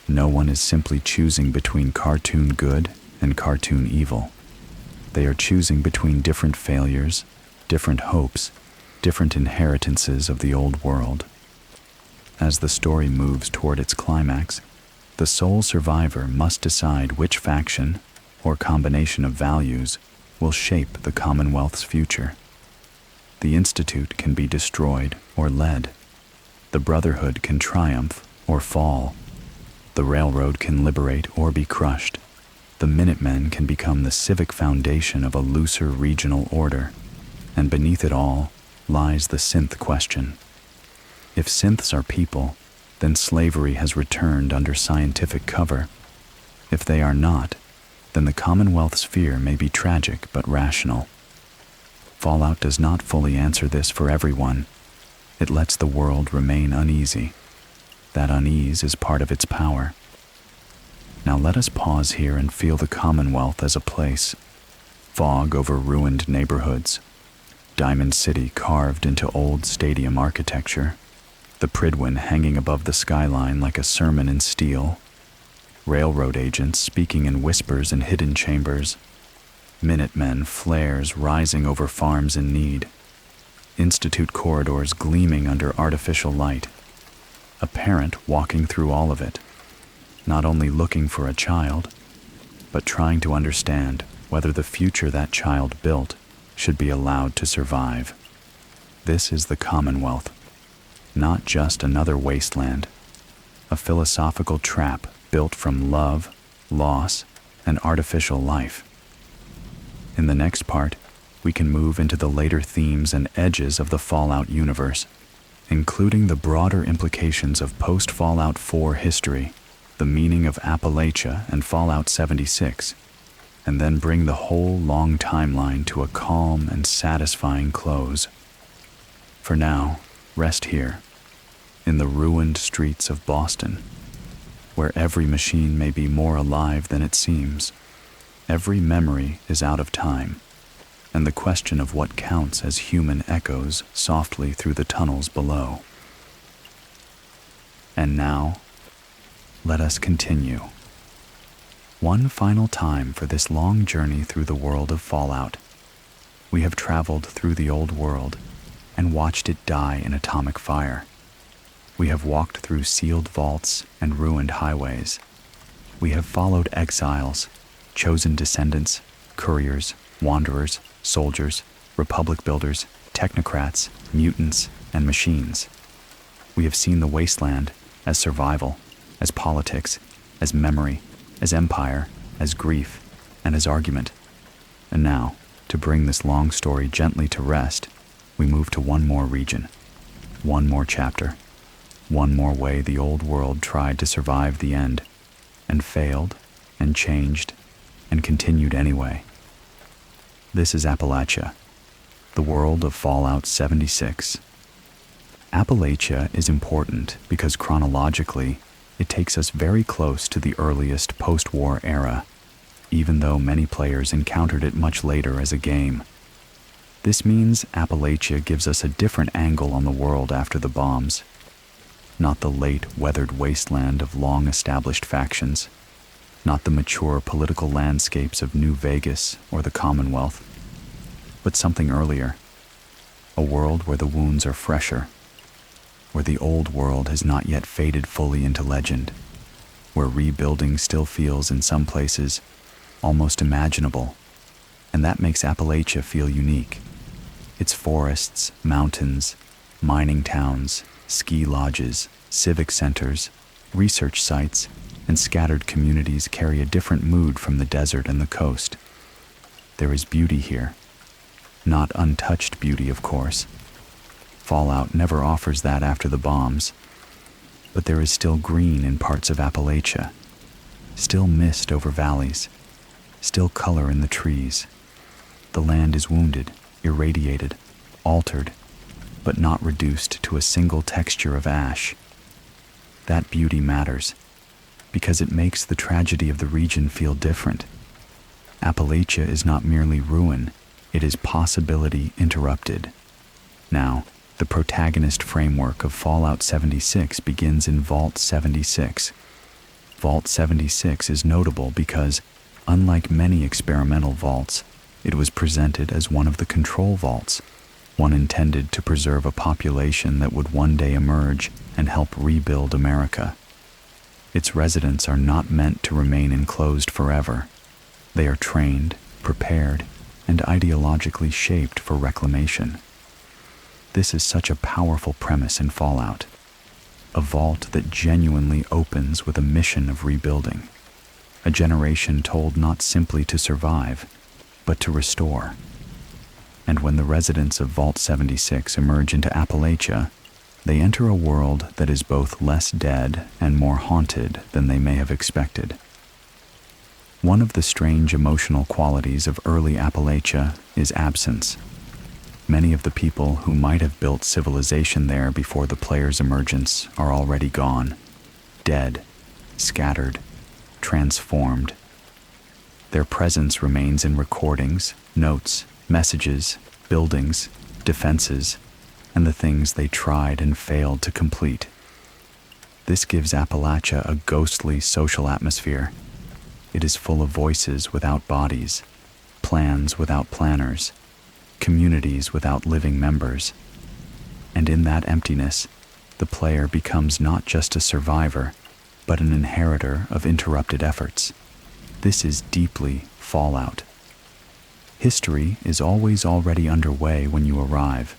No one is simply choosing between cartoon good and cartoon evil. They are choosing between different failures, different hopes, different inheritances of the old world. As the story moves toward its climax, the sole survivor must decide which faction, or combination of values, will shape the Commonwealth's future. The Institute can be destroyed or led. The Brotherhood can triumph or fall. The Railroad can liberate or be crushed. The Minutemen can become the civic foundation of a looser regional order. And beneath it all lies the synth question. If synths are people, then slavery has returned under scientific cover. If they are not, then the Commonwealth's fear may be tragic but rational. Fallout does not fully answer this for everyone. It lets the world remain uneasy. That unease is part of its power. Now let us pause here and feel the Commonwealth as a place. Fog over ruined neighborhoods. Diamond City carved into old stadium architecture. The Pridwin hanging above the skyline like a sermon in steel. Railroad agents speaking in whispers in hidden chambers. Minutemen flares rising over farms in need. Institute corridors gleaming under artificial light. A parent walking through all of it, not only looking for a child, but trying to understand whether the future that child built should be allowed to survive. This is the Commonwealth, not just another wasteland, a philosophical trap built from love, loss, and artificial life. In the next part, we can move into the later themes and edges of the Fallout universe, including the broader implications of post-Fallout 4 history, the meaning of Appalachia and Fallout 76, and then bring the whole long timeline to a calm and satisfying close. For now, rest here, in the ruined streets of Boston, where every machine may be more alive than it seems. Every memory is out of time, and the question of what counts as human echoes softly through the tunnels below. And now, let us continue. One final time for this long journey through the world of Fallout. We have traveled through the old world and watched it die in atomic fire. We have walked through sealed vaults and ruined highways. We have followed exiles, chosen descendants, couriers, wanderers, soldiers, republic builders, technocrats, mutants, and machines. We have seen the wasteland as survival, as politics, as memory, as empire, as grief, and as argument. And now, To bring this long story gently to rest, we move to one more region, one more chapter, one more way the old world tried to survive the end, and failed, and changed, and continued anyway. This is Appalachia, the world of Fallout 76. Appalachia is important because chronologically, it takes us very close to the earliest post-war era, even though many players encountered it much later as a game. This means Appalachia gives us a different angle on the world after the bombs. Not the late, weathered wasteland of long-established factions, not the mature political landscapes of New Vegas or the Commonwealth, but something earlier, a world where the wounds are fresher, where the old world has not yet faded fully into legend, where rebuilding still feels in some places almost imaginable, and that makes Appalachia feel unique. Its forests, mountains, mining towns, ski lodges, civic centers, research sites, and scattered communities carry a different mood from the desert and the coast. There is beauty here. Not untouched beauty, of course. Fallout never offers that after the bombs. But there is still green in parts of Appalachia, still mist over valleys, still color in the trees. The land is wounded, irradiated, altered, but not reduced to a single texture of ash. That beauty matters, because it makes the tragedy of the region feel different. Appalachia is not merely ruin, it is possibility interrupted. Now, the protagonist framework of Fallout 76 begins in Vault 76. Vault 76 is notable because, unlike many experimental vaults, it was presented as one of the control vaults, one intended to preserve a population that would one day emerge and help rebuild America. Its residents are not meant to remain enclosed forever. They are trained, prepared, and ideologically shaped for reclamation. This is such a powerful premise in Fallout. A vault that genuinely opens with a mission of rebuilding. A generation told not simply to survive, but to restore. And when the residents of Vault 76 emerge into Appalachia, they enter a world that is both less dead and more haunted than they may have expected. One of the strange emotional qualities of early Appalachia is absence. Many of the people who might have built civilization there before the player's emergence are already gone, dead, scattered, transformed. Their presence remains in recordings, notes, messages, buildings, defenses, and the things they tried and failed to complete. This gives Appalachia a ghostly social atmosphere. It is full of voices without bodies, plans without planners, communities without living members. And in that emptiness, the player becomes not just a survivor, but an inheritor of interrupted efforts. This is deeply Fallout. History is always already underway when you arrive,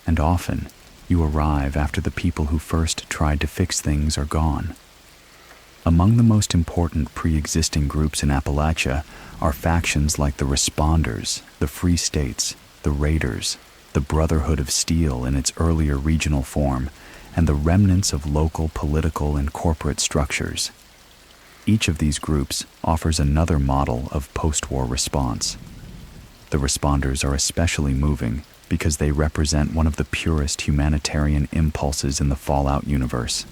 and often you arrive after the people who first tried to fix things are gone. Among the most important pre-existing groups in Appalachia are factions like the Responders, the Free States, the Raiders, the Brotherhood of Steel in its earlier regional form, and the remnants of local political and corporate structures. Each of these groups offers another model of post-war response. The Responders are especially moving because they represent one of the purest humanitarian impulses in the Fallout universe.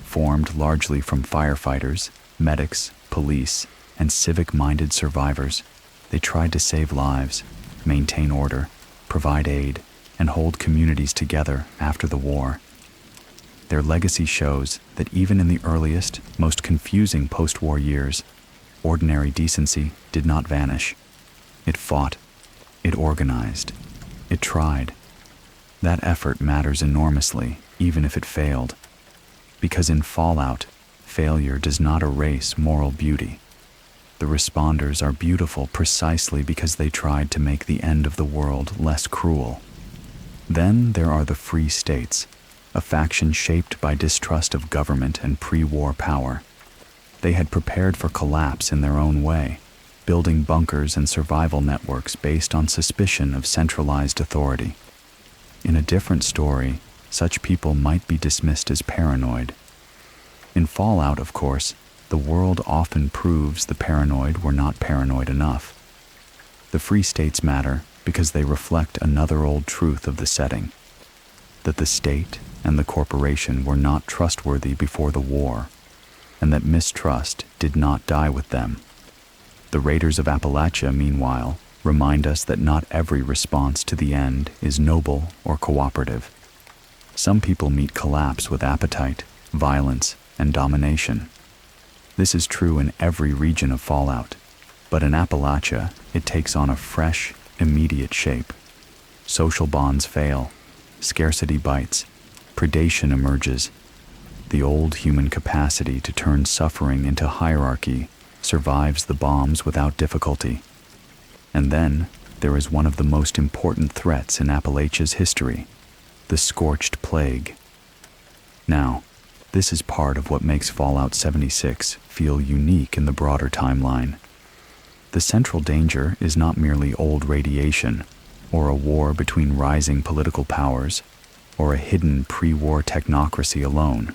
Formed largely from firefighters, medics, police, and civic-minded survivors, they tried to save lives, maintain order, provide aid, and hold communities together after the war. Their legacy shows that even in the earliest, most confusing post-war years, ordinary decency did not vanish. It fought, it organized, it tried. That effort matters enormously, even if it failed. Because in Fallout, failure does not erase moral beauty. The Responders are beautiful precisely because they tried to make the end of the world less cruel. Then there are the Free States, a faction shaped by distrust of government and pre-war power. They had prepared for collapse in their own way, building bunkers and survival networks based on suspicion of centralized authority. In a different story, such people might be dismissed as paranoid. In Fallout, of course, the world often proves the paranoid were not paranoid enough. The free states matter because they reflect another old truth of the setting, that the state and the corporation were not trustworthy before the war, and that mistrust did not die with them. The Raiders of Appalachia, meanwhile, remind us that not every response to the end is noble or cooperative. Some people meet collapse with appetite, violence, and domination. This is true in every region of Fallout, but in Appalachia, it takes on a fresh, immediate shape. Social bonds fail, scarcity bites, predation emerges. The old human capacity to turn suffering into hierarchy survives the bombs without difficulty. And then there is one of the most important threats in Appalachia's history, the Scorched Plague. Now, this is part of what makes Fallout 76 feel unique in the broader timeline. The central danger is not merely old radiation, or a war between rising political powers, or a hidden pre-war technocracy alone.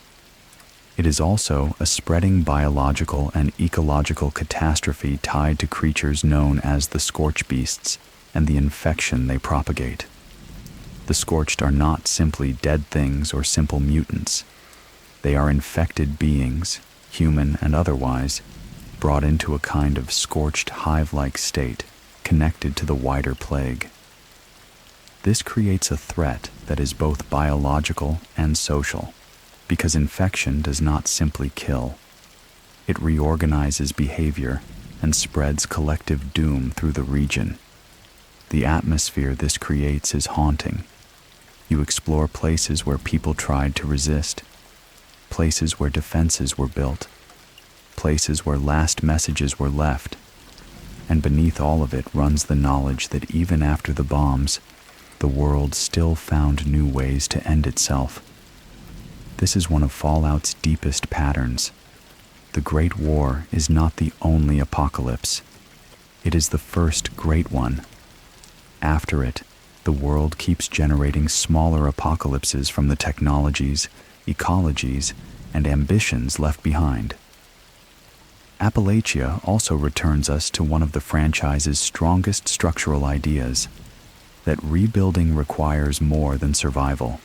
It is also a spreading biological and ecological catastrophe tied to creatures known as the Scorch Beasts and the infection they propagate. The Scorched are not simply dead things or simple mutants. They are infected beings, human and otherwise, brought into a kind of scorched hive-like state connected to the wider plague. This creates a threat that is both biological and social, because infection does not simply kill. It reorganizes behavior and spreads collective doom through the region. The atmosphere this creates is haunting. You explore places where people tried to resist, places where defenses were built, places where last messages were left, and beneath all of it runs the knowledge that even after the bombs, the world still found new ways to end itself. This is one of Fallout's deepest patterns. The Great War is not the only apocalypse. It is the first great one. After it, the world keeps generating smaller apocalypses from the technologies, ecologies, and ambitions left behind. Appalachia also returns us to one of the franchise's strongest structural ideas, that rebuilding requires more than survival.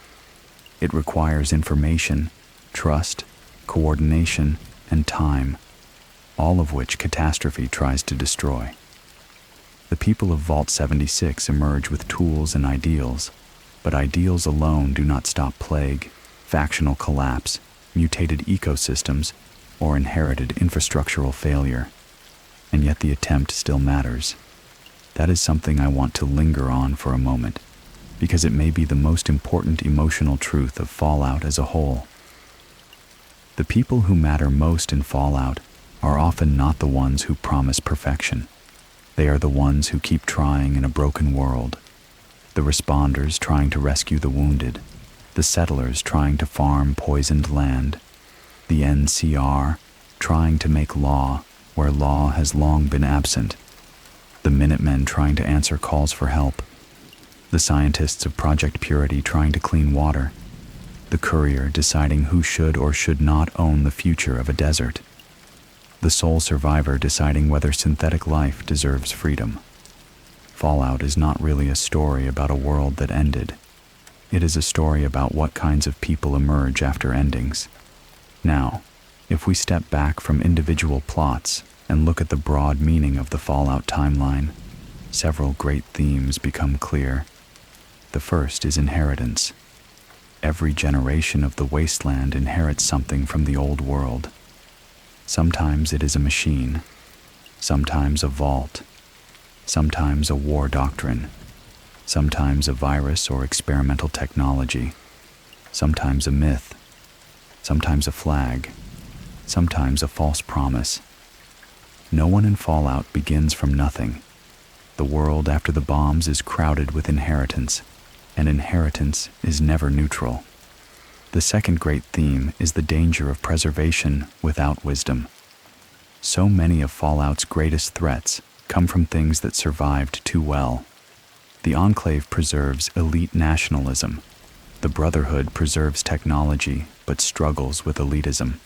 It requires information, trust, coordination, and time, all of which catastrophe tries to destroy. The people of Vault 76 emerge with tools and ideals, but ideals alone do not stop plague, factional collapse, mutated ecosystems, or inherited infrastructural failure. And yet the attempt still matters. That is something I want to linger on for a moment, because it may be the most important emotional truth of Fallout as a whole. The people who matter most in Fallout are often not the ones who promise perfection. They are the ones who keep trying in a broken world. The responders trying to rescue the wounded, the settlers trying to farm poisoned land, the NCR trying to make law where law has long been absent, the Minutemen trying to answer calls for help, the scientists of Project Purity trying to clean water, the courier deciding who should or should not own the future of a desert, the sole survivor deciding whether synthetic life deserves freedom. Fallout is not really a story about a world that ended. It is a story about what kinds of people emerge after endings. Now, if we step back from individual plots and look at the broad meaning of the Fallout timeline, several great themes become clear. The first is inheritance. Every generation of the Wasteland inherits something from the old world. Sometimes it is a machine, sometimes a vault, sometimes a war doctrine, sometimes a virus or experimental technology, sometimes a myth, sometimes a flag, sometimes a false promise. No one in Fallout begins from nothing. The world after the bombs is crowded with inheritance, and inheritance is never neutral. The second great theme is the danger of preservation without wisdom. So many of Fallout's greatest threats come from things that survived too well. The Enclave preserves elite nationalism. The Brotherhood preserves technology but struggles with elitism.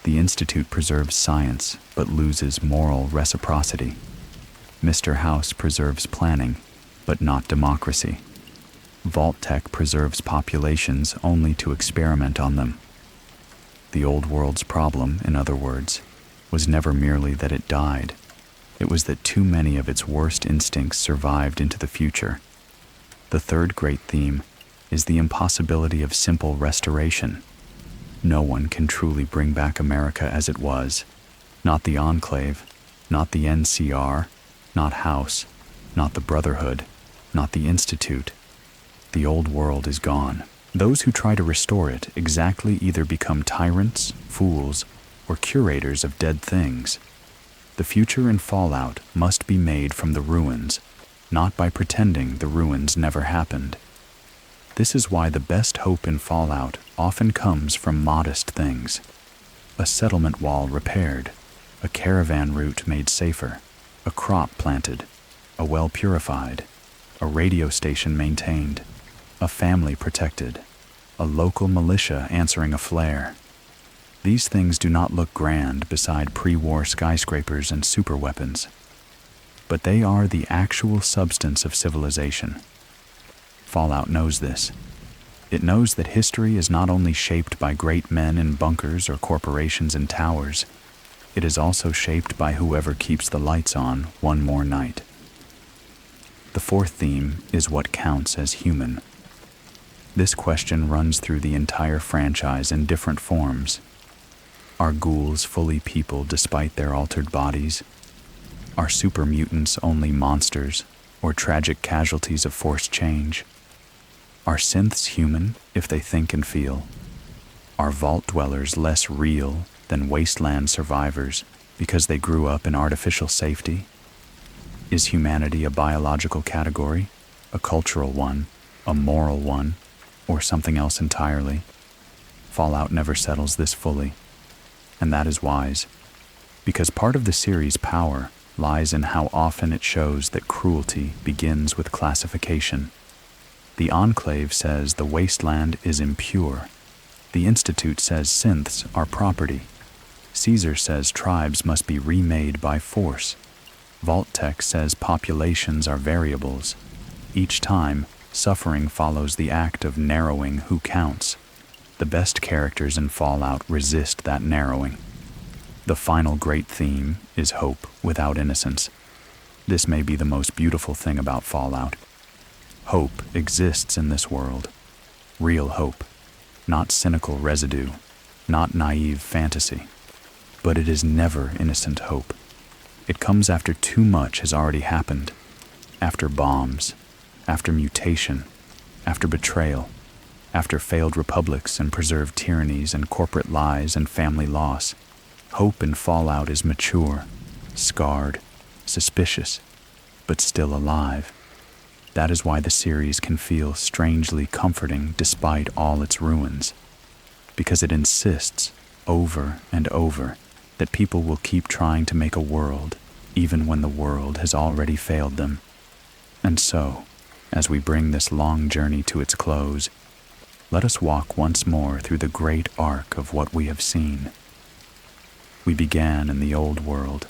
The Institute preserves science but loses moral reciprocity. Mr. House preserves planning but not democracy. Vault Tech preserves populations only to experiment on them. The old world's problem, in other words, was never merely that it died. It was that too many of its worst instincts survived into the future. The third great theme is the impossibility of simple restoration. No one can truly bring back America as it was. Not the Enclave, not the NCR, not House, not the Brotherhood, not the Institute. The old world is gone. Those who try to restore it exactly either become tyrants, fools, or curators of dead things. The future in Fallout must be made from the ruins, not by pretending the ruins never happened. This is why the best hope in Fallout often comes from modest things. A settlement wall repaired, a caravan route made safer, a crop planted, a well purified, a radio station maintained, a family protected, a local militia answering a flare. These things do not look grand beside pre-war skyscrapers and superweapons, but they are the actual substance of civilization. Fallout knows this. It knows that history is not only shaped by great men in bunkers or corporations in towers, it is also shaped by whoever keeps the lights on one more night. The fourth theme is what counts as human. This question runs through the entire franchise in different forms. Are ghouls fully people despite their altered bodies? Are super mutants only monsters or tragic casualties of forced change? Are synths human if they think and feel? Are vault dwellers less real than wasteland survivors because they grew up in artificial safety? Is humanity a biological category, a cultural one, a moral one, or something else entirely? Fallout never settles this fully. And that is wise, because part of the series' power lies in how often it shows that cruelty begins with classification. The Enclave says the wasteland is impure. The Institute says synths are property. Caesar says tribes must be remade by force. Vault Tech says populations are variables. Each time, suffering follows the act of narrowing who counts. The best characters in Fallout resist that narrowing. The final great theme is hope without innocence. This may be the most beautiful thing about Fallout. Hope exists in this world. Real hope. Not cynical residue. Not naive fantasy. But it is never innocent hope. It comes after too much has already happened. After bombs. After mutation. After betrayal. After failed republics and preserved tyrannies and corporate lies and family loss. Hope in Fallout is mature, scarred, suspicious, but still alive. That is why the series can feel strangely comforting despite all its ruins, because it insists, over and over, that people will keep trying to make a world, even when the world has already failed them. And so, as we bring this long journey to its close, let us walk once more through the great arc of what we have seen. We began in the old world,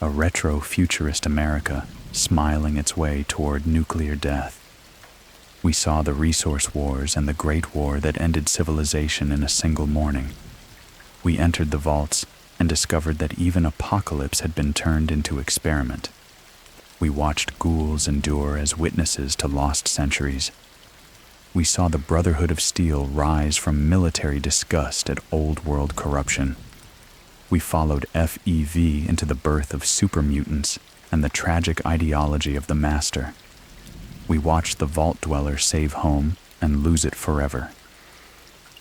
a retro-futurist America smiling its way toward nuclear death. We saw the resource wars and the Great War that ended civilization in a single morning. We entered the vaults and discovered that even apocalypse had been turned into experiment. We watched ghouls endure as witnesses to lost centuries. We saw the Brotherhood of Steel rise from military disgust at old-world corruption. We followed FEV into the birth of super mutants and the tragic ideology of the Master. We watched the Vault Dweller save home and lose it forever.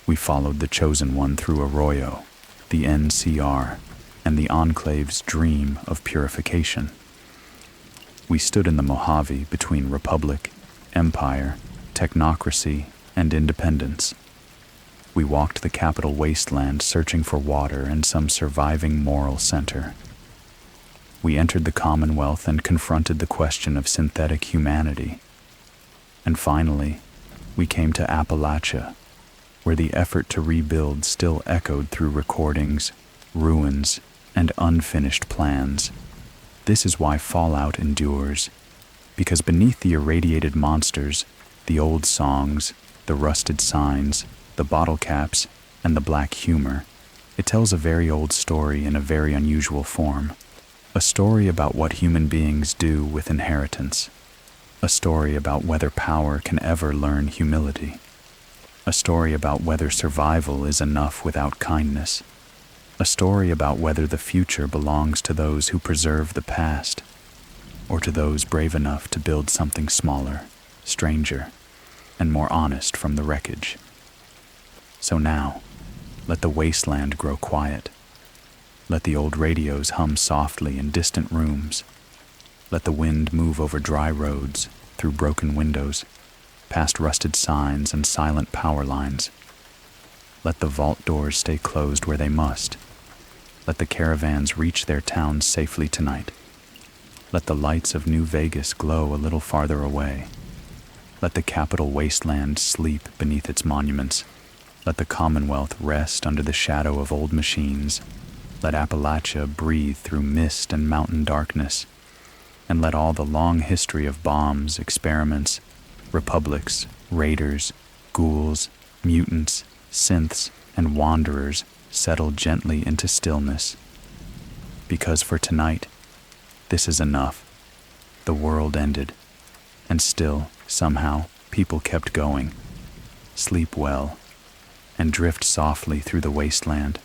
We followed the Chosen One through Arroyo, the NCR, and the Enclave's dream of purification. We stood in the Mojave between Republic, Empire, technocracy, and independence. We walked the Capital Wasteland searching for water and some surviving moral center. We entered the Commonwealth and confronted the question of synthetic humanity. And finally, we came to Appalachia, where the effort to rebuild still echoed through recordings, ruins, and unfinished plans. This is why Fallout endures, because beneath the irradiated monsters, the old songs, the rusted signs, the bottle caps, and the black humor, it tells a very old story in a very unusual form. A story about what human beings do with inheritance. A story about whether power can ever learn humility. A story about whether survival is enough without kindness. A story about whether the future belongs to those who preserve the past, or to those brave enough to build something smaller, stranger, and more honest from the wreckage. So now, let the wasteland grow quiet. Let the old radios hum softly in distant rooms. Let the wind move over dry roads, through broken windows, past rusted signs and silent power lines. Let the vault doors stay closed where they must. Let the caravans reach their towns safely tonight. Let the lights of New Vegas glow a little farther away. Let the Capital Wasteland sleep beneath its monuments. Let the Commonwealth rest under the shadow of old machines. Let Appalachia breathe through mist and mountain darkness. And let all the long history of bombs, experiments, republics, raiders, ghouls, mutants, synths, and wanderers settle gently into stillness. Because for tonight, this is enough. The world ended, and still, somehow, people kept going. Sleep well, and drift softly through the wasteland.